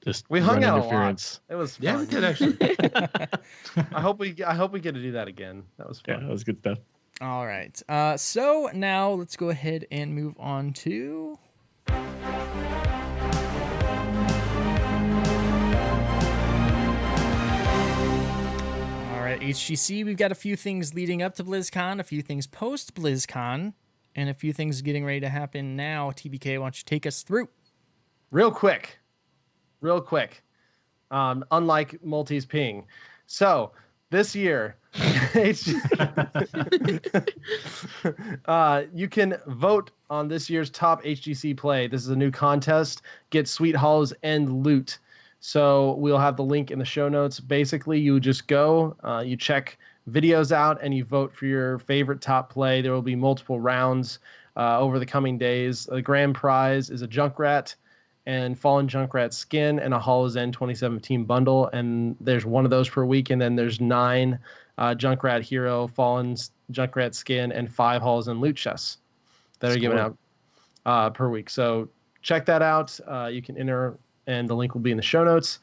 S6: Just
S3: We hung
S6: run
S3: out
S6: interference.
S3: a lot. It was fun.
S5: yeah, we did actually.
S3: I hope we get to do that again. That was
S6: Yeah,
S3: fun.
S6: that was good stuff.
S1: All right. So now let's go ahead and move on to. All right, HGC. We've got a few things leading up to BlizzCon, a few things post BlizzCon, and a few things getting ready to happen now. TBK, why don't you take us through?
S3: Real quick. Unlike Multi's ping. So this year, you can vote on this year's top HGC play. This is a new contest. Get sweet hollows and loot. So we'll have the link in the show notes. Basically, you just go, you check videos out, and you vote for your favorite top play. There will be multiple rounds over the coming days. The grand prize is a Junkrat and Fallen Junkrat skin and a Hollow's End 2017 bundle. And there's one of those per week. And then there's 9 Junkrat Hero, Fallen Junkrat skin, and 5 Hollow's End loot chests that are given out per week. So check that out. You can enter, and the link will be in the show notes.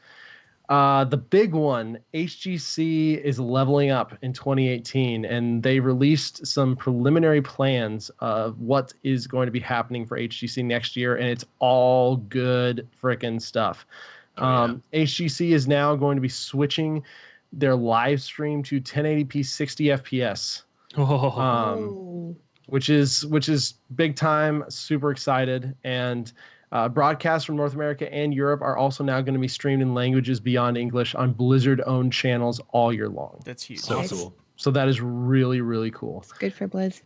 S3: The big one, HGC is leveling up in 2018, and they released some preliminary plans of what is going to be happening for HGC next year, and it's all good frickin' stuff. HGC is now going to be switching their live stream to 1080p 60 FPS. Which is big time. Super excited. And broadcasts from North America and Europe are also now going to be streamed in languages beyond English on Blizzard-owned channels all year long.
S1: That's huge.
S5: So
S4: Nice.
S5: cool.
S3: So that is really, really cool.
S4: It's good for Blizz.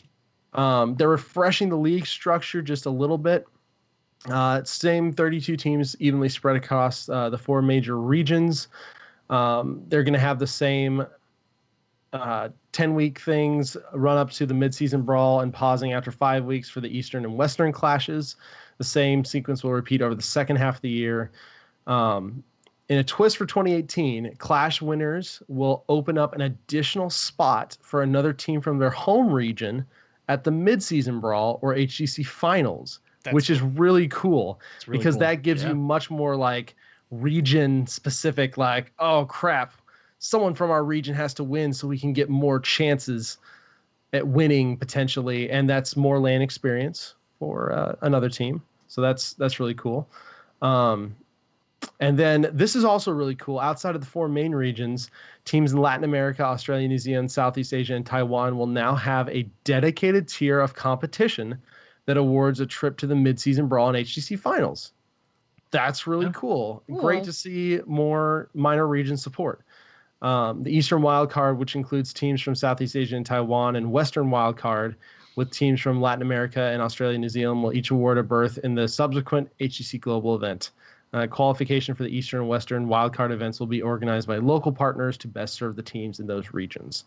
S3: They're refreshing the league structure just a little bit. Same 32 teams evenly spread across the 4 major regions. They're going to have the same 10-week things run up to the midseason brawl and pausing after 5 weeks for the Eastern and Western clashes. The same sequence will repeat over the second half of the year. In a twist for 2018, Clash winners will open up an additional spot for another team from their home region at the midseason brawl or HGC finals, which is really cool because that gives you much more like region specific, like, oh crap, someone from our region has to win so we can get more chances at winning potentially. And that's more LAN experience for another team. So that's really cool. And then this is also really cool. Outside of the 4 main regions, teams in Latin America, Australia, New Zealand, Southeast Asia, and Taiwan will now have a dedicated tier of competition that awards a trip to the midseason brawl and HGC finals. That's really cool. Great to see more minor region support. The Eastern Wildcard, which includes teams from Southeast Asia and Taiwan, and Western Wildcard, with teams from Latin America and Australia and New Zealand, will each award a berth in the subsequent HGC Global event. Qualification for the Eastern and Western wildcard events will be organized by local partners to best serve the teams in those regions.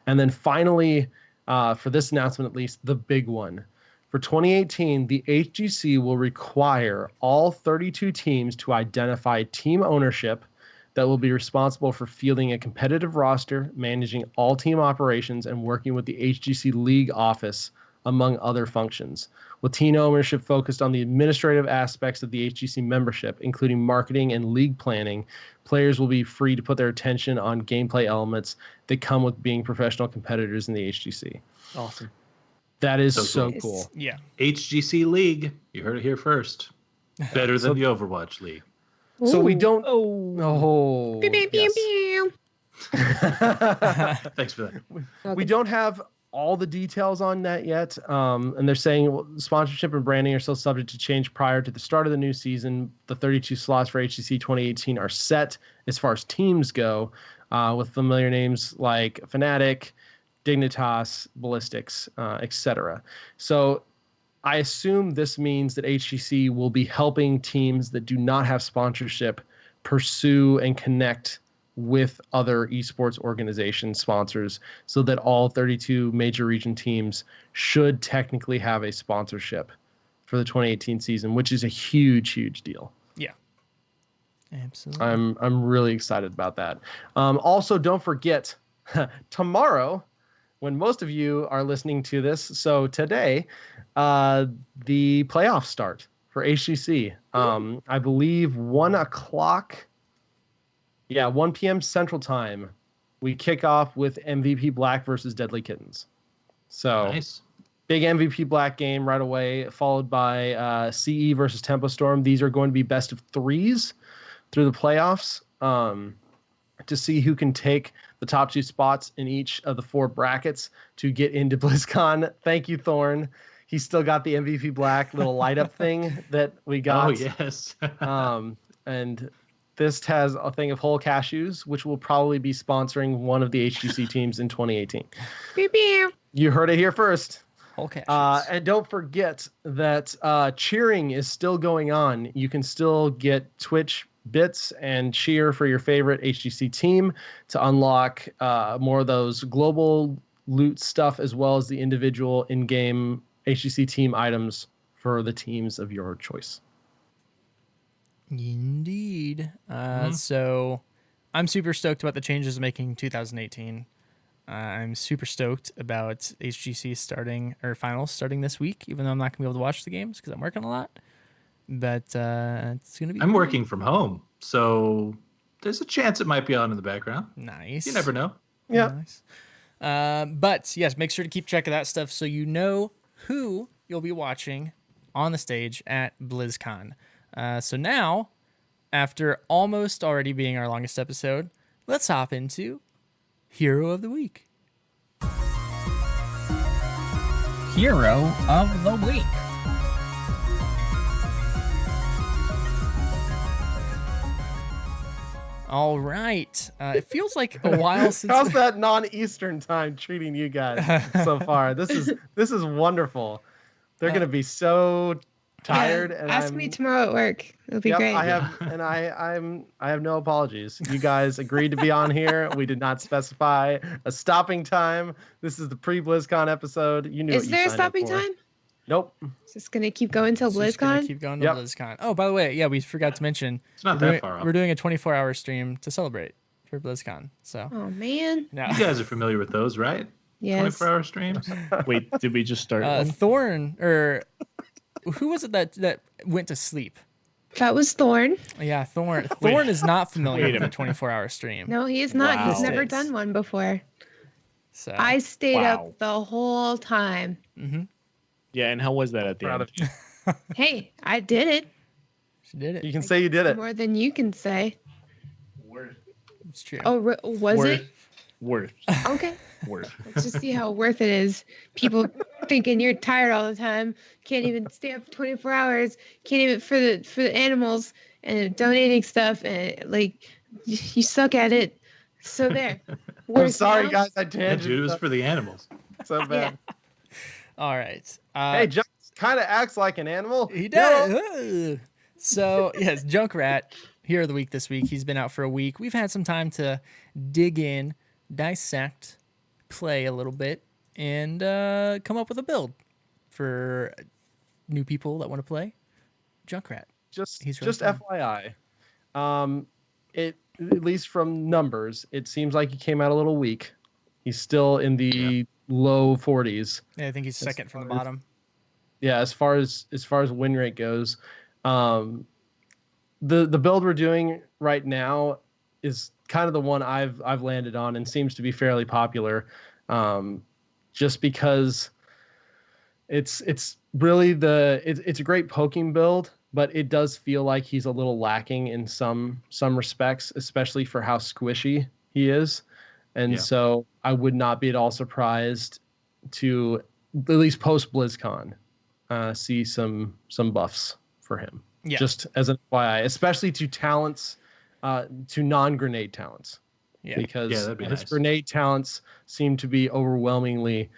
S3: And then finally, for this announcement at least, the big one. For 2018, the HGC will require all 32 teams to identify team ownership that will be responsible for fielding a competitive roster, managing all team operations, and working with the HGC League office, among other functions. With team ownership focused on the administrative aspects of the HGC membership, including marketing and league planning, players will be free to put their attention on gameplay elements that come with being professional competitors in the HGC.
S6: Awesome.
S3: That is so cool.
S1: Yeah.
S5: HGC League. You heard it here first. Better than the Overwatch League.
S3: So we don't.
S4: Pew, pew, pew, pew.
S5: Thanks for that.
S3: We don't have all the details on that yet. And they're saying sponsorship and branding are still subject to change prior to the start of the new season. The 32 slots for HGC 2018 are set as far as teams go, with familiar names like Fnatic, Dignitas, Ballistics, etc. So I assume this means that HGC will be helping teams that do not have sponsorship pursue and connect with other esports organization sponsors, so that all 32 major region teams should technically have a sponsorship for the 2018 season, which is a huge deal.
S1: Yeah. Absolutely.
S3: I'm really excited about that. Also, don't forget tomorrow, when most of you are listening to this, so today, the playoffs start for HGC. I believe 1 o'clock. Yeah, 1 p.m. Central Time. We kick off with MVP Black versus Deadly Kittens. So
S5: Nice.
S3: big MVP Black game right away, followed by CE versus Tempo Storm. These are going to be best of 3s through the playoffs to see who can take the top 2 spots in each of the 4 brackets to get into BlizzCon. Thank you, Thorn. He's still got the MVP Black little light up thing that we got.
S5: Oh, yes.
S3: And Thyst has a thing of whole cashews, which will probably be sponsoring one of the HGC teams in 2018.
S4: Pew, pew.
S3: You heard it here first.
S1: Whole cash.
S3: And don't forget that cheering is still going on. You can still get Twitch bits and cheer for your favorite HGC team to unlock more of those global loot stuff, as well as the individual in-game HGC team items for the teams of your choice.
S1: Indeed. So I'm super stoked about the changes making 2018. I'm super stoked about HGC finals starting this week, even though I'm not going to be able to watch the games because I'm working a lot. But it's going to be
S5: I'm working from home, so there's a chance it might be on in the background.
S1: Nice.
S5: You never know.
S3: Yeah.
S1: Nice. But yes, make sure to keep track of that stuff so you know who you'll be watching on the stage at BlizzCon. So now, after almost already being our longest episode, let's hop into Hero of the Week.
S7: Hero of the Week.
S1: All right. It feels like a while since.
S3: How's that non-Eastern time treating you guys so far? This is wonderful. They're going to be so tired.
S4: Yeah,
S3: and
S4: ask me tomorrow at work. It'll be great.
S3: I have no apologies. You guys agreed to be on here. We did not specify a stopping time. This is the pre-BlizzCon episode. You knew.
S4: Is
S3: what you
S4: there a
S3: signed up
S4: stopping
S3: for.
S4: time?
S3: Nope.
S4: It's just gonna keep going till
S1: So just gonna
S4: BlizzCon.
S1: keep going to
S3: Yep.
S1: BlizzCon. Oh, by the way, yeah, we forgot to mention
S5: It's not
S1: we're
S5: that
S1: doing,
S5: far off.
S1: we're doing a 24-hour stream to celebrate for BlizzCon. So
S4: Oh man.
S1: no.
S5: You guys are familiar with those, right?
S4: Yes.
S5: 24-hour streams.
S6: Wait, did we just start one?
S1: Thorn or who was it that went to sleep?
S4: That was Thorn.
S1: Yeah, Thorn. Thorn is not familiar
S6: Wait a
S1: with a
S6: minute.
S1: 24-hour stream.
S4: No, he is not.
S6: Wow.
S4: He's never
S1: Is.
S4: done one before.
S1: So
S4: I stayed
S6: Wow.
S4: up the whole time.
S6: Yeah, and how was that at the
S3: Proud
S6: end?
S3: of you.
S4: Hey, I did it.
S1: she did
S3: You
S1: it.
S3: can say you did it.
S4: More than you can say.
S1: It's true.
S4: Oh, was
S6: Worth.
S4: it?
S6: Worth.
S4: Okay.
S6: Worth.
S4: Let's just see how worth it is. People thinking you're tired all the time, can't even stay up 24 hours, can't even for the animals and donating stuff, and like you suck at it. So there.
S3: I'm
S4: Worth
S3: sorry,
S4: now?
S3: guys. I
S5: Yeah,
S3: tangent
S5: dude, it was for the animals.
S3: so bad.
S1: All right.
S3: Hey, John kind of acts like an animal.
S1: He
S3: Yeah.
S1: does. Ugh. So yes, Junkrat, hero of the week this week. He's been out for a week. We've had some time to dig in, dissect, play a little bit, and come up with a build for new people that want to play Junkrat. He's really
S3: Just
S1: fun.
S3: FYI, it at least from numbers, it seems like he came out a little weak. He's still in the low 40s.
S1: Yeah, I think he's second from the
S3: far as-
S1: bottom.
S3: Yeah, as far as win rate goes, the build we're doing right now is kind of the one I've landed on and seems to be fairly popular, just because it's really it's a great poking build, but it does feel like he's a little lacking in some respects, especially for how squishy he is. And
S5: Yeah.
S3: so I would not be at all surprised to at least post BlizzCon see some buffs for him.
S1: Yeah.
S3: Just as an FYI, especially to talents, to non-grenade talents.
S1: Yeah.
S3: Because
S5: Yeah, that'd be
S3: his
S5: nice.
S3: grenade talents seem to be overwhelmingly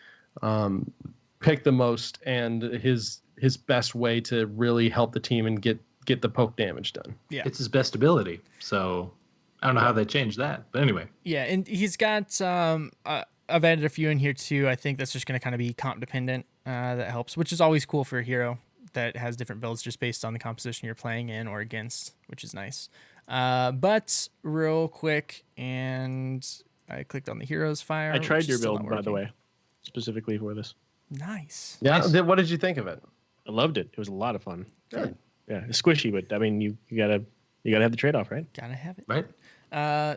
S3: picked the most, and his best way to really help the team and get the poke damage done.
S1: Yeah.
S5: It's his best ability. So I don't know how they changed that. But anyway,
S1: Yeah, and he's got I've added a few in here too. I think that's just going to kind of be comp dependent. That helps, which is always cool for a hero that has different builds just based on the composition you're playing in or against, which is nice. But real quick, and I clicked on the heroes fire.
S6: I tried
S1: which is
S6: your
S1: still
S6: build,
S1: not
S6: by the
S1: working.
S6: way, specifically for this.
S1: Nice.
S3: Yeah.
S5: Nice.
S3: What did you think of it?
S6: I loved it. It was a lot of fun.
S3: Good.
S6: Yeah, it's squishy, but I mean, you gotta have the trade off, right?
S1: Gotta have it.
S5: right?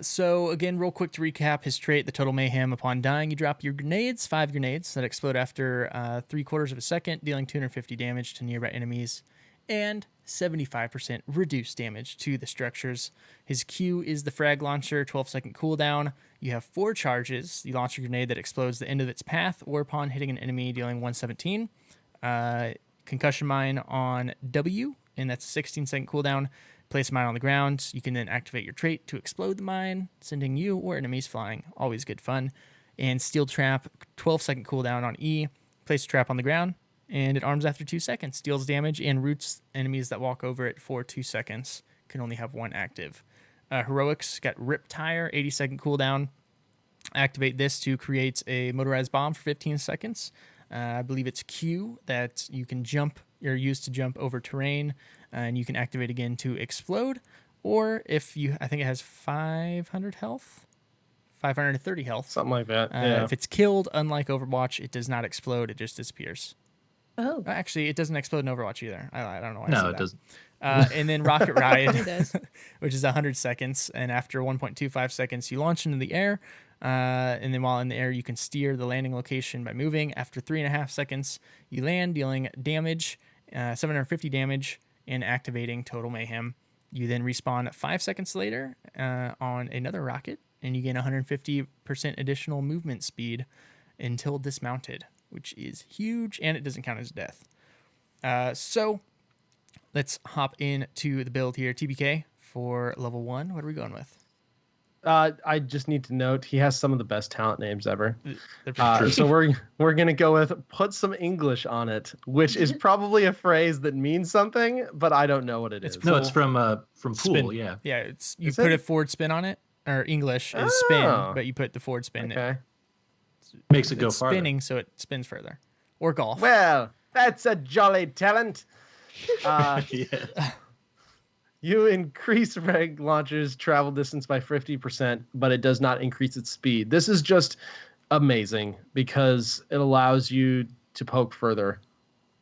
S1: So again, real quick to recap his trait, the total mayhem. Upon dying, you drop your grenades, 5 grenades that explode after 3/4 of a second, dealing 250 damage to nearby enemies, and 75% reduced damage to the structures. His Q is the frag launcher, 12-second cooldown. You have 4 charges. You launch a grenade that explodes the end of its path, or upon hitting an enemy, dealing 117. Concussion mine on W, and that's a 16-second cooldown. Place a mine on the ground. You can then activate your trait to explode the mine, sending you or enemies flying. Always good fun. And steel trap, 12-second cooldown on E. Place a trap on the ground, and it arms after 2 seconds. Deals damage and roots enemies that walk over it for 2 seconds. Can only have 1 active. Heroics got Rip Tire, 80-second cooldown. Activate this to create a motorized bomb for 15 seconds. I believe it's Q that you can jump or use to jump over terrain, and you can activate again to explode. Or if you, I think it has 500 health, 530 health.
S3: Something like that. Yeah.
S1: If it's killed, unlike Overwatch, it does not explode; it just disappears.
S4: Oh,
S1: Actually, it doesn't explode in Overwatch either. I don't know why. I
S5: No,
S1: said
S5: it
S1: that.
S5: doesn't.
S1: And then Rocket
S4: it
S1: Riot,
S4: does.
S1: which is 100 seconds, and after 1.25 seconds, you launch into the air. And then while in the air, you can steer the landing location by moving. After 3.5 seconds, you land, dealing damage, 750 damage, and activating Total Mayhem. You then respawn 5 seconds later on another rocket, and you gain 150% additional movement speed until dismounted, which is huge, and it doesn't count as death. So let's hop into the build here. TBK for level 1. What are we going with?
S3: I just need to note he has some of the best talent names ever.
S1: They're pretty true.
S3: So we're gonna go with put some English on it, which is probably a phrase that means something, but I don't know what it is.
S1: It's
S5: No, it's
S1: Pool.
S5: from
S6: Spin.
S5: Pool. Yeah.
S1: Yeah, it's you
S3: Is
S1: put
S3: it?
S1: a forward spin on it, or English is spin,
S3: Oh.
S1: but you put the forward spin.
S3: Okay.
S5: Makes it go
S1: It's
S5: farther.
S1: spinning, so it spins further. Or golf.
S3: Well, That's a jolly talent.
S5: Yeah.
S3: You increase frag launcher's travel distance by 50%, but it does not increase its speed. This is just amazing because it allows you to poke further.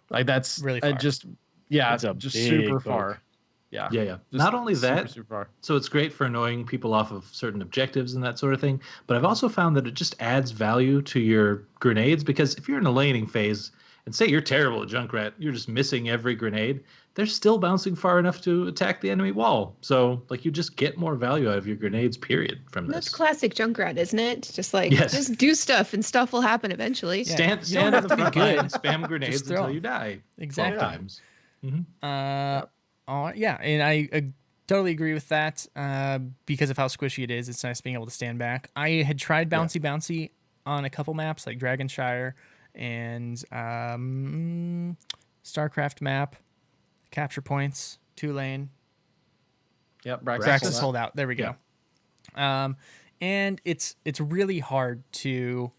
S3: Like that's
S1: Really far.
S3: just
S6: It's a
S3: just
S6: big
S3: super
S6: poke.
S3: far. Yeah.
S5: Yeah.
S3: Just
S5: Not only that,
S3: super far.
S5: so it's great for annoying people off of certain objectives and that sort of thing. But I've also found that it just adds value to your grenades, because if you're in a laning phase and say you're terrible at Junkrat, you're just missing every grenade, they're still bouncing far enough to attack the enemy wall. So like you just get more value out of your grenades, period, from this.
S4: That's classic Junkrat, isn't it? Just like
S5: Yes.
S4: just do stuff and stuff will happen eventually.
S1: Yeah.
S5: Stand
S1: You don't
S5: on
S1: have
S5: the
S1: to be
S5: front line
S1: good.
S5: and spam grenades
S1: Just throw
S5: until
S1: 'em.
S5: you die.
S1: Exactly.
S5: 12 times. Mhm.
S1: Yeah, and I totally agree with that. Because of how squishy it is, it's nice being able to stand back. I had tried bouncy on a couple maps like Dragonshire and StarCraft map, capture points, 2-lane.
S3: Yep.
S1: Praxis holdout. There we go. And it's really hard to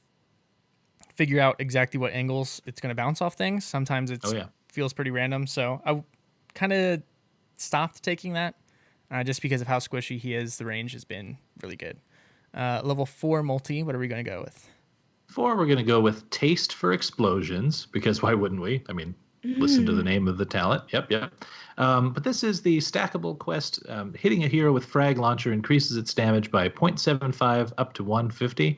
S1: figure out exactly what angles it's going to bounce off things. Sometimes it feels pretty random. So I kind of stopped taking that just because of how squishy he is. The range has been really good. Level 4 multi. What are we going to go with?
S5: 4, we're going to go with Taste for Explosions, because why wouldn't we? I mean, listen to the name of the talent. Yep. But this is the stackable quest. Hitting a hero with frag launcher increases its damage by 0.75 up to 150,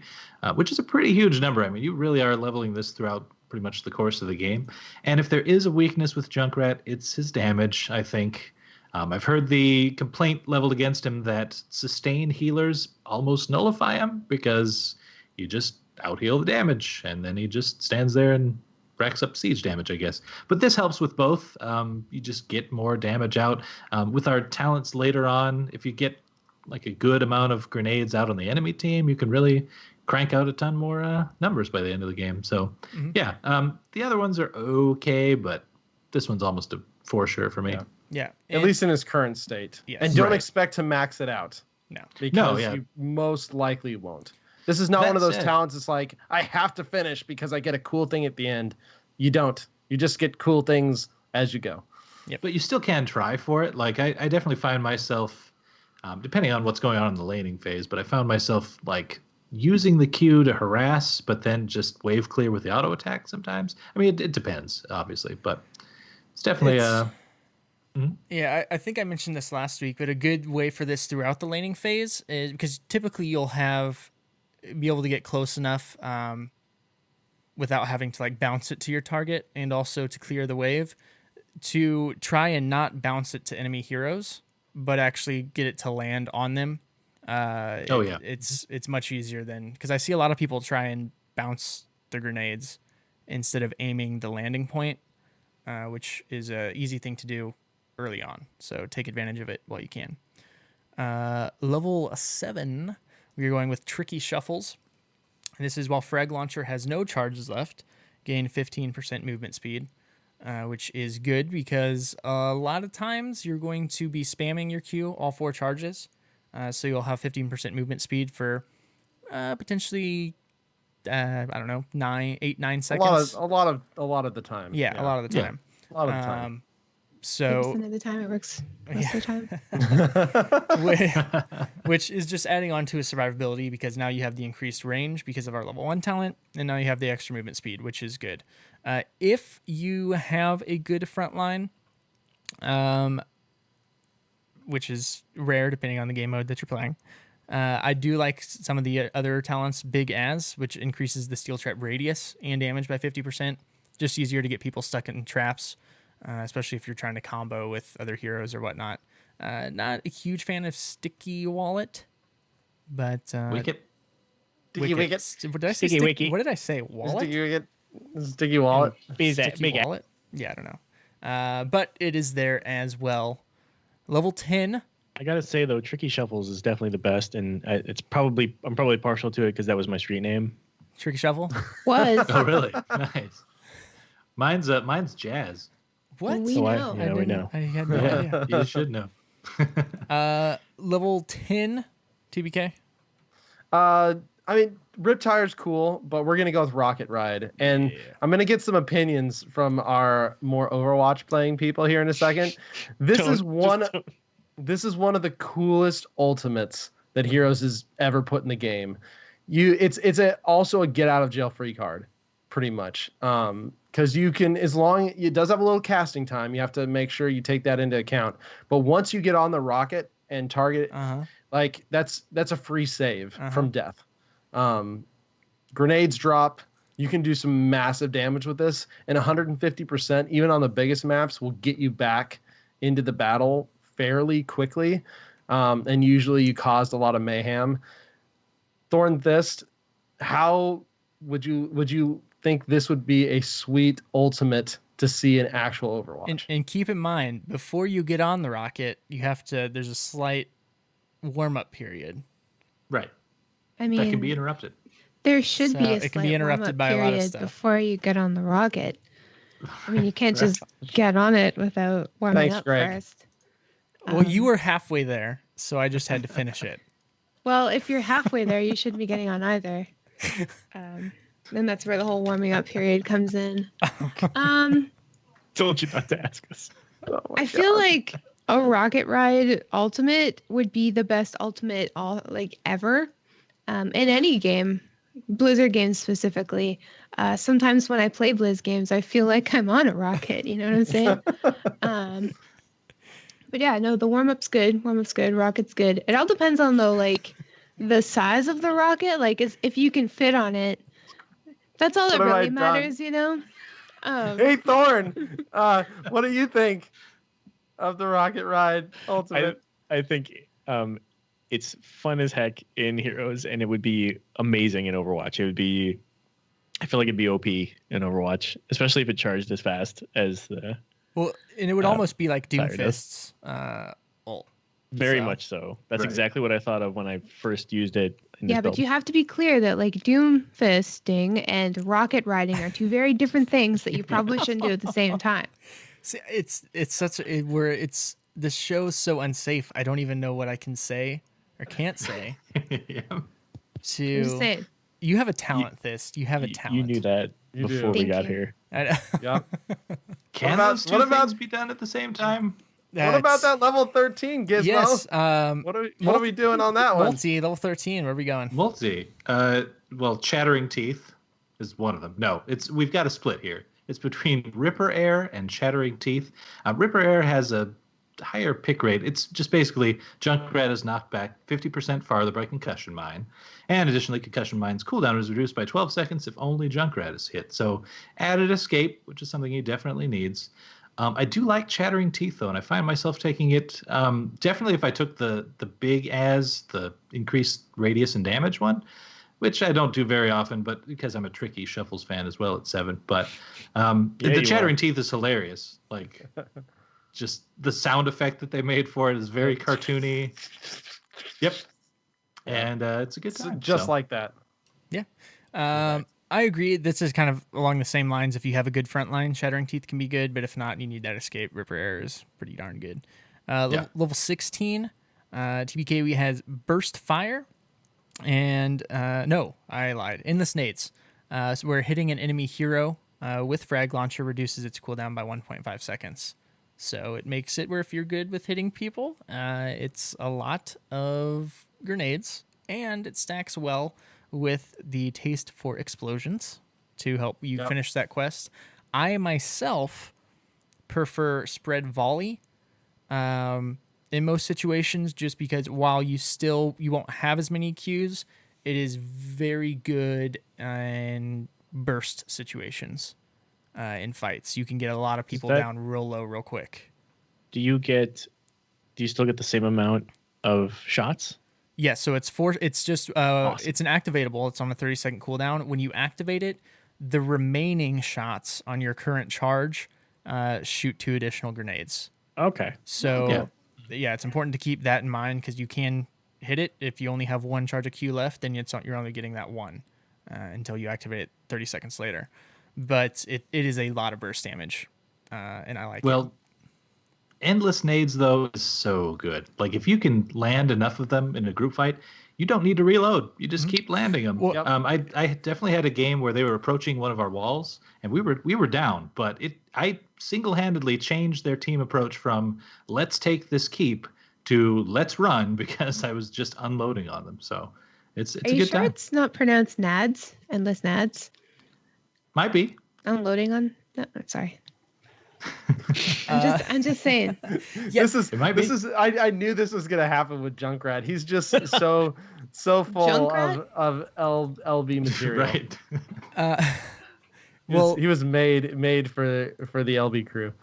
S5: which is a pretty huge number. I mean, you really are leveling this throughout pretty much the course of the game. And if there is a weakness with Junkrat, it's his damage, I think. I've heard the complaint leveled against him that sustain healers almost nullify him because you just out-heal the damage, and then he just stands there and racks up siege damage, I guess. But this helps with both. You just get more damage out. With our talents later on, if you get like a good amount of grenades out on the enemy team, you can really crank out a ton more numbers by the end of the game. So, yeah, the other ones are okay, but this one's almost a for sure for me.
S1: Yeah.
S3: At least in his current state.
S1: Yes.
S3: And don't
S5: Right.
S3: expect to max it out.
S1: No.
S3: Because
S5: yeah.
S3: you most likely won't. This is not
S5: That
S3: one of those
S5: said-
S3: talents. It's like, I have to finish because I get a cool thing at the end. You don't. You just get cool things as you go.
S5: But you still can try for it. Like I definitely find myself, depending on what's going on in the laning phase, but I found myself like using the Q to harass, but then just wave clear with the auto attack sometimes. I mean, it depends, obviously, but it's definitely
S1: Yeah, I think I mentioned this last week, but a good way for this throughout the laning phase is because typically you'll be able to get close enough without having to like bounce it to your target and also to clear the wave to try and not bounce it to enemy heroes, but actually get it to land on them. It's much easier than because I see a lot of people try and bounce the grenades instead of aiming the landing point, which is a easy thing to do early on. So take advantage of it while you can. Level 7, we are going with Tricky Shuffles. And this is while Frag Launcher has no charges left, gain 15% movement speed, which is good because a lot of times you're going to be spamming your Q, all 4 charges. So you'll have 15% movement speed for potentially, I don't know, 8, 9 seconds.
S3: A lot of the time.
S1: Yeah, a lot of the time.
S3: A lot of the time.
S1: So
S4: 80% of the time it works most of the time.
S1: which is just adding on to his survivability because now you have the increased range because of our level 1 talent, and now you have the extra movement speed, which is good. If you have a good front line, which is rare depending on the game mode that you're playing, I do like some of the other talents, Big As, which increases the steel trap radius and damage by 50%. Just easier to get people stuck in traps. Especially if you're trying to combo with other heroes or whatnot. Not a huge fan of Sticky Wallet, but
S5: Wicket.
S3: Sticky Wicket.
S1: What did I say?
S6: Sticky Wicky.
S1: What did I say? Wallet?
S3: Sticky Wicket. Sticky Wallet.
S6: Big
S1: Sticky Wallet? Yeah, I don't know. But it is there as well. Level 10.
S6: I gotta say though, Tricky Shuffles is definitely the best, and I'm probably partial to it because that was my street name.
S1: Tricky Shuffle.
S4: Was.
S5: Oh, really? Nice. Mine's Jazz.
S1: What?
S4: We know.
S6: Yeah, we know.
S1: I had no idea.
S5: You should know.
S1: Level 10 TBK.
S3: I mean, Riptire's cool, but we're gonna go with Rocket Ride, and
S1: Yeah.
S3: I'm gonna get some opinions from our more Overwatch playing people here in a second. This is one of the coolest ultimates that Heroes has ever put in the game. It's also a get out of jail free card, pretty much. Because you can, as long it does have a little casting time, you have to make sure you take that into account. But once you get on the rocket and target, like that's a free save from death. Grenades drop. You can do some massive damage with this, and 150%, even on the biggest maps, will get you back into the battle fairly quickly. And usually you caused a lot of mayhem. Thorn Thyst, how would you think this would be a sweet ultimate to see in actual Overwatch?
S1: And keep in mind, before you get on the rocket, there's a slight warm-up period.
S5: Right.
S4: I mean,
S5: That can be interrupted.
S4: there should be a
S1: it can be
S4: slight
S1: interrupted
S4: warm-up
S1: by a lot of
S4: period
S1: stuff.
S4: before you get on the rocket. I mean, you can't just get on it without warming
S3: Thanks,
S4: up
S3: Greg.
S4: first.
S1: Well, you were halfway there, so I just had to finish it.
S4: Well, if you're halfway there, you shouldn't be getting on either. Then that's where the whole warming up period comes in.
S6: Told you not to ask us.
S4: I feel like a rocket ride ultimate would be the best ultimate ever in any game, Blizzard games specifically. Sometimes when I play Blizz games, I feel like I'm on a rocket. You know what I'm saying? But yeah, no, the warm-up's good. Rocket's good. It all depends on the size of the rocket. Like, if you can fit on it, that's all that
S3: What have I
S4: really
S3: done?
S4: matters, you know?
S3: Hey Thorn, what do you think of the Rocket Ride ultimate?
S6: I think it's fun as heck in Heroes, and it would be amazing in Overwatch. I feel like it'd be OP in Overwatch, especially if it charged as fast as the.
S1: Well, and it would almost be like
S6: Fire
S1: Doomfist's ult.
S6: Very
S1: So-
S6: much so. That's
S3: Right.
S6: exactly what I thought of when I first used it. In this
S4: Yeah, but
S6: build.
S4: you have to be clear that doom fisting and rocket riding are two very different things that you probably shouldn't do at the same time.
S1: See, it's such where it's the show's so unsafe. I don't even know what I can say or can't say
S5: Yeah.
S4: I'm just saying.
S1: You have a talent, Thist. You have a
S6: You
S1: talent.
S6: knew that
S3: You do.
S6: before we
S4: Thank
S6: got
S4: you.
S6: here.
S3: Yep.
S5: Can
S3: about-
S5: those two
S3: what about-
S5: things be done at the same time?
S3: What about that level 13, Gizmo?
S1: Yes.
S3: What are we doing on that one?
S1: Multi level 13. Where are we going?
S5: Multi. Well, Chattering Teeth is one of them. No, we've got a split here. It's between Ripper Air and Chattering Teeth. Ripper Air has a higher pick rate. It's just basically Junkrat is knocked back 50% farther by Concussion Mine. And additionally, Concussion Mine's cooldown is reduced by 12 seconds if only Junkrat is hit. So added escape, which is something he definitely needs. I do like Chattering Teeth, though, and I find myself taking it definitely if I took the big as the increased radius and damage one, which I don't do very often, but because I'm a tricky Shuffles fan as well at 7. But the
S6: you
S5: Chattering
S6: are.
S5: Teeth is hilarious. Like, just the sound effect that they made for it is very cartoony. Yep. And it's a good time.
S3: Just
S5: so.
S3: like that.
S1: I agree. This is kind of along the same lines. If you have a good front line, Shattering Teeth can be good, but if not, you need that escape. Ripper Air is pretty darn good. Level 16, TBK has Burst Fire, and no, I lied. Endless Nades. So we're hitting an enemy hero with Frag Launcher reduces its cooldown by 1.5 seconds. So it makes it where if you're good with hitting people, it's a lot of grenades, and it stacks well with the taste for explosions to help you finish that quest. I myself prefer spread volley in most situations, just because while you won't have as many Qs, it is very good in burst situations in fights. You can get a lot of people down real low real quick.
S6: Do you still get the same amount of shots?
S1: Yeah, so it's just
S6: Awesome.
S1: it's an activatable. It's on a 30-second cooldown. When you activate it, the remaining shots on your current charge shoot 2 additional grenades.
S6: Okay.
S1: So yeah, it's important to keep that in mind because you can hit it if you only have 1 charge of Q left. Then you're only getting that 1 until you activate it 30 seconds later. But it is a lot of burst damage, and I like it.
S5: Well, Endless Nades, though, is so good. Like, if you can land enough of them in a group fight, you don't need to reload. You just keep landing them.
S1: Well-
S3: Yep.
S5: I definitely had a game where they were approaching one of our walls, and we were down, but I single-handedly changed their team approach from let's take this keep to let's run because I was just unloading on them. So it's
S4: Are
S5: a
S4: you
S5: good
S4: sure
S5: time.
S4: it's not pronounced nads? Endless nads?
S5: Might be.
S4: Unloading on? No, sorry.
S1: Uh,
S4: I'm just saying.
S1: Yeah,
S5: It might be.
S3: I knew this was gonna happen with Junkrat. He's just so full
S4: Junkrat?
S3: of LB material.
S5: Right.
S1: well,
S3: He was made for the LB crew.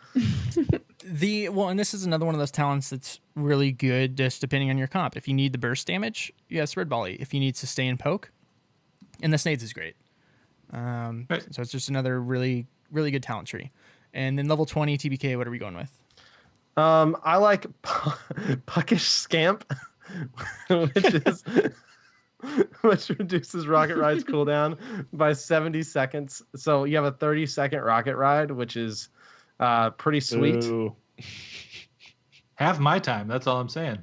S1: and this is another one of those talents that's really good, just depending on your comp. If you need the burst damage, you have Spread Volley. If you need sustain poke, and the Snades is great.
S5: Right.
S1: So it's just another really, really good talent tree. And then level 20 TBK, what are we going with?
S3: I like Puckish Scamp, which reduces Rocket Ride's cooldown by 70 seconds. So you have a 30-second Rocket Ride, which is pretty sweet.
S6: Ooh.
S5: Half my time. That's all I'm saying.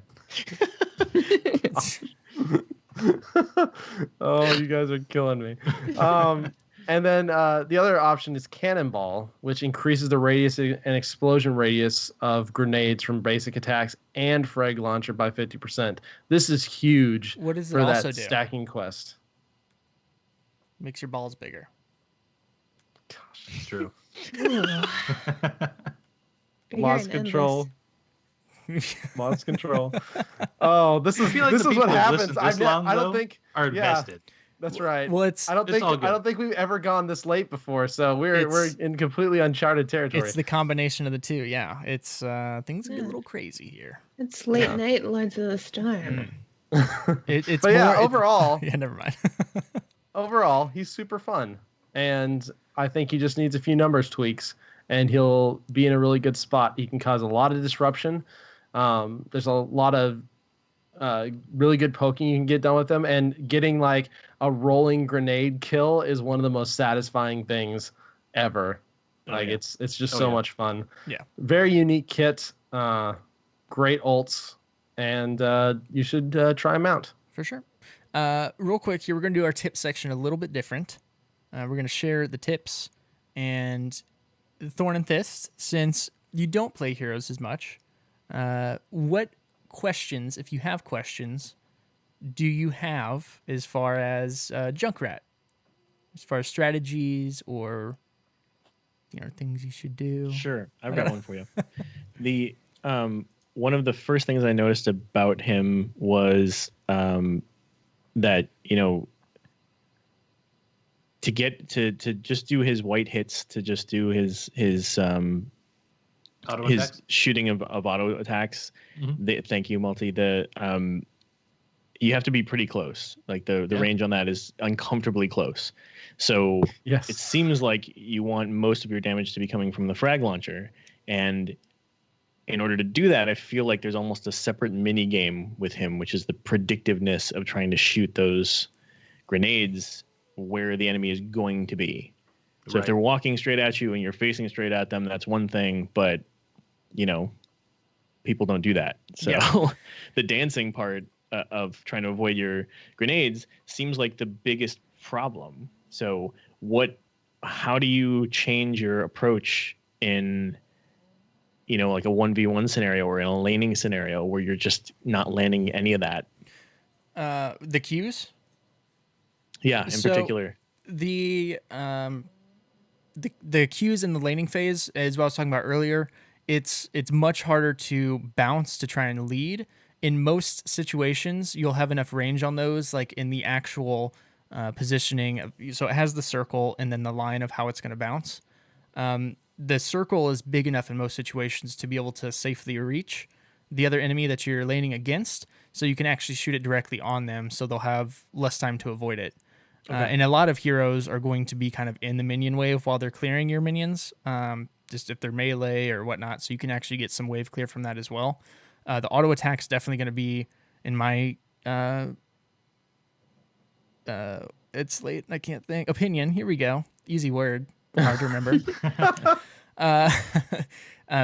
S3: Oh, you guys are killing me. And then the other option is Cannonball, which increases the radius and explosion radius of grenades from basic attacks and Frag Launcher by 50%. This is huge
S1: What does it
S3: for
S1: also
S3: that
S1: do?
S3: stacking quest.
S1: Makes your balls bigger.
S5: It's true.
S3: Lost control. Lost control. Oh, this is
S5: I feel like
S3: this
S5: the
S3: is what
S5: people who
S3: happens.
S5: listened this long,
S3: I don't
S5: though,
S3: think
S5: are
S3: yeah.
S5: invested.
S3: That's right.
S1: Well, it's
S3: I don't
S5: it's all good.
S3: think we've ever gone this late before, so we're
S1: It's-
S3: in completely uncharted territory.
S1: it's the combination of the two. Yeah, it's things get a little crazy here.
S4: It's late night, Lords of the Storm.
S1: It's
S3: But yeah,
S1: more,
S3: overall,
S1: yeah, never mind.
S3: overall, he's super fun, and I think he just needs a few numbers tweaks, and he'll be in a really good spot. He can cause a lot of disruption. There's a lot of really good poking you can get done with them, and getting like a rolling grenade kill is one of the most satisfying things ever. Like
S6: yeah.
S3: it's just
S6: Oh,
S3: so
S6: yeah.
S3: much fun.
S1: Yeah.
S3: Very unique kit, great ults, and you should try them out.
S1: For sure. Real quick here, we're going to do our tip section a little bit different. We're going to share the tips and Thorn and Thyst, since you don't play heroes as much. What questions, if you have questions, do you have as far as Junkrat? As far as strategies or things you should do?
S6: Sure, I've got one for you. The one of the first things I noticed about him was that to get to just do his white hits, to just do his
S5: Auto
S6: his
S5: attacks?
S6: shooting of auto attacks.
S5: Mhm.
S6: Thank you, Multi. You have to be pretty close. Like the range on that is uncomfortably close. So
S3: Yes.
S6: it seems like you want most of your damage to be coming from the frag launcher, and in order to do that, I feel like there's almost a separate mini game with him, which is the predictiveness of trying to shoot those grenades where the enemy is going to be. So
S5: Right.
S6: if they're walking straight at you and you're facing straight at them, that's one thing, but people don't do that. So
S1: Yeah.
S6: the dancing part of trying to avoid your grenades seems like the biggest problem. So how do you change your approach in like a 1v1 scenario or in a laning scenario where you're just not landing any of that?
S1: The cues?
S6: Yeah, in
S1: So-
S6: particular.
S1: The cues in the laning phase, as I was talking about earlier, it's much harder to bounce to try and lead. In most situations, you'll have enough range on those, like in the actual positioning. So it has the circle and then the line of how it's going to bounce. The circle is big enough in most situations to be able to safely reach the other enemy that you're laning against, so you can actually shoot it directly on them, so they'll have less time to avoid it. And a lot of heroes are going to be kind of in the minion wave while they're clearing your minions, just if they're melee or whatnot, so you can actually get some wave clear from that as well. The auto attack's definitely going to be, in my it's late, I can't think, opinion, here we go, easy word, hard to remember.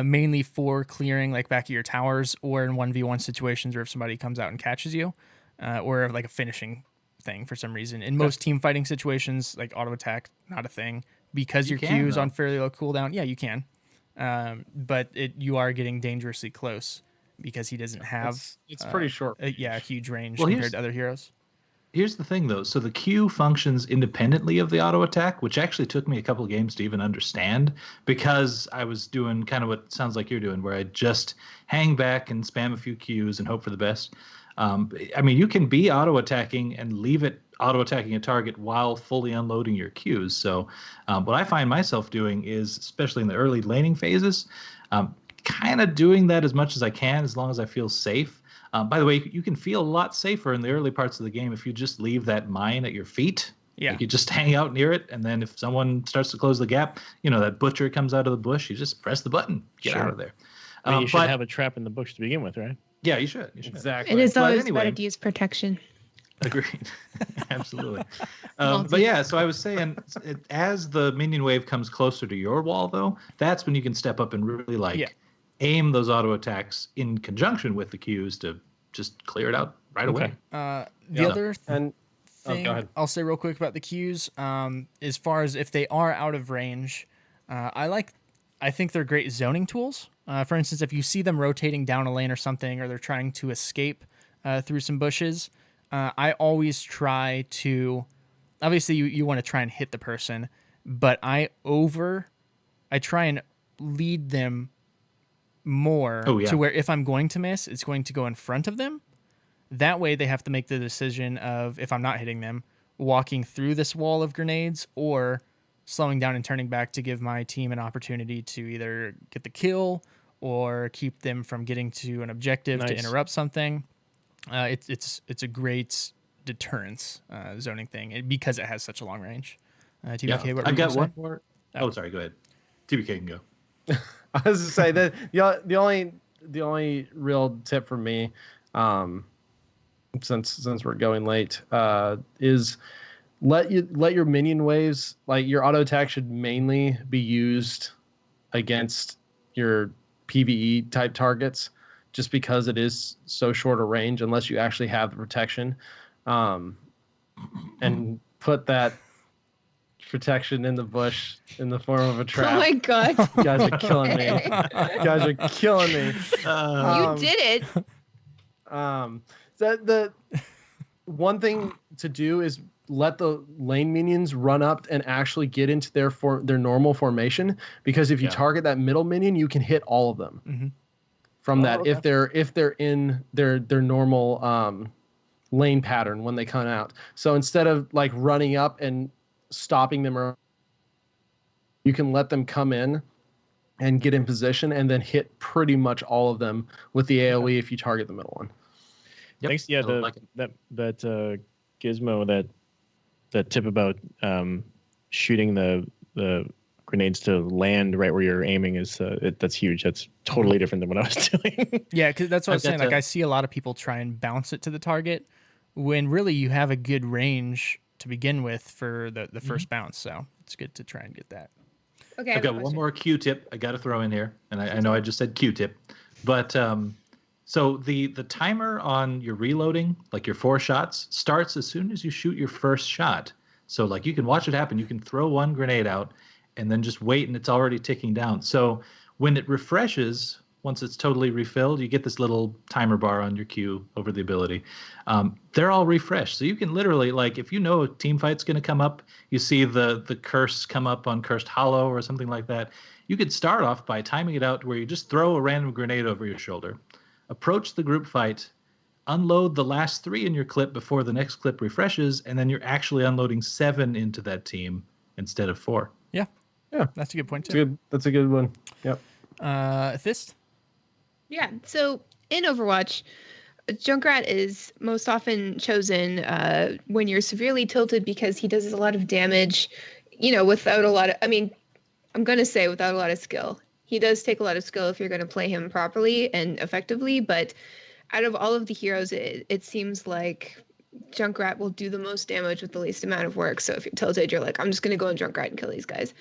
S1: Mainly for clearing like back of your towers or in 1v1 situations where if somebody comes out and catches you. or like a finishing thing for some reason. In most team fighting situations, like auto attack, not a thing because your Q is on fairly low cooldown. Yeah, you can, but you are getting dangerously close because he doesn't have.
S3: It's pretty short.
S1: A huge range compared to other heroes.
S5: Here's the thing, though. So the Q functions independently of the auto attack, which actually took me a couple of games to even understand because I was doing kind of what sounds like you're doing, where I just hang back and spam a few Qs and hope for the best. I mean, you can be auto attacking and leave it auto attacking a target while fully unloading your Qs. So what I find myself doing is, especially in the early laning phases, kind of doing that as much as I can, as long as I feel safe. By the way, you can feel a lot safer in the early parts of the game if you just leave that mine at your feet.
S1: Yeah.
S5: Like you just hang out near it, and then if someone starts to close the gap, that butcher comes out of the bush, you just press the button, get out of there.
S6: You should have a trap in the bush to begin with, right?
S5: Yeah, you should.
S3: Exactly.
S4: It is always better to use protection.
S5: Agreed. Absolutely. But yeah, so I was saying, as the minion wave comes closer to your wall, though, that's when you can step up and really aim those auto attacks in conjunction with the Qs to just clear it out right away.
S1: The other thing
S3: go ahead.
S1: I'll say real quick about the Qs, as far as if they are out of range, I think they're great zoning tools. For instance, if you see them rotating down a lane or something, or they're trying to escape through some bushes, I always try to, obviously you want to try and hit the person, but I try and lead them more to where if I'm going to miss, it's going to go in front of them. That way they have to make the decision of, if I'm not hitting them, walking through this wall of grenades or slowing down and turning back to give my team an opportunity to either get the kill or keep them from getting to an objective to interrupt something. It's a great deterrence zoning thing because it has such a long range. TBK, what
S5: I've got one more. Oh, sorry. Go ahead. TBK can go.
S3: I was to say that the only real tip for me, since we're going late, is let your minion waves, like your auto attack, should mainly be used against your PvE type targets, just because it is so short a range, unless you actually have the protection, and put that protection in the bush in the form of a trap.
S4: Oh my god!
S3: You guys are killing me. You guys are killing me.
S4: You did it.
S3: The one thing to do is let the lane minions run up and actually get into their normal formation, because if you target that middle minion, you can hit all of them from that. Okay. If they're in their normal lane pattern when they come out. So instead of like running up and stopping them, you can let them come in and get in position and then hit pretty much all of them with the AoE if you target the middle one.
S6: Yep. Thanks. Yeah, that gizmo, that tip about shooting the grenades to land right where you're aiming is that's huge. That's totally different than what I was doing.
S1: Yeah, because that's what I was saying. Like I see a lot of people try and bounce it to the target when really you have a good range to begin with for the first bounce. So it's good to try and get that.
S4: Okay,
S5: I've got one more Q-tip I got to throw in here, and I know I just said Q-tip, but so the timer on your reloading, like your 4 shots, starts as soon as you shoot your first shot. So like you can watch it happen. You can throw one grenade out and then just wait, and it's already ticking down. So when it refreshes, once it's totally refilled, you get this little timer bar on your Q over the ability. They're all refreshed. So you can literally, like, if you know a team fight's going to come up, you see the curse come up on Cursed Hollow or something like that. You could start off by timing it out where you just throw a random grenade over your shoulder, approach the group fight, unload the last 3 in your clip before the next clip refreshes, and then you're actually unloading 7 into that team instead of 4.
S3: Yeah,
S1: that's a good point too.
S3: That's a good one. Yep.
S1: Thist?
S4: Yeah. So in Overwatch, Junkrat is most often chosen when you're severely tilted because he does a lot of damage, without a lot of, I'm going to say without a lot of skill. He does take a lot of skill if you're going to play him properly and effectively, but out of all of the heroes, it seems like Junkrat will do the most damage with the least amount of work. So if you're tilted, you're like, I'm just going to go in Junkrat and kill these guys.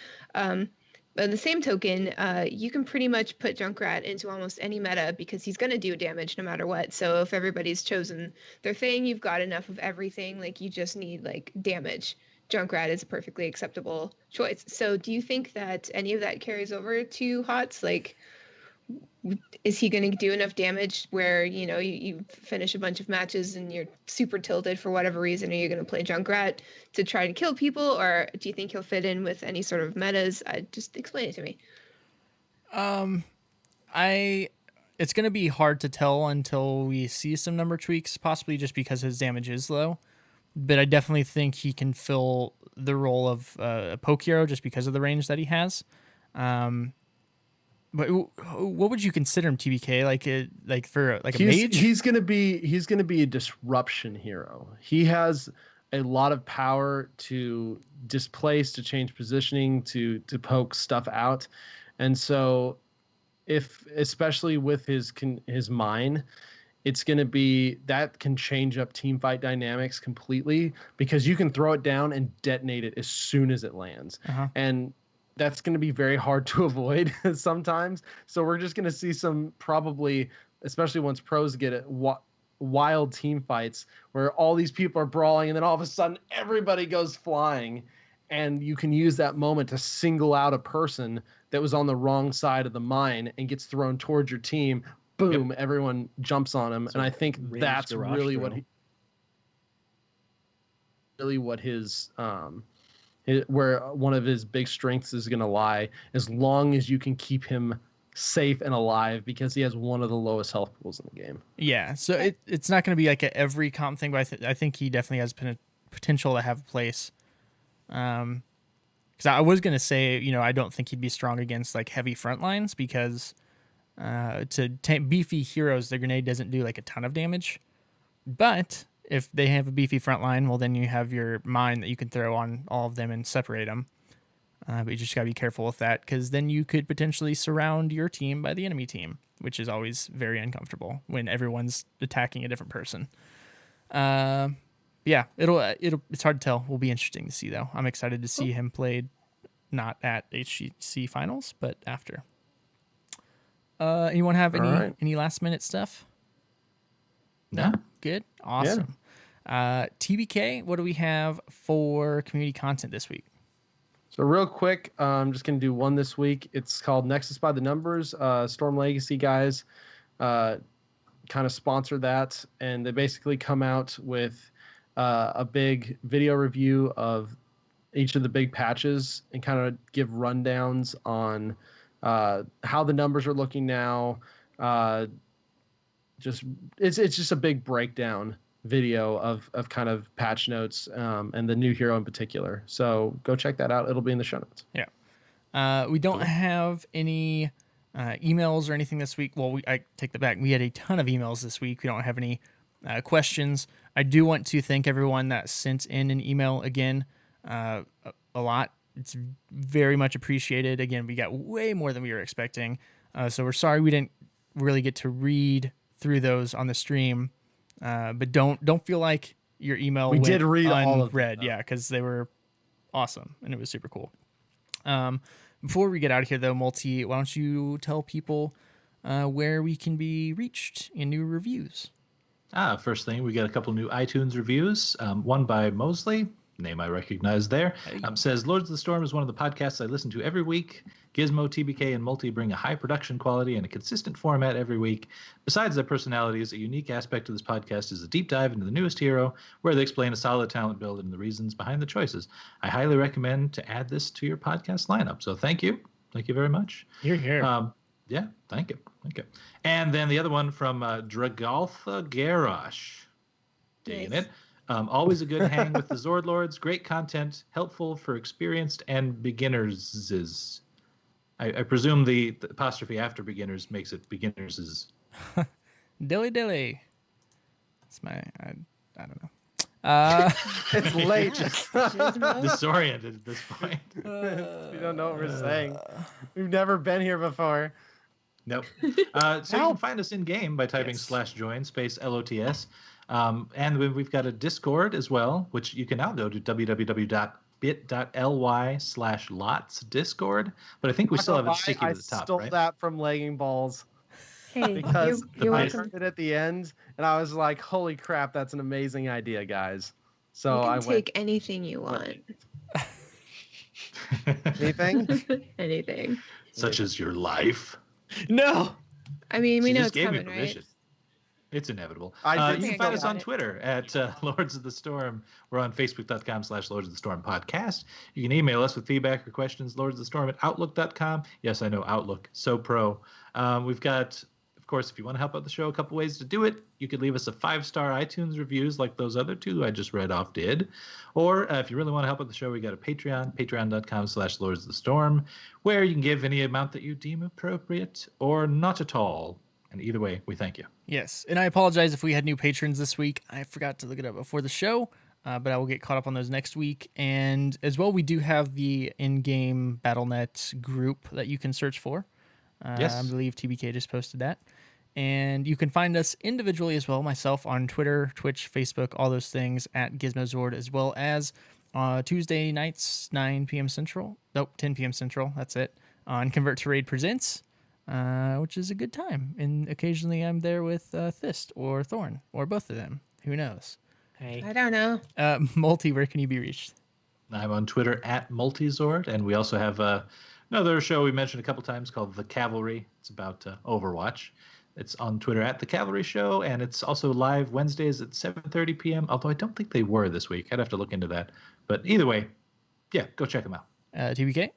S4: By the same token, you can pretty much put Junkrat into almost any meta because he's going to do damage no matter what. So if everybody's chosen their thing, you've got enough of everything. Like you just need like damage. Junkrat is a perfectly acceptable choice. So do you think that any of that carries over to HOTS? Like, is he going to do enough damage where, you know, you finish a bunch of matches and you're super tilted for whatever reason? Are you going to play Junkrat to try to kill people, or do you think he'll fit in with any sort of metas? Just explain it to me.
S1: It's going to be hard to tell until we see some number tweaks, possibly just because his damage is low. But I definitely think he can fill the role of a poke hero just because of the range that he has. But what would you consider him, TBK? Like for a mage?
S3: He's gonna be a disruption hero. He has a lot of power to displace, to change positioning, to poke stuff out, and so especially with his mine, it's going to be that can change up team fight dynamics completely because you can throw it down and detonate it as soon as it lands. And that's going to be very hard to avoid sometimes. So we're just going to see some probably, especially once pros get it, wild team fights where all these people are brawling and then all of a sudden everybody goes flying. And you can use that moment to single out a person that was on the wrong side of the mine and gets thrown towards your team. Boom, everyone jumps on him. So and I think that's really what his where one of his big strengths is going to lie, as long as you can keep him safe and alive, because he has one of the lowest health pools in the game.
S1: Yeah, so it's not going to be like a every comp thing, but I think he definitely has potential to have a place. Because I was going to say, you know, I don't think he'd be strong against like heavy front lines because beefy heroes, the grenade doesn't do like a ton of damage. But if they have a beefy front line, well, then you have your mine that you can throw on all of them and separate them. But you just got to be careful with that, because then you could potentially surround your team by the enemy team, which is always very uncomfortable when everyone's attacking a different person. Yeah, it's hard to tell. Will be interesting to see, though. I'm excited to see him played, not at HGC finals, but after. Anyone have any last minute stuff? No? Good? Awesome. Yeah. TBK, what do we have for community content this week?
S3: So real quick, I'm just going to do one this week. It's called Nexus by the Numbers. Storm Legacy guys kind of sponsor that, and they basically come out with a big video review of each of the big patches and kind of give rundowns on how the numbers are looking now. It's just a big breakdown video of kind of patch notes and the new hero in particular. So go check that out. It'll be in the show notes.
S1: Yeah. We don't have any emails or anything this week. Well, I take that back. We had a ton of emails this week. We don't have any questions. I do want to thank everyone that sent in an email again. A lot. It's very much appreciated. Again, we got way more than we were expecting. So we're sorry we didn't really get to read through those on the stream. But don't feel like your email
S3: we
S1: went
S3: did read all of
S1: them. Yeah, because they were awesome and it was super cool. Before we get out of here, though, Multi, why don't you tell people where we can be reached in new reviews?
S5: First thing, we got a couple new iTunes reviews. One by Mosley, name I recognize there, says, Lords of the Storm is one of the podcasts I listen to every week. Gizmo, TBK, and Multi bring a high production quality and a consistent format every week. Besides their personalities, a unique aspect of this podcast is a deep dive into the newest hero, where they explain a solid talent build and the reasons behind the choices. I highly recommend to add this to your podcast lineup. So thank you. Thank you very much.
S6: You're here.
S5: Yeah, thank you. And then the other one from Dragaltha Garrosh. Digging it. Always a good hang with the Zord Lords. Great content, helpful for experienced and beginners. I presume the apostrophe after beginners makes it beginners.
S1: Dilly. It's my, I don't know.
S3: It's late.
S5: Disoriented at this point.
S3: We don't know what we're saying. We've never been here before.
S5: Nope. So you can find us in game by typing /join space LOTS. And we've got a Discord as well, which you can now go to bit.ly/lots Discord. But I think we still have it sticky
S3: I
S5: to the top,
S3: stole
S5: right?
S3: that from Legging Balls
S4: Hey,
S3: because
S4: you're
S3: I
S4: welcome.
S3: heard it at the end, and I was like, "Holy crap, that's an amazing idea, guys!" So
S4: You
S3: I
S4: can
S3: went
S4: take anything you want.
S3: anything.
S4: Anything.
S5: Such as your life.
S6: No.
S4: I mean, we
S5: She
S4: know
S5: just
S4: it's
S5: gave me
S4: coming, right?
S5: permission. It's inevitable.
S3: I
S5: You
S3: did
S5: can find
S4: say
S5: us on
S4: about it.
S5: Twitter at Lords of the Storm. We're on Facebook.com/Lords of the Storm podcast. You can email us with feedback or questions, Lords of the Storm at Outlook.com. Yes, I know Outlook, so pro. We've got, of course, if you want to help out the show, a couple ways to do it. You could leave us a 5-star iTunes reviews like those other two I just read off did. Or if you really want to help out the show, we got a Patreon, patreon.com/Lords of the Storm, where you can give any amount that you deem appropriate or not at all. And either way, we thank you.
S1: Yes, and I apologize if we had new patrons this week. I forgot to look it up before the show, but I will get caught up on those next week. And as well, we do have the in-game BattleNet group that you can search for.
S5: Yes.
S1: I believe TBK just posted that. And you can find us individually as well, myself on Twitter, Twitch, Facebook, all those things at Gizmozord, as well as Tuesday nights, 9 p.m. Central. Nope, 10 p.m. Central. That's it. On Convert to Raid Presents. Which is a good time. And occasionally I'm there with Thyst or Thorn or both of them. Who knows?
S6: Hey.
S4: I don't know.
S1: Multi, where can you be reached?
S5: I'm on Twitter at Multizord, and we also have another show we mentioned a couple times called The Cavalry. It's about Overwatch. It's on Twitter at The Cavalry Show, and it's also live Wednesdays at 7:30 p.m., although I don't think they were this week. I'd have to look into that. But either way, yeah, go check them out.
S1: TBK?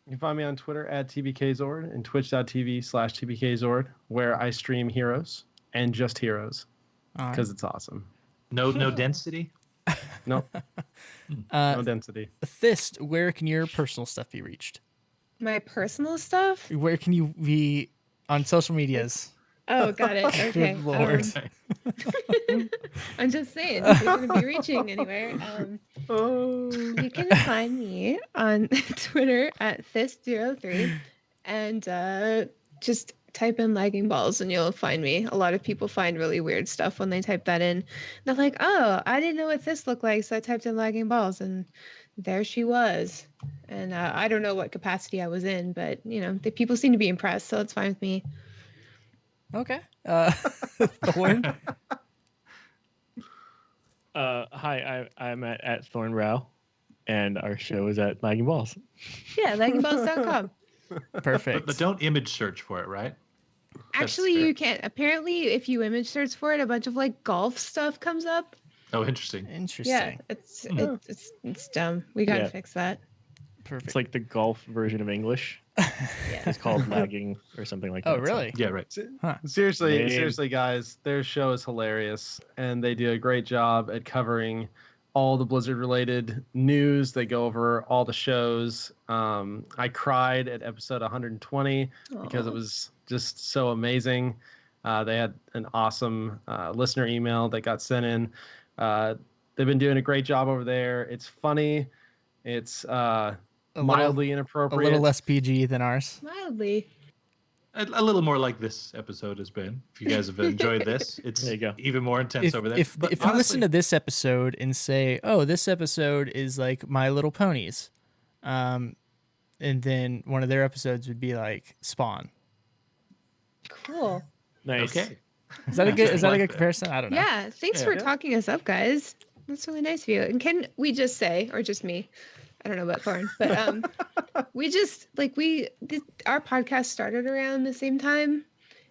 S3: You can find me on Twitter at TBKZord and twitch.tv/TBKZord, where I stream Heroes and just Heroes because it's awesome.
S5: No density?
S3: Nope. No density.
S1: Thyst, where can your personal stuff be reached?
S4: My personal stuff?
S1: Where can you be on social medias?
S4: Oh, got it. Okay.
S1: Good Lord.
S4: I'm just saying, if you're going to be reaching anywhere, you can find me on Twitter at Thist03 and just type in lagging balls and you'll find me. A lot of people find really weird stuff when they type that in. They're like, oh, I didn't know what this looked like, so I typed in lagging balls and there she was. And I don't know what capacity I was in, but, you know, the people seem to be impressed, so it's fine with me.
S1: Okay. Thorn?
S6: Hi, I'm at Thorn Row, and our show is at Lagging Balls.
S4: Yeah, laggingballs.com.
S1: Perfect.
S5: But don't image search for it, right?
S4: Actually,
S5: fair.
S4: you can't. Apparently, if you image search for it, a bunch of like golf stuff comes up.
S5: Oh, interesting.
S1: Interesting.
S4: Yeah, it's dumb. We gotta
S6: Yeah.
S4: fix that.
S1: Perfect.
S6: It's like the golf version of English.
S4: Yeah.
S6: It's called lagging or something like that.
S1: Oh,
S6: so-
S1: really?
S5: Yeah, right.
S3: Seriously, guys, their show is hilarious, and they do a great job at covering all the Blizzard-related news. They go over all the shows. I cried at episode 120 because it
S4: Aw.
S3: was just so amazing. They had an awesome listener email that got sent in. They've been doing a great job over there. It's funny. It's mildly
S1: a
S3: inappropriate.
S1: little less PG than ours.
S4: Mildly.
S5: A little more like this episode has been. If you guys have enjoyed this, it's
S6: There you go.
S5: even more intense over there.
S1: If
S5: But
S1: you listen
S5: honestly-
S1: to this episode and say, "Oh, this episode is like My Little Ponies," and then one of their episodes would be like Spawn.
S4: Cool.
S6: Nice.
S5: Okay.
S1: Is that a good? Is that a
S5: Like
S1: good
S5: that.
S1: comparison? I don't know.
S4: Yeah. Thanks for talking us up, guys. That's really nice of you. And can we just say, or just me? I don't know about Thorn, but we just our podcast started around the same time.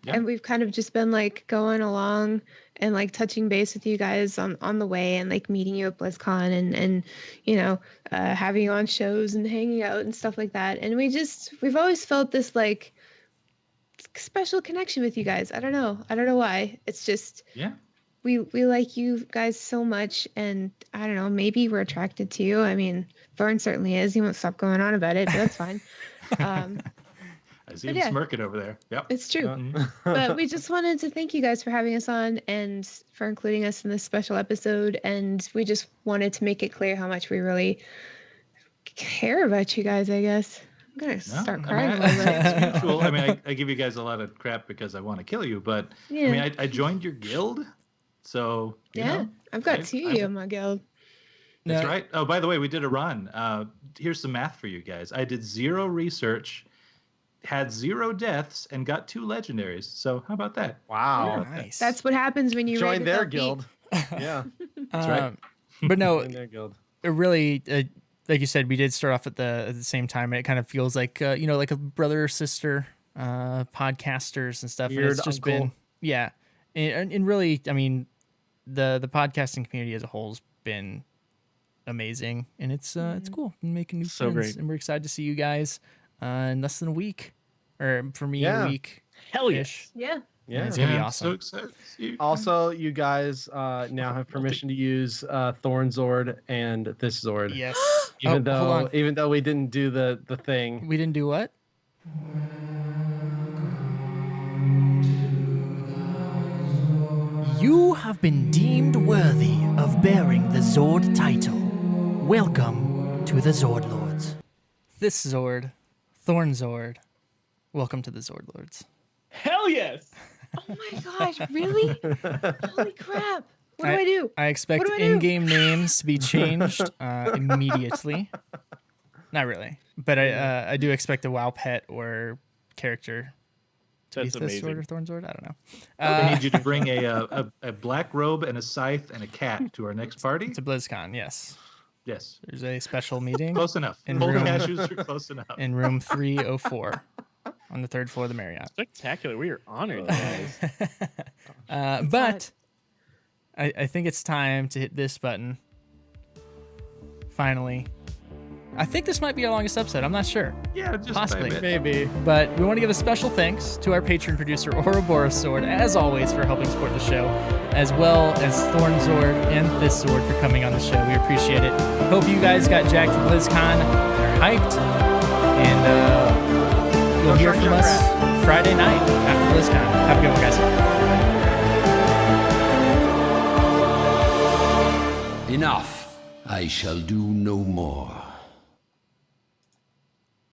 S5: Yeah.
S4: And we've kind of just been like going along and like touching base with you guys on the way and like meeting you at BlizzCon and you know, having you on shows and hanging out and stuff like that. And we've always felt this like special connection with you guys. I don't know why. It's just,
S5: Yeah.
S4: we like you guys so much, and I don't know, maybe we're attracted to you. I mean, Thorn certainly is. He won't stop going on about it, but that's fine.
S5: I see
S4: But
S5: him
S4: yeah.
S5: smirking over there. Yep.
S4: It's true. But we just wanted to thank you guys for having us on and for including us in this special episode. And we just wanted to make it clear how much we really care about you guys, I guess. I'm going to start crying a little bit.
S5: It's mutual. I mean, I give you guys a lot of crap because I want to kill you, but
S4: Yeah.
S5: I mean, I joined your guild, so you
S4: Yeah,
S5: know,
S4: I've got
S5: I've-
S4: two of
S5: I've-
S4: you in my guild.
S5: That's
S1: No,
S5: right. Oh, by the way, we did a run. Here's some math for you guys. I did 0 research, had 0 deaths, and got 2 legendaries. So how about that?
S3: Wow.
S1: Nice.
S4: That's what happens when you
S3: Join
S4: raid
S3: their
S4: without beat.
S3: guild. Yeah.
S5: That's right.
S1: But no,
S3: Join their guild.
S1: it really, like you said, we did start off at the same time. And it kind of feels like like a brother or sister, podcasters and stuff. And
S3: Weird
S1: it's just
S3: uncle.
S1: been, yeah, and really, I mean, the podcasting community as a whole has been amazing, and it's cool. Been making new
S6: So
S1: friends,
S6: great.
S1: and we're excited to see you guys in less than a week, or for me,
S3: Yeah.
S1: a week.
S6: Hell
S1: ish.
S4: Yeah.
S3: Yeah.
S1: It's gonna be
S5: Yeah,
S1: awesome.
S5: So excited to see you.
S3: Also, you guys now have permission to use Thorn Zord and this Zord.
S1: Yes.
S3: Even
S1: Hold on.
S3: though we didn't do the thing.
S1: We didn't do what? You have been deemed worthy of bearing the Zord title. Welcome to the Zord Lords. This Zord, Thorn Zord. Welcome to the Zord Lords.
S6: Hell yes.
S4: Oh my gosh, really? Holy crap. What do I do?
S1: I expect
S4: What do I do?
S1: in-game names to be changed immediately. Not really, but I do expect a WoW pet or character to
S6: That's
S1: be this Zord
S6: amazing.
S1: or Thorn Zord. I don't know.
S5: I need you to bring a black robe and a scythe and a cat to our next party.
S1: It's a BlizzCon, yes.
S5: Yes.
S1: There's a special meeting
S5: Close enough.
S1: In
S5: Golden
S1: room-
S5: cashews are close enough.
S1: in room 304 on the 3rd floor of the Marriott.
S6: Spectacular. We are honored, guys.
S1: But I think it's time to hit this button. Finally. I think this might be our longest episode. I'm not sure.
S5: Yeah, just
S1: Possibly.
S5: by a bit.
S3: Maybe.
S1: But we want to give a special thanks to our patron producer, Ouroboros Sword, as always, for helping support the show, as well as Thorn Zord and Thist Zord for coming on the show. We appreciate it. Hope you guys got jacked for BlizzCon and are hyped. And you'll hear
S3: shred
S1: from
S3: your
S1: us Friday night after BlizzCon. Have a good one, guys.
S2: Enough. I shall do no more.